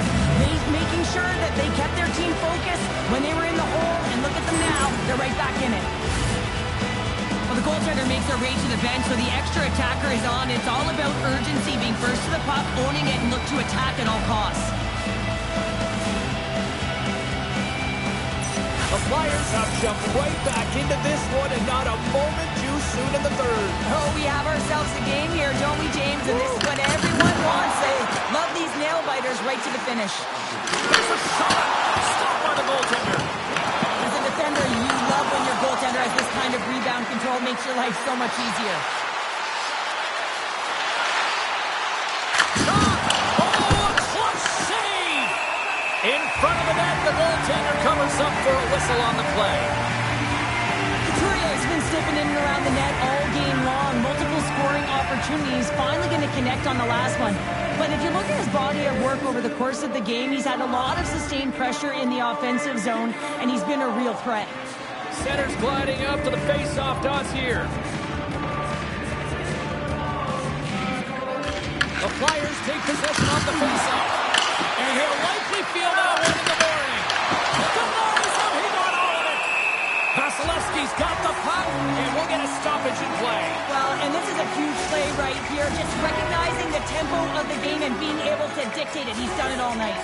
Making sure that they kept their team focused when they were in the hole, and look at them now. They're right back in it. Well, the goaltender makes their way to the bench, so the extra attacker is on. It's all about urgency, being first to the puck, owning it, and look to attack at all costs. The Flyers have jumped right back into this one, and not a moment too soon in the third. Oh, we have ourselves a game here, don't we, James? And this is what everyone wants. They love these nail-biters right to the finish. There's a shot! Stopped by the goaltender. As a defender, you love when your goaltender has this kind of rebound control. Makes your life so much easier. Shot! Oh, a clutch save! In front of the net, the goaltender covers up for a whistle on the play. Couturier has been sniffing in and around the net all game long. Multiple scoring opportunities. Finally going to connect on the last one. But if you look at his body of work over the course of the game, he's had a lot of sustained pressure in the offensive zone, and he's been a real threat. Center's gliding up to the face-off dots here. The Flyers take possession of the face-off. And he'll likely feel that one in the morning. Denies him, he got all of it. Vasilevsky's got the puck, and we'll get a stoppage in play. Well, and this is a huge play right here. Just recognizing the tempo of the game and being able to dictate it. He's done it all night.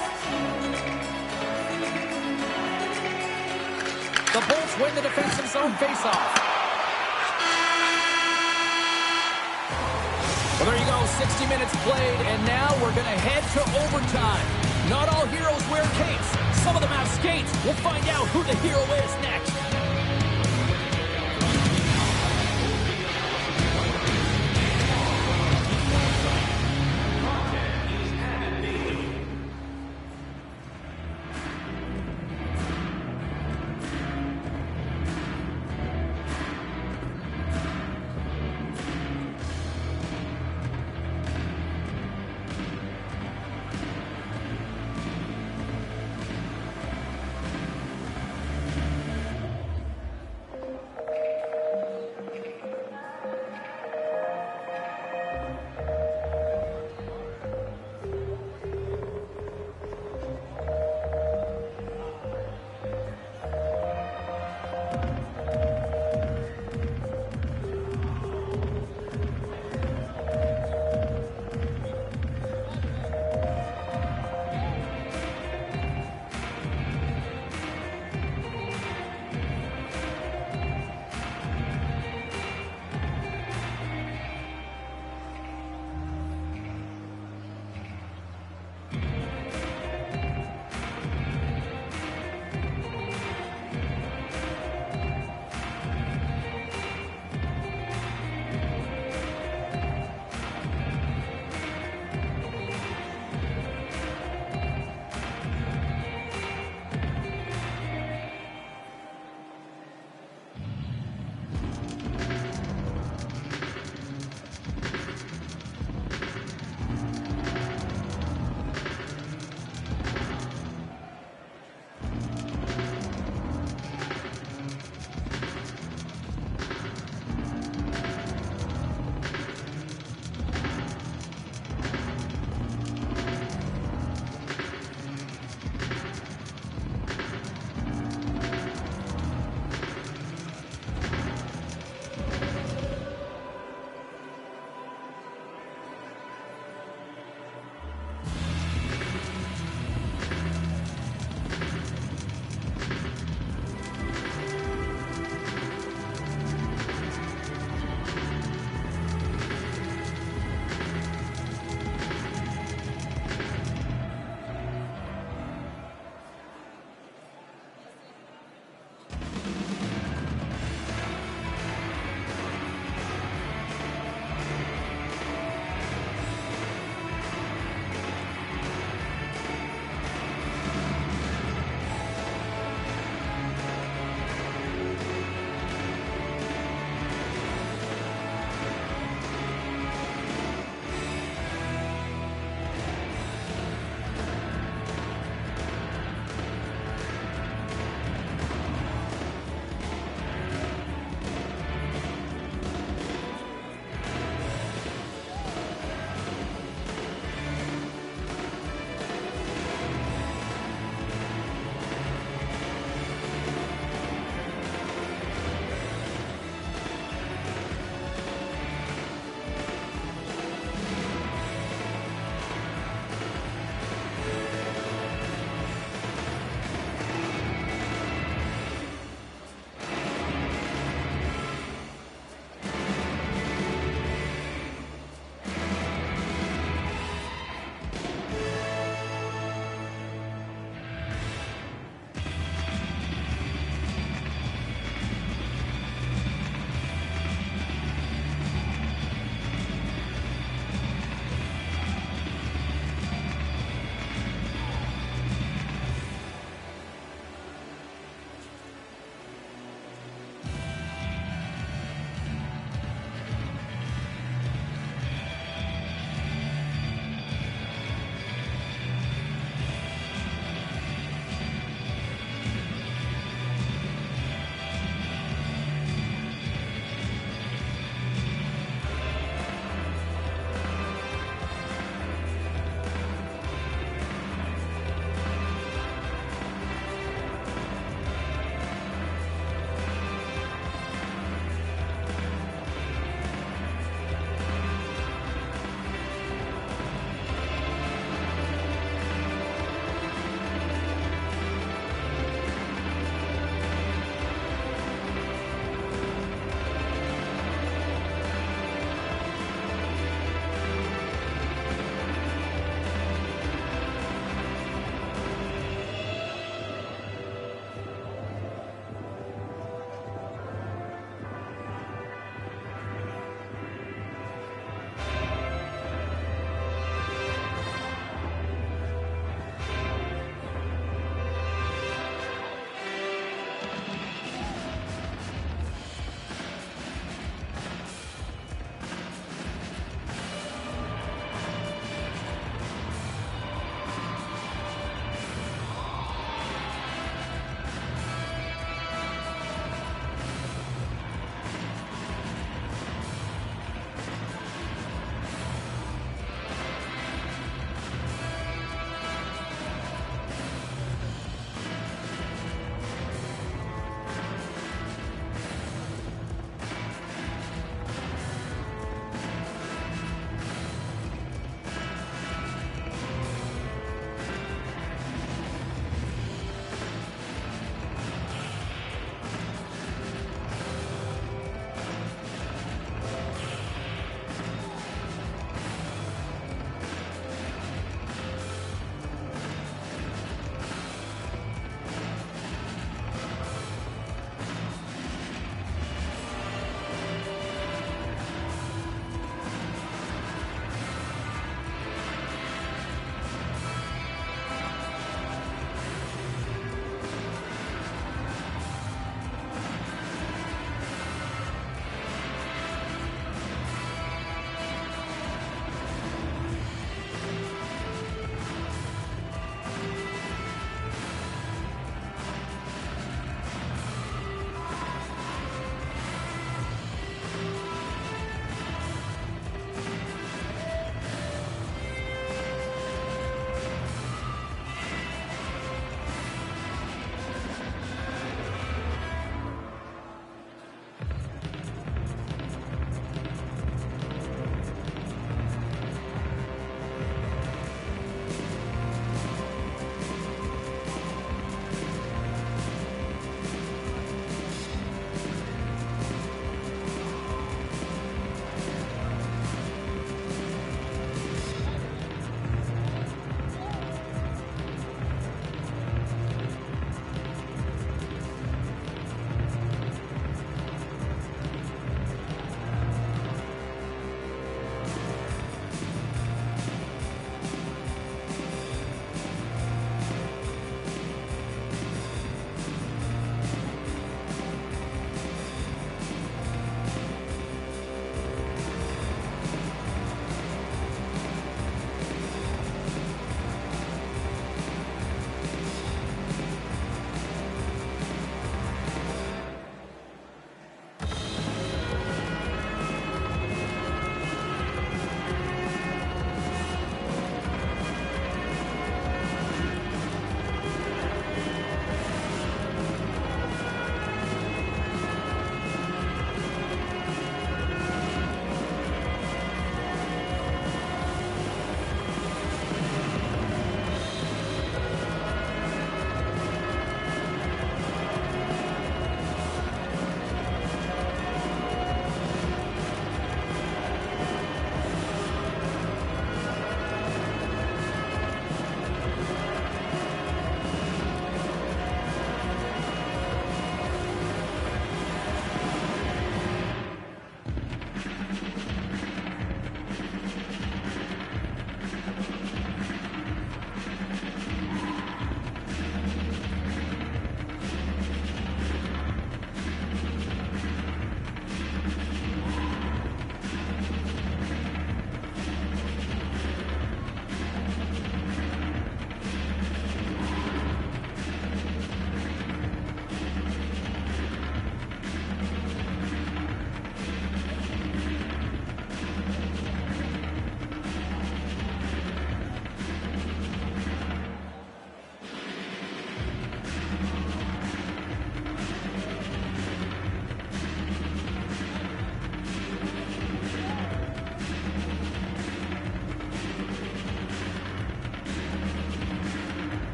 The Bolts win the defensive zone face-off. Well, there you go, 60 minutes played, and now we're going to head to overtime. Not all heroes wear capes. Some of them have skates. We'll find out who the hero is next.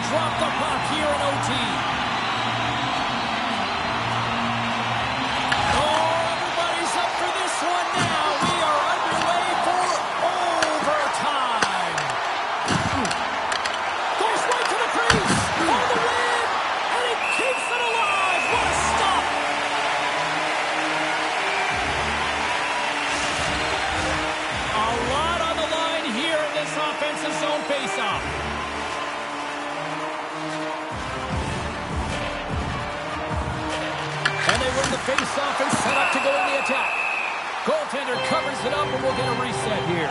drop the puck here in OT. Oh, everybody's up for this one now. We are underway for overtime. Goes right to the crease for the win, and he keeps it alive. What a stop. A lot on the line here in this offensive zone faceoff. And they win the faceoff and set up to go in the attack. Goaltender covers it up, and we'll get a reset here.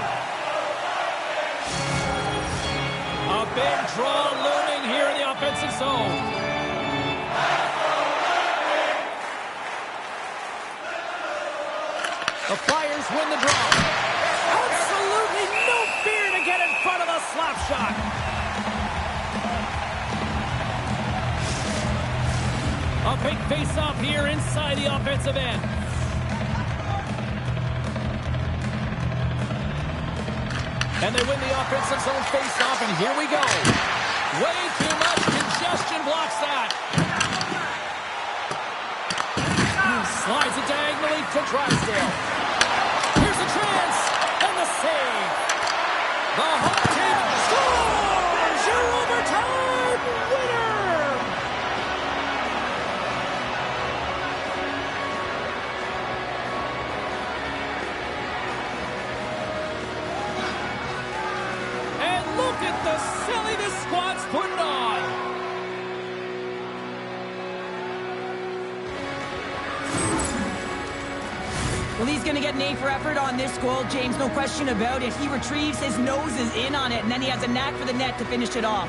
A big draw looming here in the offensive zone. The Flyers win the draw. Absolutely no fear to get in front of the slap shot. A big face-off here inside the offensive end. And they win the offensive zone face-off, and here we go. Way too much congestion blocks that. Slides it diagonally to Drysdale. Here's a chance, and the save. The home team scores your overtime winner. And look at the silly this squad's putting on. Well, he's going to get an A for effort on this goal, James, no question about it. He retrieves, his nose is in on it, and then he has a knack for the net to finish it off.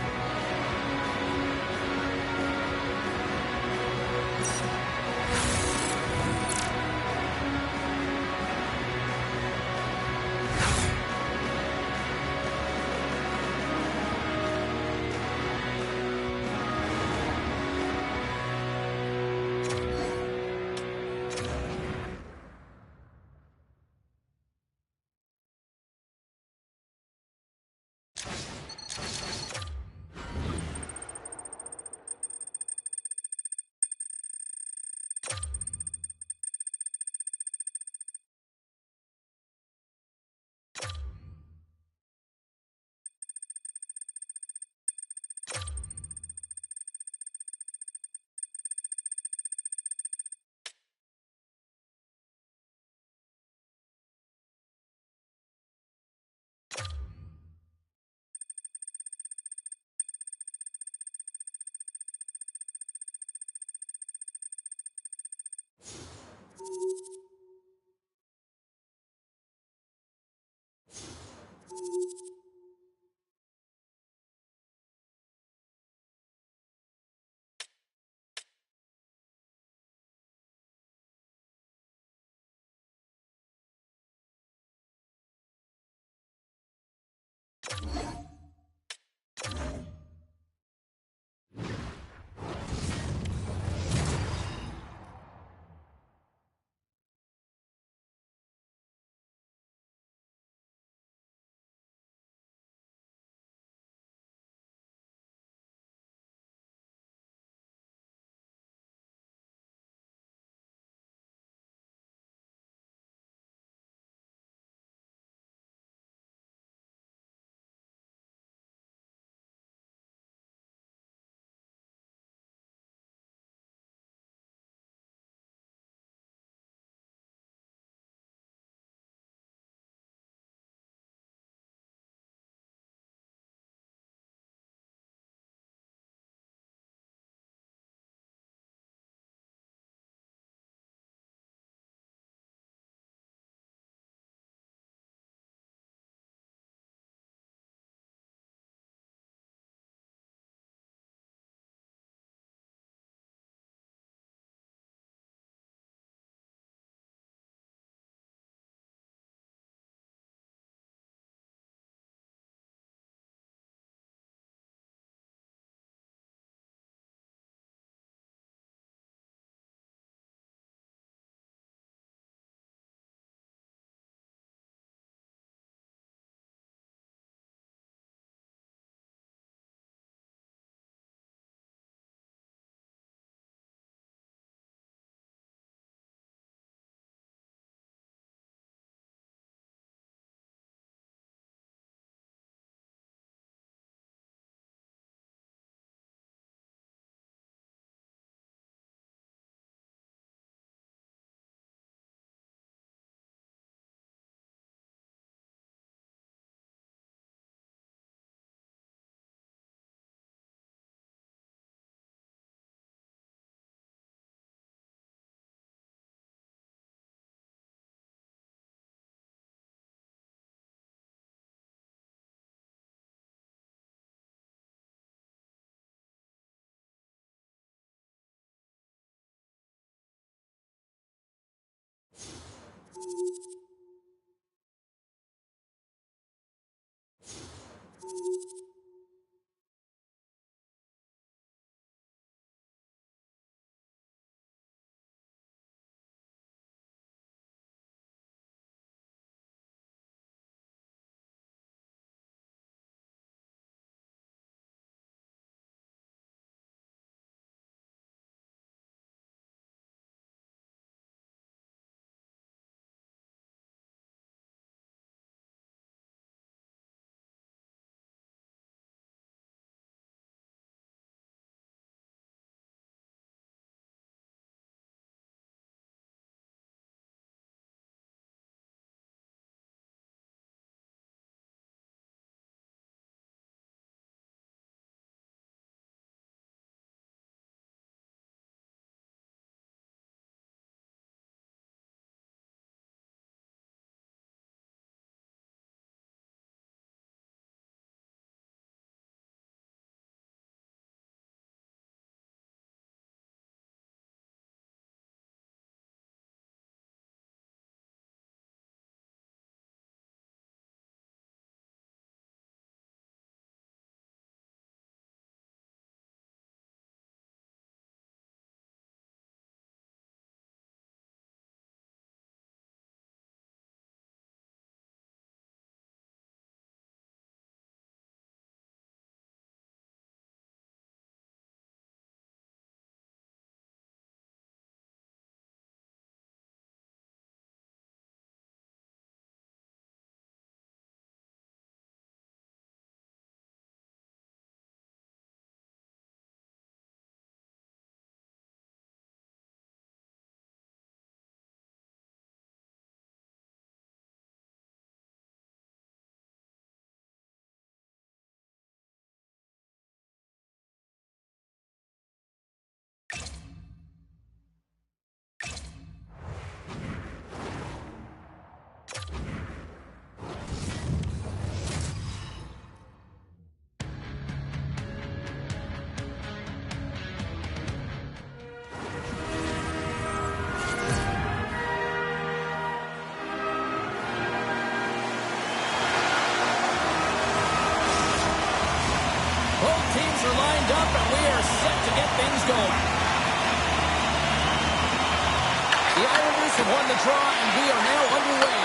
Won the draw, and we are now underway.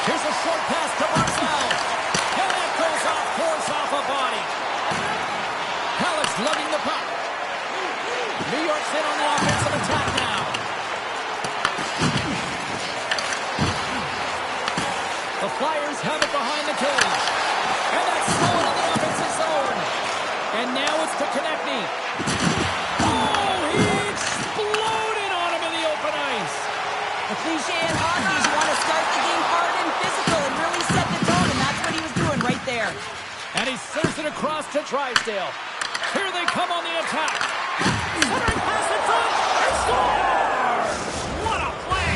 Here's a short pass to Marcel. And that goes off course off a body. Alex lugging the puck. New York's in on the offensive attack now. The Flyers have it behind the cage. And that's stolen on the offensive zone. And now it's to Konechny. The cliche in hockey is you want to start the game hard and physical and really set the tone, and that's what he was doing right there. And he serves it across to Drysdale. Here they come on the attack. Centering pass in front. He scores! What a play!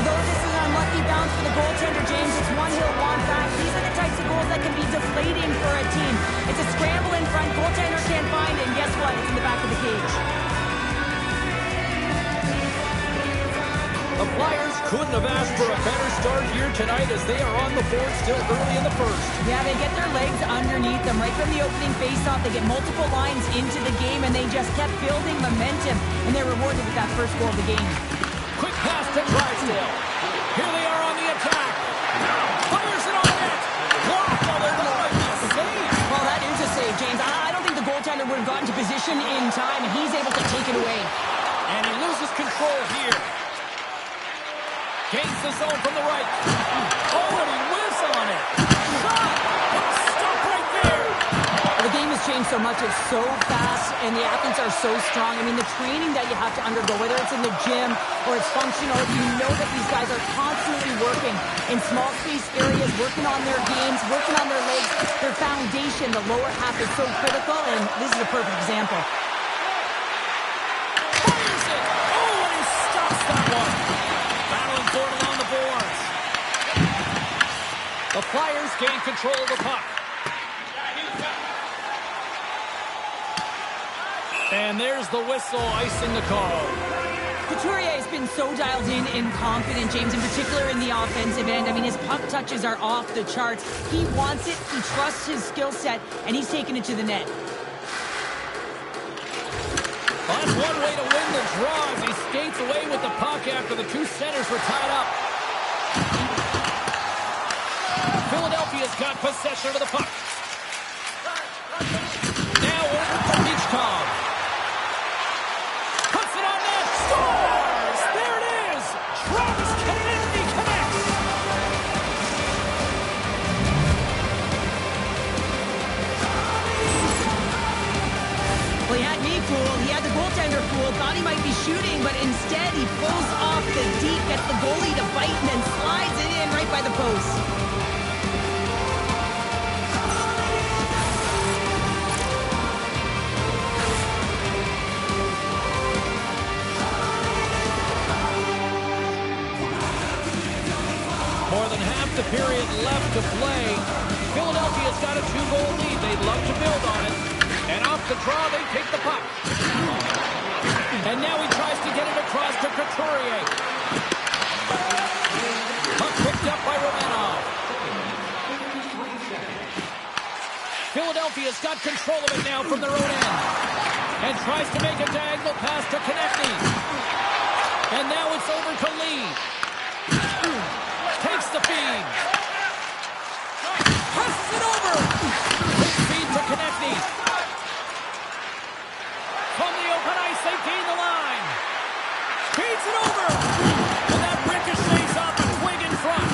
Although this is an unlucky bounce for the goaltender, James, it's one he'll want back. These are the types of goals that can be deflating for a team. It's a scramble in front, goaltender can't find it, and guess what? It's in the back of the cage. The Flyers couldn't have asked for a better start here tonight as they are on the board still early in the first. Yeah, they get their legs underneath them right from the opening faceoff. They get multiple lines into the game, and they just kept building momentum, and they're rewarded with that first goal of the game. Quick pass to Drysdale. Here they are on the attack. Fires it on net. Blocked. Oh, there might be a save. Well, that is a save, James. I don't think the goaltender would have gotten to position in time, and he's able to take it away. And he loses control here. Gains the zone from the right. Oh, and he whiffs on it. Shot. Stop right there. The game has changed so much. It's so fast, and the athletes are so strong. I mean, the training that you have to undergo, whether it's in the gym or it's functional, you know that these guys are constantly working in small space areas, working on their games, working on their legs. Their foundation, the lower half, is so critical, and this is a perfect example. Fires it. Oh, and he stops that one. Battling for it along the boards. The Flyers gain control of the puck. And there's the whistle, icing the call. Couturier has been so dialed in and confident, James, in particular in the offensive end. I mean, his puck touches are off the charts. He wants it, he trusts his skill set, and he's taking it to the net. Well, that's one way to win the draw as he skates away with the puck after the two centers were tied up. Philadelphia's got possession of the puck. Now over to Beachcom. Puts it on net. Scores! There it is! Travis Kennedy connects! Well, he had me fooled. He had the goaltender fooled. Thought he might be shooting, but instead he pulls off the deep, gets the goalie to bite, and then slides it in right by the post. More than half the period left to play. Philadelphia's got a 2-goal lead. They'd love to build on it. And off the draw, they take the puck. And now he tries to get it across to Couturier. Puck picked up by Romanov. Philadelphia's got control of it now from their own end. And tries to make a diagonal pass to Konechny. And now it's over to Lee. Takes the feed. Passes it over. Quick feed to Konechny. From the open ice, they gain the line. Feeds it over. And that ricochets off a twig in front.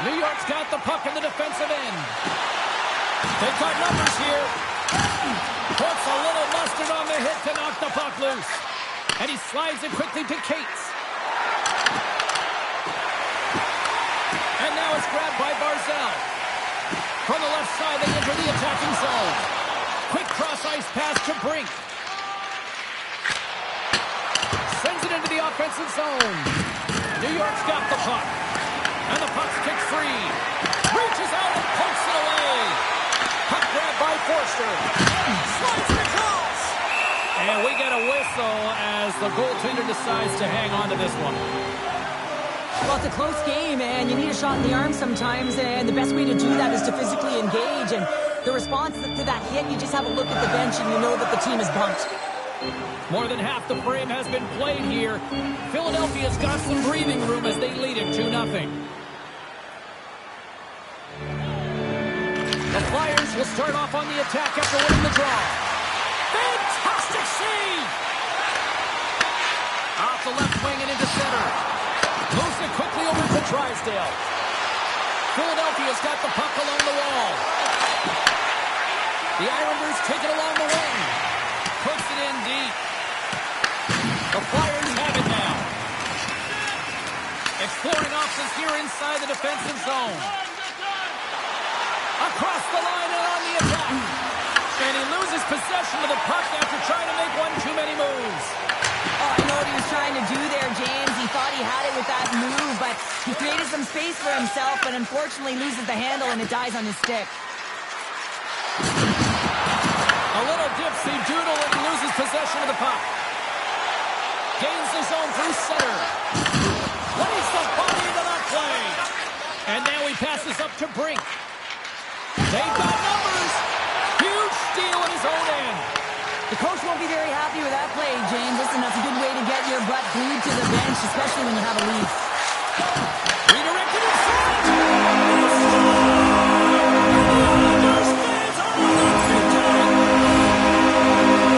New York's got the puck in the defensive end. They've got numbers here. Puts a little mustard on the hit to knock the puck loose. And he slides it quickly to Cates. And now it's grabbed by Barzal. From the left side, they enter the attacking zone. Quick cross-ice pass to Brink. Sends it into the offensive zone. New York's got the puck. And the puck's kicked free. Reaches out and pokes it away. Puck grabbed by Forster. Slides it across. And we get a whistle as the goaltender decides to hang on to this one. Well, it's a close game, and you need a shot in the arm sometimes, and the best way to do that is to physically engage. And the response to that hit, you just have a look at the bench, and you know that the team is bumped. More than half the frame has been played here. Philadelphia's got some breathing room as they lead it 2-0. The Flyers will start off on the attack after winning the draw. Fantastic save! Off the left wing and into center. Moves it quickly over to Drysdale. Philadelphia's got the puck along the wall. The Islanders take it along the wing. Puts it in deep. The Flyers have it now. Exploring options here inside the defensive zone. Across the line and on the attack. And he loses possession of the puck after trying to make one too many moves. Oh, I know what he was trying to do there, James. He thought he had it with that move, but he created some space for himself, but unfortunately loses the handle and it dies on his stick. A little dipsy doodle and loses possession of the puck. Gains the zone through center. Lays the body into that play. And now he passes up to Brink. They've got numbers. Huge steal in his own end. The coach won't be very happy with that play, James. Listen, that's a good way to get your butt glued to the bench, especially when you have a lead. Redirected inside.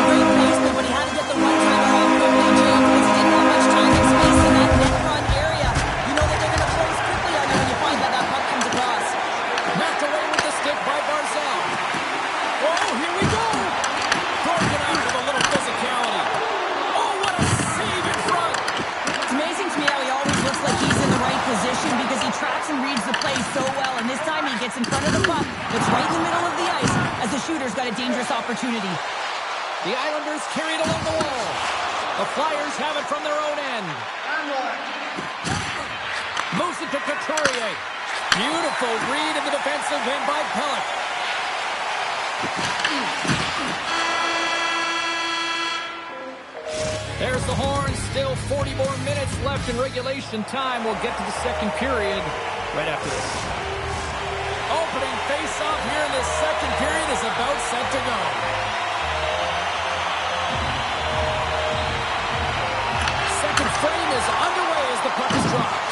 Great placement, but he had to get the one-timer off quickly, James, because he didn't have much time and space in that net front area. You know that they're going to close quickly on you when you find that puck comes across. Knocked away with the stick by Barzal. Oh, here we go. Throwing it out with a little physicality. Oh, what a save in front. It's amazing to me how he always looks like he's in the right position because he tracks and reads the play so well, and this time he gets in front of the puck that's right in the middle of the ice as the shooter's got a dangerous opportunity. The Islanders carry it along the wall. The Flyers have it from their own end. Moves it to Couturier. Beautiful read in the defensive end by Pellick. There's the horn. Still 40 more minutes left in regulation time. We'll get to the second period right after this. Opening face-off here in the second period is about set to go. Second frame is underway as the puck is dropped.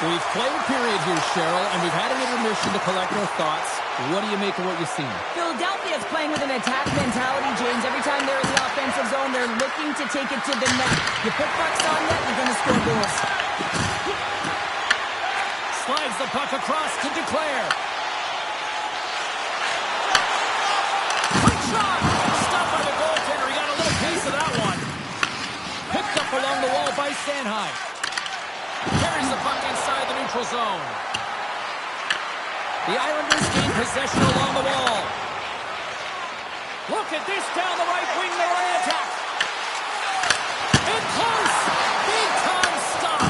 We've played a period here, Cheryl, and we've had an intermission to collect our thoughts. What do you make of what you've seen? Philadelphia is playing with an attack mentality, James. Every time they're in the offensive zone, they're looking to take it to the net. You put pucks on net, you're going to score goals. Slides the puck across to Duclair. Quick shot! Stopped by the goaltender. He got a little piece of that one. Picked up along the wall by Sanheim. Carries the puck inside the neutral zone. The Islanders gain possession along the wall. Look at this down the right wing. They're on the attack. In close. Big time stop.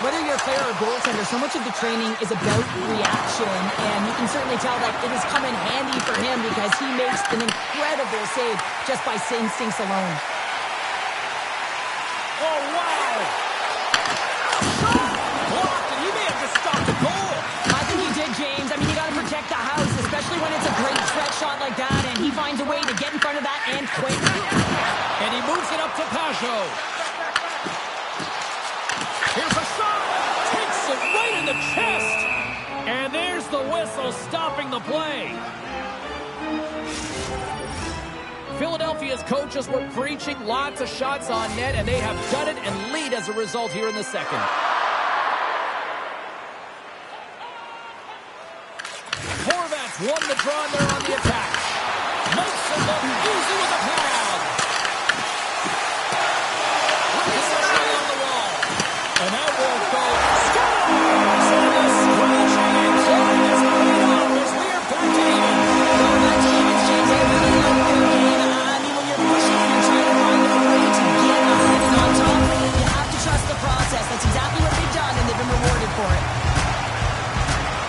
Whether you're a player or a goaltender, so much of the training is about reaction, and you can certainly tell that it has come in handy for him because he makes an incredible save just by instincts alone. Oh, wow. Shot! Blocked, and he may have just stopped the goal. I think he did, James. I mean, you got to protect the house, especially when it's a great stretch shot like that, and he finds a way to get in front of that and quick. And he moves it up to Pajot. Here's a shot. Takes it right in the chest. And there's the whistle stopping the play. Philadelphia's coaches were preaching lots of shots on net, and they have done it and lead as a result here in the second. Horvats won the draw, and they're on the attack. Makes it look easy with a pad. Possession along the wall. And that won't go. So the scratching and clawing is paid off as we are back to even. Well, back to even, James. I really like their game. I mean, when you're pushing and you're trying to find a way to get ahead and on top, you have to trust the process. That's exactly what they've done, and they've been rewarded for it.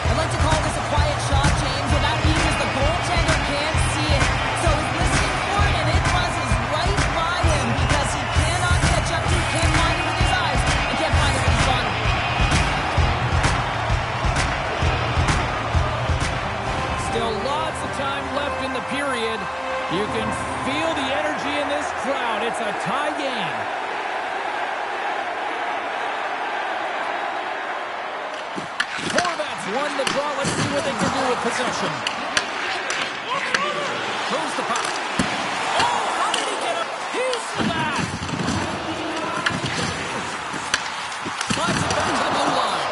I'd like to call this a quiet shot, James. What that means is the goaltender can't see it. So he's listening for it, and it buzzes right by him because he cannot catch up to it, can't find it with his eyes, and can't find it with his body. Still lots of time left in the period. You can feel the energy in this crowd. It's a tie game. Horvats won the draw. Let's see what they can do with possession. Moves the puck. Oh, how did he get a piece of that? Slides it back to the blue line.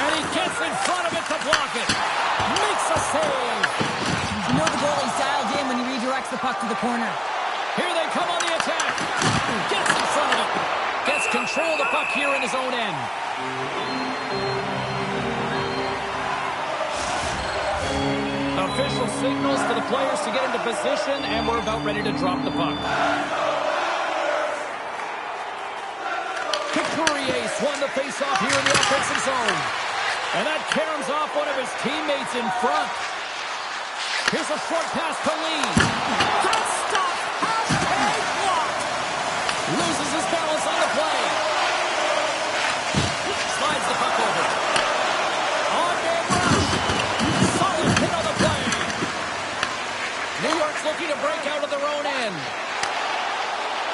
And he gets in front of it to block it. Makes a save. You know the goalie's dialed in when he redirects the puck to the corner. Here they come on the attack. Gets in front of it. Gets control of the puck here in his own end. Official signals for the players to get into position, and we're about ready to drop the puck. Couturier won the face-off here in the offensive zone. And that caroms off one of his teammates in front. Here's a short pass to Lee. Got stopped. Hashtag blocked. Loses his balance on the play. Slides the puck over. On-man rush. Solid hit on the play. New York's looking to break out of their own end.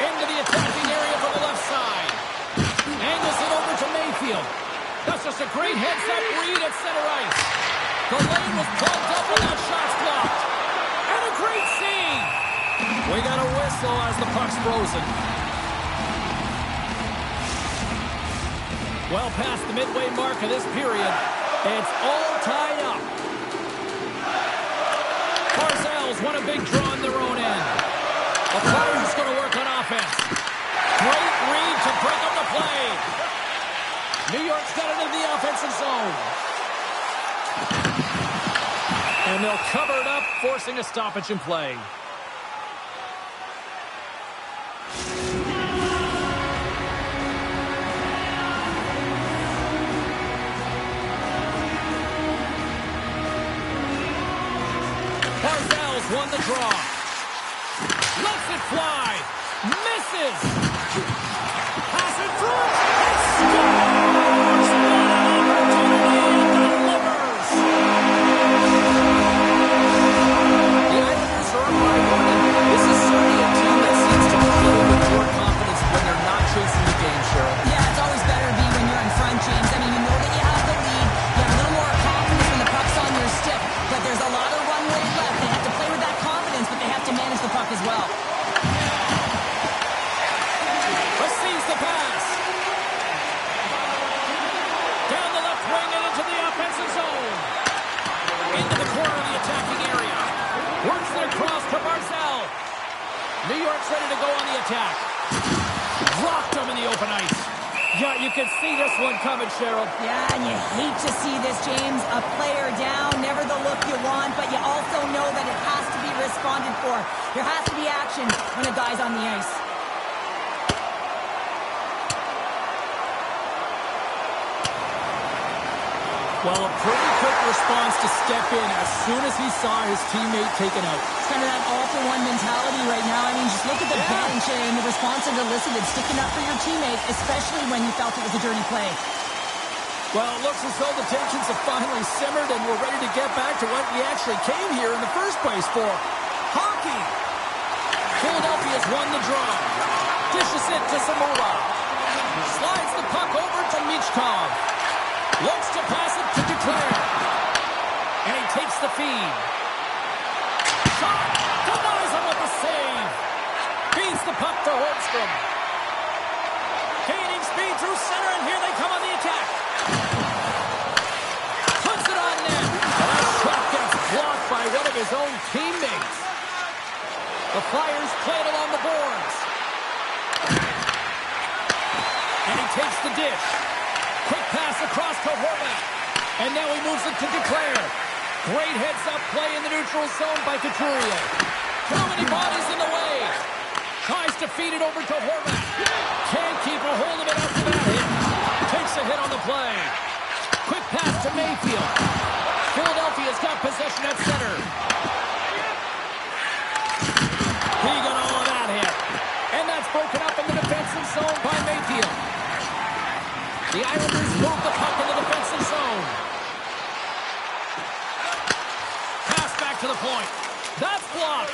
Into the attacking area from the left side. Angles it over to Mayfield. That's just a great heads-up read at center ice. The lane was plugged up and that shot's blocked. And a great save. We got a whistle as the puck's frozen. Well past the midway mark of this period, it's all tied up. Barzell's won a big draw in their own end. A player who's going to work on offense. Great read to break up the play. New York's got it into the offensive zone. And they'll cover it up, forcing a stoppage in play. Barzell's won the is. Pass in front. He scores! What an opportunity and delivers! The Islanders are up by one, and this is certainly a team that seems to play with more confidence when they're not chasing the game, Cheryl. Yeah, it's always better to be when you're in front, James. I mean, you know that you have the lead. You have a little more confidence when the puck's on your stick, but there's a lot of runway left. They have to play with that confidence, but they have to manage the puck as well. Receives the pass. Down the left wing and into the offensive zone. Into the corner of the attacking area. Works it across to Barzal. New York's ready to go on the attack. Rocked him in the open ice. Yeah, you can see this one coming, Cheryl. Yeah, and you hate to see this, James. A player down, never the look you want, but you also know that it has to be responded for. There has to be action when a guy's on the ice. Well, a pretty quick response to step in as soon as he saw his teammate taken out. It's kind of that all-for-one mentality right now. I mean, just look at the bench and the response that elicited, sticking up for your teammate, especially when you felt it was a dirty play. Well, it looks as though the tensions have finally simmered and we're ready to get back to what we actually came here in the first place for. Hockey! Philadelphia's won the draw. Dishes it to Zamora. Slides the puck over to Michkov. Looks to pass it to Duclair. And he takes the feed. Shot! Denies him with the save. Feeds the puck to Holmstrom. Gaining speed through center, and here they come on the attack. Puts it on net. And that shot gets blocked by one of his own teammates. The Flyers play it along the boards. And he takes the dish. Quick pass across to Horvat. And now he moves it to Duclair. Great heads-up play in the neutral zone by Couturier. Too many bodies in the way. Tries to feed it over to Horvat. Can't keep a hold of it after that hit. Takes a hit on the play. Quick pass to Mayfield. Philadelphia's got possession at center. He got all of that hit. And that's broken up in the defensive zone by Mayfield. The Islanders move the puck in the defensive zone. Pass back to the point. That's blocked.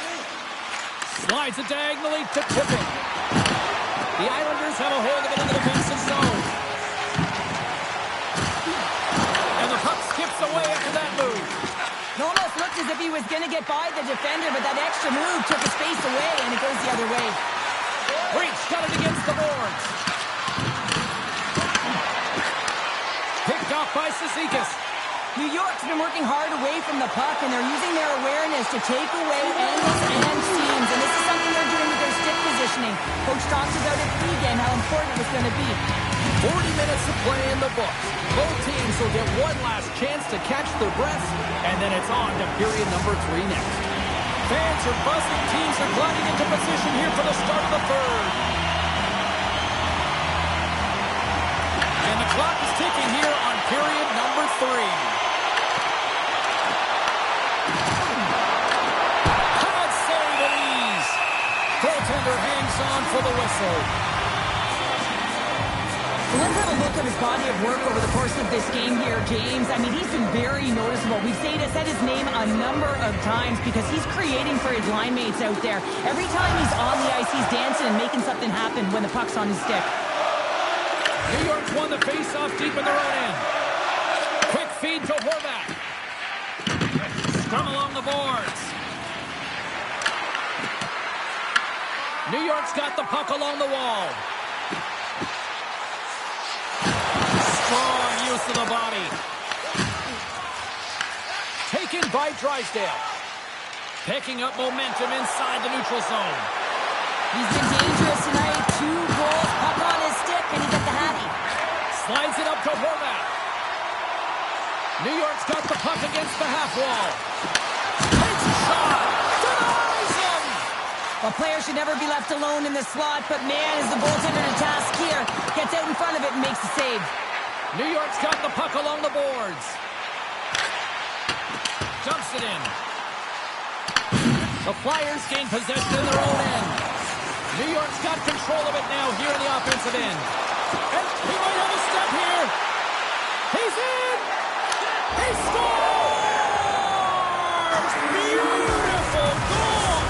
Slides it diagonally to Tippett. The Islanders have a hold of it in the defensive zone. And the puck skips away after that move. It almost looked as if he was going to get by the defender, but that extra move took his space away, and it goes the other way. Breach got it against the boards. Picked off by Cizikas. New York's been working hard away from the puck, and they're using their awareness to take away angles and seams, and this is something they're doing with their stick positioning. Coach talks about it pregame, how important it was going to be. 40 minutes of play in the books. Both teams will get one last chance to catch their breaths, and then it's on to period number 3 next. Fans are buzzing. Teams are gliding into position here for the start of the third. And the clock is ticking here on period number 3. Hard save at ease. Goaltender hangs on for the whistle. Let's have a look at his body of work over the course of this game here, James. I mean, he's been very noticeable. We've said his name a number of times because he's creating for his line mates out there. Every time he's on the ice, he's dancing and making something happen when the puck's on his stick. New York's won the face-off deep in their own end. Quick feed to Horvat. Scrum along the boards. New York's got the puck along the wall. Strong use of the body. Taken by Drysdale. Picking up momentum inside the neutral zone. He's been dangerous tonight. 2 goals, puck on his stick, and he got the hattie. Slides it up to Horvat. New York's got the puck against the half wall. Takes a shot. Denies him. A player should never be left alone in the slot, but man, is the goaltender to task here. Gets out in front of it and makes the save. New York's got the puck along the boards. Dumps it in. The Flyers gain possession in their own end. New York's got control of it now here in the offensive end. And he might have a step here. He's in! He scores! Beautiful goal!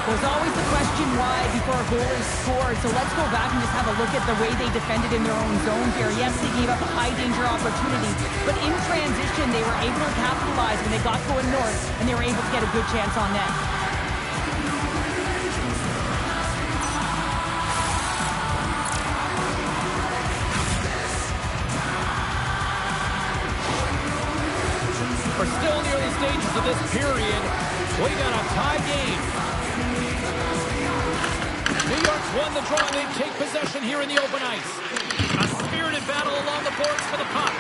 There's always the question why before a goal is scored. So let's go back and just have a look at the way they defended in their own zone here. Yes, they gave up a high-danger opportunity, but in transition, they were able to capitalize when they got going north, and they were able to get a good chance on net. We're still in the early stages of this period. We got a tie game. New York's won the draw. They take possession here in the open ice. A spirited battle along the boards for the puck.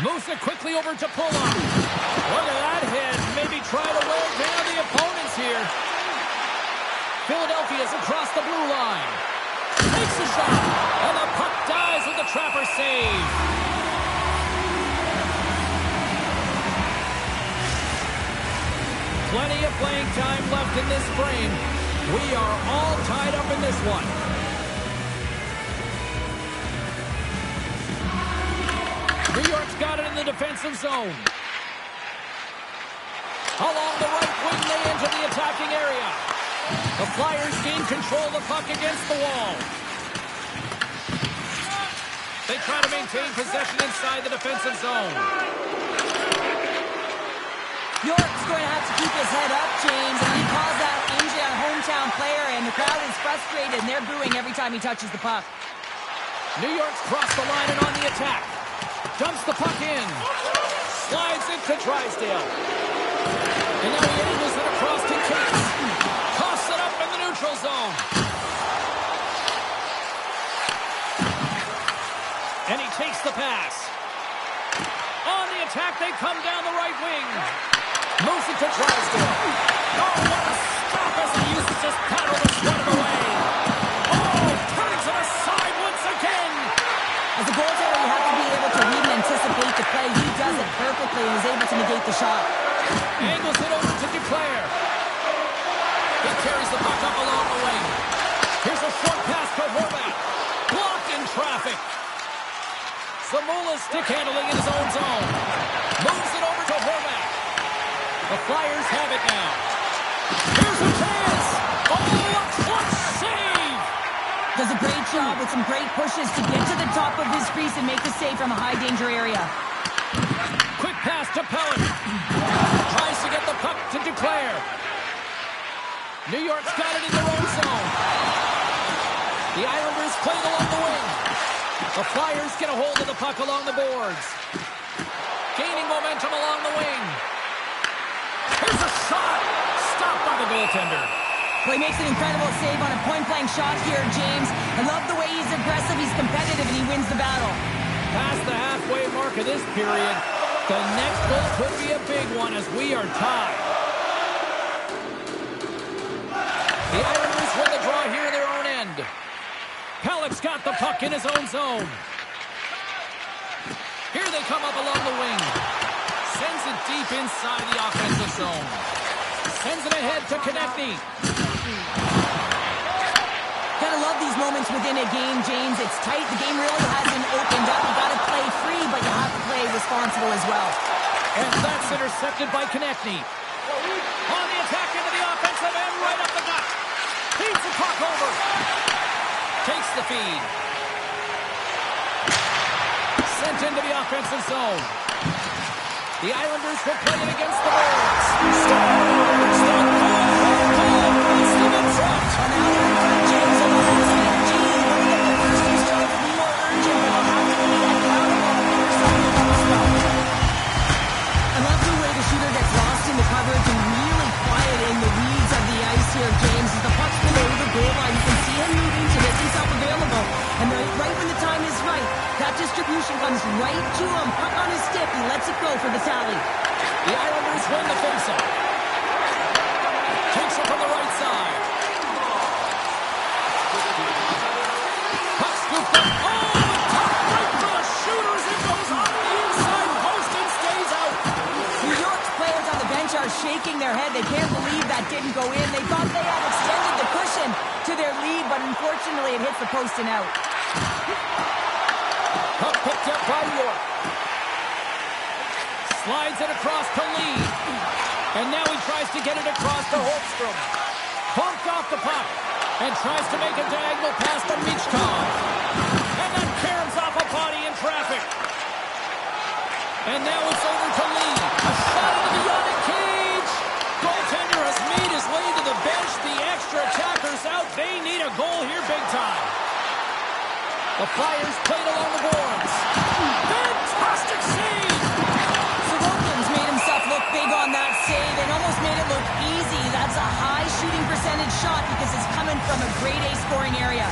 Moves it quickly over to Pulla. Look at that hit. Maybe try to wear down the opponents here. Philadelphia's across the blue line. Takes a shot. And the puck dies with the trapper save. Plenty of playing time left in this frame. We are all tied up in this one. New York's got it in the defensive zone. Along the right wing, they enter the attacking area. The Flyers gain control of the puck against the wall. They try to maintain possession inside the defensive zone. York's going to have to keep his head up, James, and he calls that injury on a hometown player, and the crowd is frustrated, and they're booing every time he touches the puck. New York's crossed the line and on the attack. Dumps the puck in. Slides it to Drysdale. And now he angles it across to Case. Toss it up in the neutral zone. And he takes the pass. On the attack, they come down the right wing. Moves it to Drysdale. Oh, what a stop as he uses his paddle to swat him away. Oh, turns it aside once again. As a goaltender, you have to be able to read and anticipate the play. He does it perfectly and is able to negate the shot. Angles it over to Duclair. He carries the puck up along the wing. Here's a short pass to Horvat. Blocked in traffic. Zamula's stick handling in his own zone. Moves it over to Horvat. The Flyers have it now. Here's a chance. Oh, a clutch save. Does a great job with some great pushes to get to the top of his crease and make the save from a high-danger area. Quick pass to Pellet. Tries to get the puck to Duclair. New York's got it in their own zone. The Islanders playing along the wing. The Flyers get a hold of the puck along the boards. Gaining momentum along the wing. Here's a shot. Stopped by the goaltender. Well, he makes an incredible save on a point-blank shot here, James. I love the way he's aggressive, he's competitive, and he wins the battle. Past the halfway mark of this period, the next goal could be a big one as we are tied. The Islanders win the draw here in their own end. Pellick's got the puck in his own zone. Here they come up along the wing. Sends it deep inside the offensive zone. Sends it ahead to Konechny. Gotta love these moments within a game, James. It's tight. The game really hasn't opened up. You gotta play free, but you have to play responsible as well. And that's intercepted by Konechny. On the attack into the offensive end, right up the gut. Feeds the puck over. Takes the feed. Sent into the offensive zone. The Islanders will play it against the boards. I love the way the shooter gets lost in the coverage and really quiet in the weeds of the ice here, James. As the puck's below the goal line, you can see him moving to make himself available. And right when the time is right, that distribution comes right to him. Puck on his stick, he lets it go for the tally. The Islanders win the faceoff. Takes it from the right side. Puck scooped up. Oh, the top right for the shooter's shaking their head. They can't believe that didn't go in. They thought they had extended the cushion to their lead, but unfortunately it hits the post and out. Puck picked up by York. Slides it across to Lee. And now he tries to get it across to Holmstrom. Bumped off the puck. And tries to make a diagonal pass to Michkov. And then caroms off a body in traffic. And now it's over to Lee. A shot into the Yannick cage. Goaltender has made his way to the bench. The extra attacker's out. They need a goal here big time. The Flyers played along the boards. Fantastic save! Sorokin's made himself look big on that save and almost made it look easy. That's a high shooting percentage shot because it's coming from a grade A scoring area.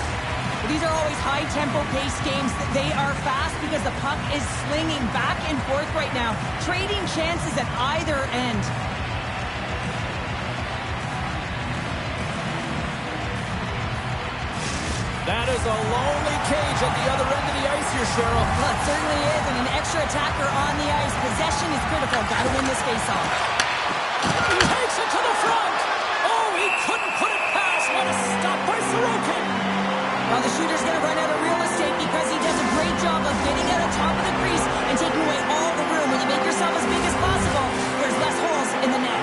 These are always high-tempo pace games. They are fast because the puck is slinging back and forth right now, trading chances at either end. That is a lonely cage at the other end of the ice here, Cheryl. Well, it certainly is, and an extra attacker on the ice. Possession is critical. Got to win this faceoff. He takes it to the front. Oh, he couldn't put it past. What a stop by Sorokin. Well, the shooter's going to run out of real estate because he does a great job of getting out on top of the crease and taking away all the room. When you make yourself as big as possible, there's less holes in the net.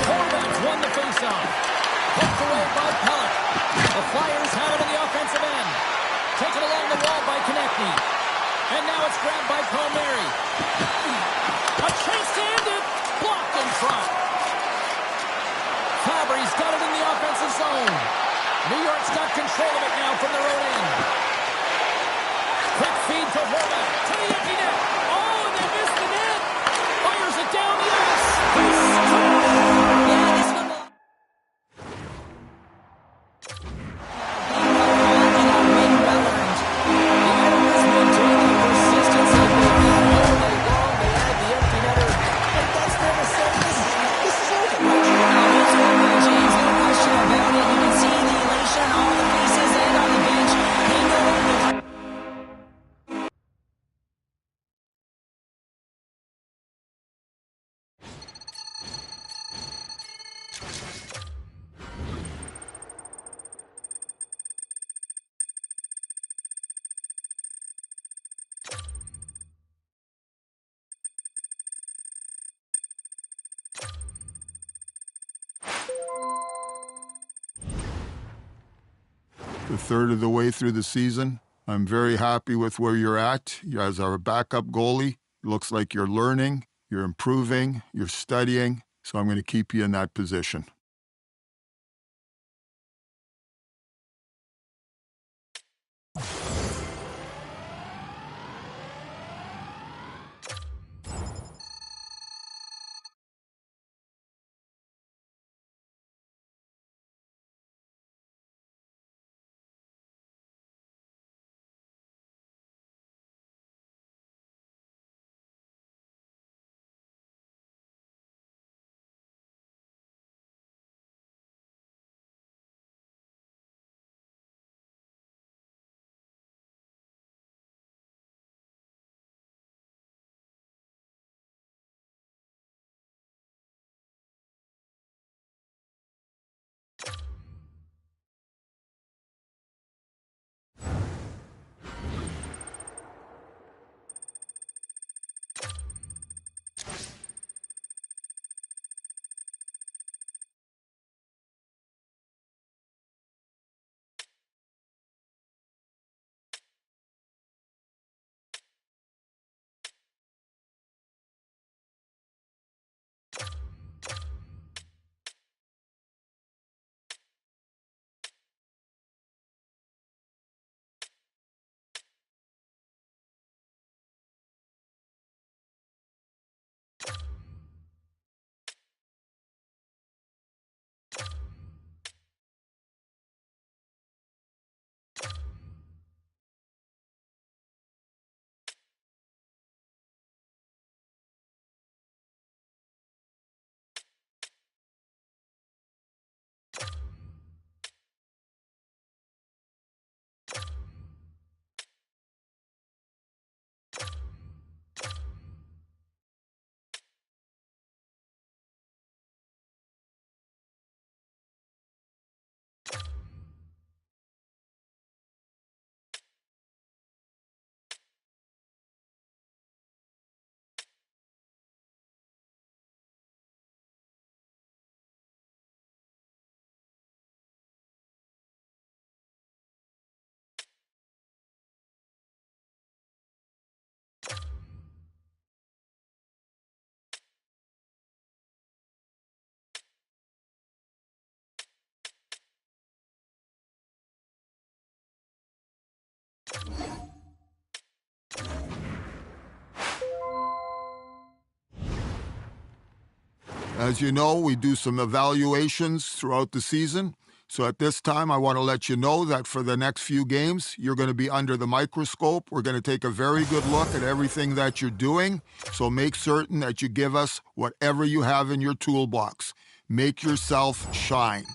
Horvat's won the faceoff. Poked away by Pellet. The Flyers have it on the offensive end. Taken along the wall by Konechny. And now it's grabbed by Palmieri. A chance to end it. Blocked in front. Fabry's got it in the offensive zone. New York's got control of it now from their own end. Quick feed to Horvat. To the empty net. Oh, and they missed the net. Fires it down the ice. Yeah, this one will... A third of the way through the season. I'm very happy with where you're at. As our backup goalie, it looks like you're learning, you're improving, you're studying, so I'm going to keep you in that position. As you know, we do some evaluations throughout the season. So at this time, I want to let you know that for the next few games, you're going to be under the microscope. We're going to take a very good look at everything that you're doing. So make certain that you give us whatever you have in your toolbox. Make yourself shine.